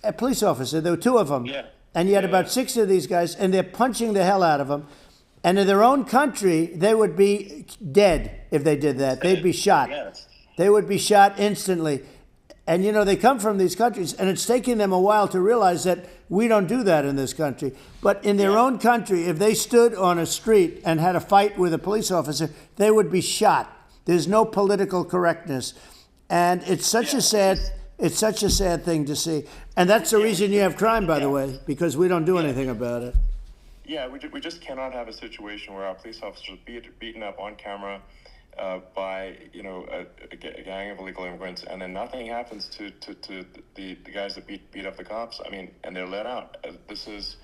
[SPEAKER 2] a police officer. There were two of them.
[SPEAKER 1] Yeah.
[SPEAKER 2] And you had about 6 of these guys, and they're punching the hell out of them. And in their own country, they would be dead if they did that. They'd be shot.
[SPEAKER 1] Yes.
[SPEAKER 2] They would be shot instantly. And, they come from these countries, and it's taking them a while to realize that we don't do that in this country. But in their own country, if they stood on a street and had a fight with a police officer, they would be shot. There's no political correctness. And it's such a sad thing to see. And that's the reason you have crime, by the way, because we don't do anything about it.
[SPEAKER 1] Yeah, we just cannot have a situation where our police officers are beaten up on camera by a gang of illegal immigrants, and then nothing happens to the guys that beat up the cops. And they're let out. This is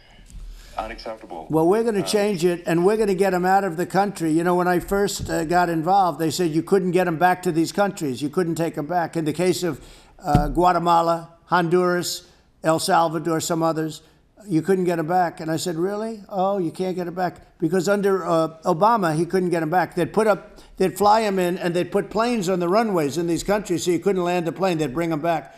[SPEAKER 1] unacceptable.
[SPEAKER 2] Well, we're going to change it, and we're going to get them out of the country. When I first got involved, they said you couldn't get them back to these countries. You couldn't take them back. In the case of Guatemala, Honduras, El Salvador, some others, you couldn't get them back. And I said, really? Oh, you can't get them back? Because under Obama, he couldn't get them back. They'd fly them in, and they'd put planes on the runways in these countries so you couldn't land a plane. They'd bring them back.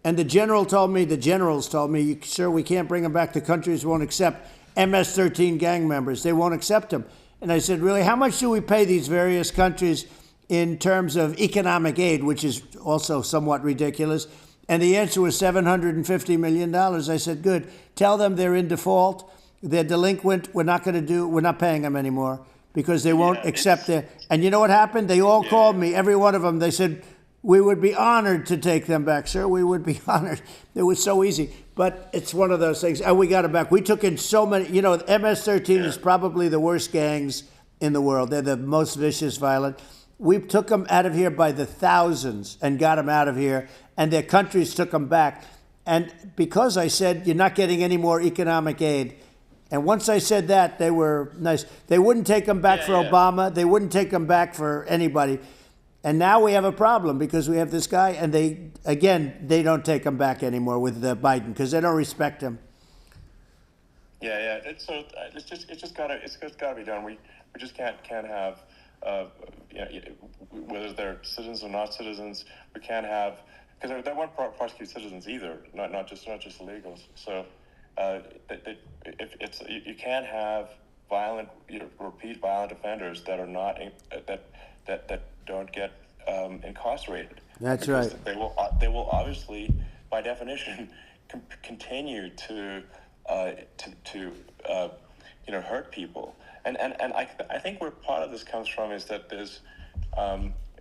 [SPEAKER 2] And the generals told me, sir, we can't bring them back. The countries won't accept MS-13 gang members. They won't accept them. And I said, really, how much do we pay these various countries in terms of economic aid, which is also somewhat ridiculous? And the answer was $750 million. I said, good. Tell them they're in default. They're delinquent. We're not paying them anymore because they won't accept it. And you know what happened? They all called me, every one of them. They said, we would be honored to take them back, sir. We would be honored. It was so easy. But it's one of those things. And we got it back. We took in so many. MS-13 is probably the worst gangs in the world. They're the most vicious, violent. We took them out of here by the thousands and got them out of here. And their countries took them back. And because I said, you're not getting any more economic aid. And once I said that, they were nice. They wouldn't take them back for Obama. They wouldn't take them back for anybody. And now we have a problem because we have this guy, and they don't take him back anymore with Biden because they don't respect him.
[SPEAKER 1] Yeah. It's just gotta be done. We just can't have whether they're citizens or not citizens. We can't have, because they won't prosecute citizens either, not just illegals. So you can't have repeat violent offenders that are not that don't get incarcerated.
[SPEAKER 2] That's
[SPEAKER 1] because
[SPEAKER 2] right.
[SPEAKER 1] They will obviously, by definition, continue to hurt people. And I think where part of this comes from is that there's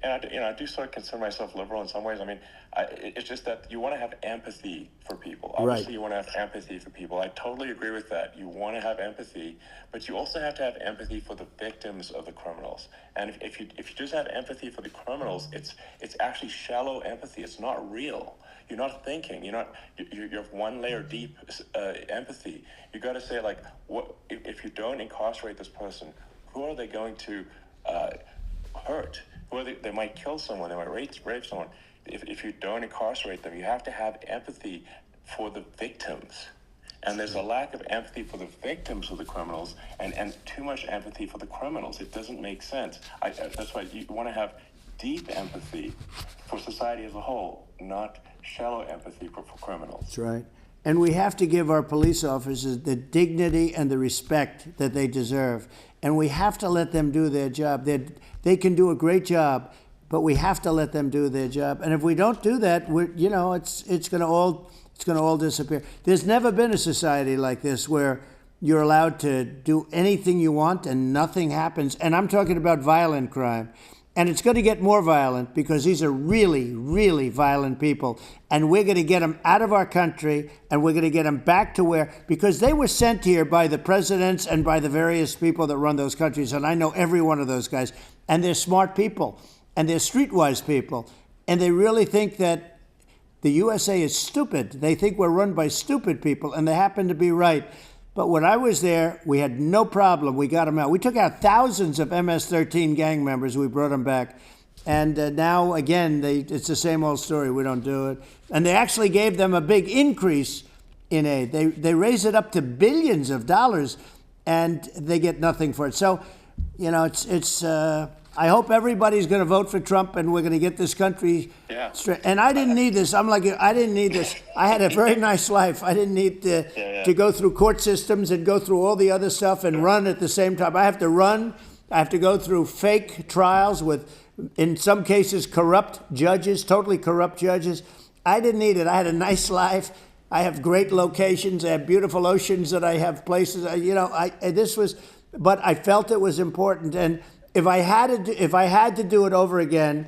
[SPEAKER 1] and I do sort of consider myself liberal in some ways. I mean, it's just that you want to have empathy for people. Obviously,
[SPEAKER 2] Right.
[SPEAKER 1] you want to have empathy for people. I totally agree with that. You want to have empathy, but you also have to have empathy for the victims of the criminals. And if you just have empathy for the criminals, it's actually shallow empathy. It's not real. You're not thinking. You're one layer deep empathy. You got to say, like, what if you don't incarcerate this person? Who are they going to hurt? Who are they might kill someone. They might rape someone. If you don't incarcerate them, you have to have empathy for the victims. And there's a lack of empathy for the victims of the criminals, and too much empathy for the criminals. It doesn't make sense. That's why you want to have deep empathy for society as a whole, not shallow empathy for criminals.
[SPEAKER 2] That's right. And we have to give our police officers the dignity and the respect that they deserve. And we have to let them do their job. They can do a great job, but we have to let them do their job. And if we don't do that, it's going to all disappear. There's never been a society like this where you're allowed to do anything you want and nothing happens. And I'm talking about violent crime. And it's going to get more violent because these are really, really violent people. And we're going to get them out of our country, and we're going to get them back to because they were sent here by the presidents and by the various people that run those countries. And I know every one of those guys. And they're smart people, and they're streetwise people. And they really think that the USA is stupid. They think we're run by stupid people, and they happen to be right. But when I was there, we had no problem. We got them out. We took out thousands of MS-13 gang members. We brought them back. And now, again, it's the same old story. We don't do it. And they actually gave them a big increase in aid. They raised it up to billions of dollars, and they get nothing for it. So, I hope everybody's going to vote for Trump, and we're going to get this country straight. And I didn't need this. I didn't need this. I had a very nice life. I didn't need to go through court systems and go through all the other stuff and run at the same time. I have to run. I have to go through fake trials with, in some cases, corrupt judges, totally corrupt judges. I didn't need it. I had a nice life. I have great locations. I have beautiful oceans that I have places. But I felt it was important. And if I had to do it over again,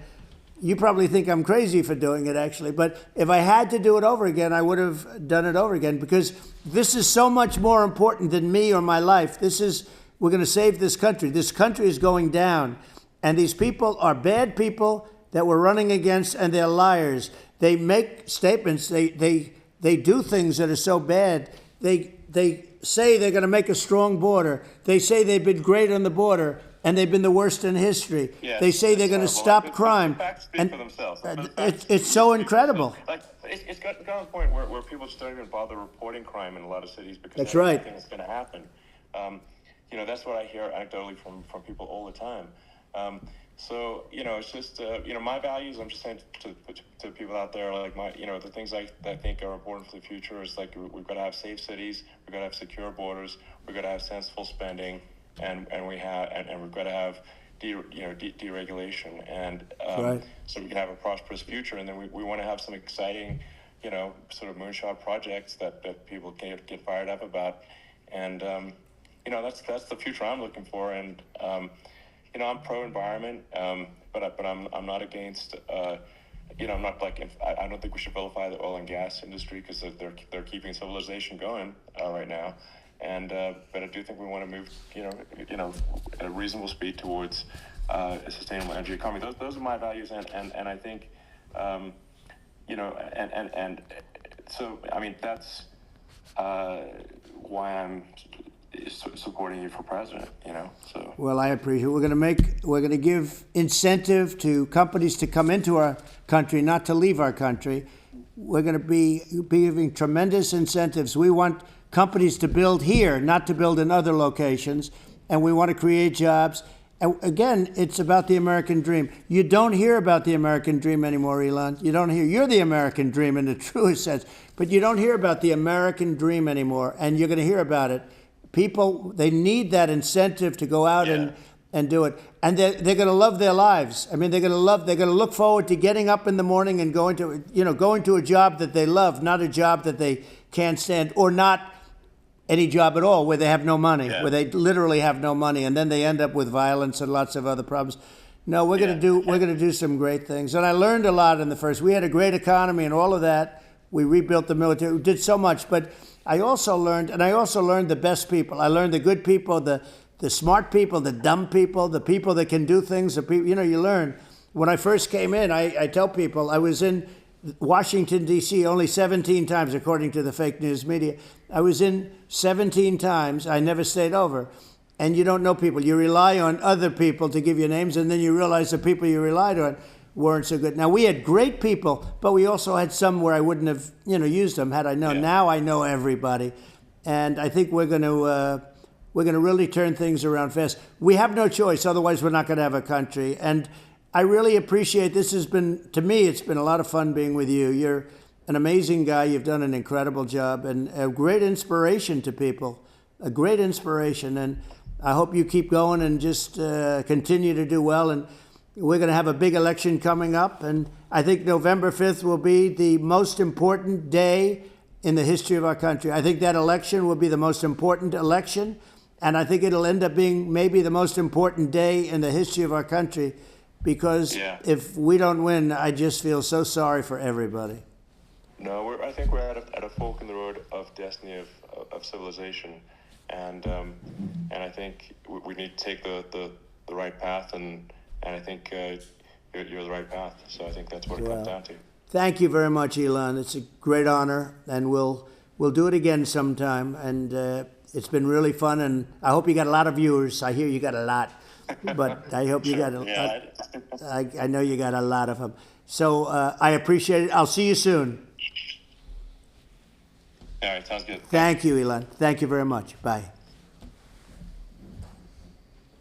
[SPEAKER 2] you probably think I'm crazy for doing it, actually. But if I had to do it over again, I would have done it over again, because this is so much more important than me or my life. We're going to save this country. This country is going down. And these people are bad people that we're running against, and they're liars. They make statements. They do things that are so bad. They say they're going to make a strong border. They say they've been great on the border, and they've been the worst in history.
[SPEAKER 1] Yeah,
[SPEAKER 2] they say they're going to stop crime.
[SPEAKER 1] The facts speak for themselves.
[SPEAKER 2] It's so incredible.
[SPEAKER 1] Like, it's got to a point where people just don't even bother reporting crime in a lot of cities because
[SPEAKER 2] That's
[SPEAKER 1] they
[SPEAKER 2] right.
[SPEAKER 1] think it's going to happen. That's what I hear anecdotally from people all the time. So it's just my values. I'm just saying to people out there, like the things I think are important for the future is, like, we've got to have safe cities, we've got to have secure borders, we've got to have sensible spending, and we've got to have deregulation, and
[SPEAKER 2] right.
[SPEAKER 1] So we can have a prosperous future. And then we want to have some exciting sort of moonshot projects that people can get fired up about, and that's the future I'm looking for. And I'm pro-environment, but I'm not against. I'm not like, I don't think we should vilify the oil and gas industry, because they're keeping civilization going right now. And but I do think we want to move, at a reasonable speed towards a sustainable energy economy. Those are my values, and I think, and so I mean that's why I'm supporting you for president. So.
[SPEAKER 2] Well, I appreciate it. We're going to give incentive to companies to come into our country, not to leave our country. We're going to be giving tremendous incentives. We want companies to build here, not to build in other locations, and we want to create jobs. And again, it's about the American dream. You don't hear about the American dream anymore, Elon. You don't hear. You're the American dream in the truest sense, but you don't hear about the American dream anymore, and you're going to hear about it. People, they need that incentive to go out and do it. And they're going to love their lives. I mean, they're going to look forward to getting up in the morning and going to a job that they love, not a job that they can't stand, or not any job at all where they have no money, where they literally have no money, and then they end up with violence and lots of other problems. No, we're going to do some great things. And I learned a lot in the first. We had a great economy and all of that. We rebuilt the military. We did so much, but I also learned the best people. I learned the good people, the smart people, the dumb people, the people that can do things. The people, you learn. When I first came in, I tell people I was in Washington, D.C. only 17 times, according to the fake news media. I was in 17 times. I never stayed over. And you don't know people. You rely on other people to give you names, and then you realize the people you relied on weren't so good. Now, we had great people, but we also had some where I wouldn't have, used them had I known. Yeah. Now I know everybody. And I think we're going to really turn things around fast. We have no choice, otherwise we're not going to have a country. And I really appreciate this. To me, it's been a lot of fun being with you. You're an amazing guy. You've done an incredible job and a great inspiration to people, a great inspiration. And I hope you keep going and just continue to do well. And we're going to have a big election coming up. And I think November 5th will be the most important day in the history of our country. I think that election will be the most important election. And I think it'll end up being maybe the most important day in the history of our country. Because if we don't win, I just feel so sorry for everybody.
[SPEAKER 1] No, I think we're at a fork in the road of destiny of civilization, and I think we need to take the right path, and I think you're the right path. So I think that's what it comes down to.
[SPEAKER 2] Thank you very much, Elon. It's a great honor, and we'll do it again sometime. And it's been really fun, and I hope you got a lot of viewers. I hear you got a lot. But I hope you got I know you got a lot of them. So I appreciate it. I'll see you soon.
[SPEAKER 1] All right, sounds good.
[SPEAKER 2] Thank you, Elon. Thank you very much. Bye.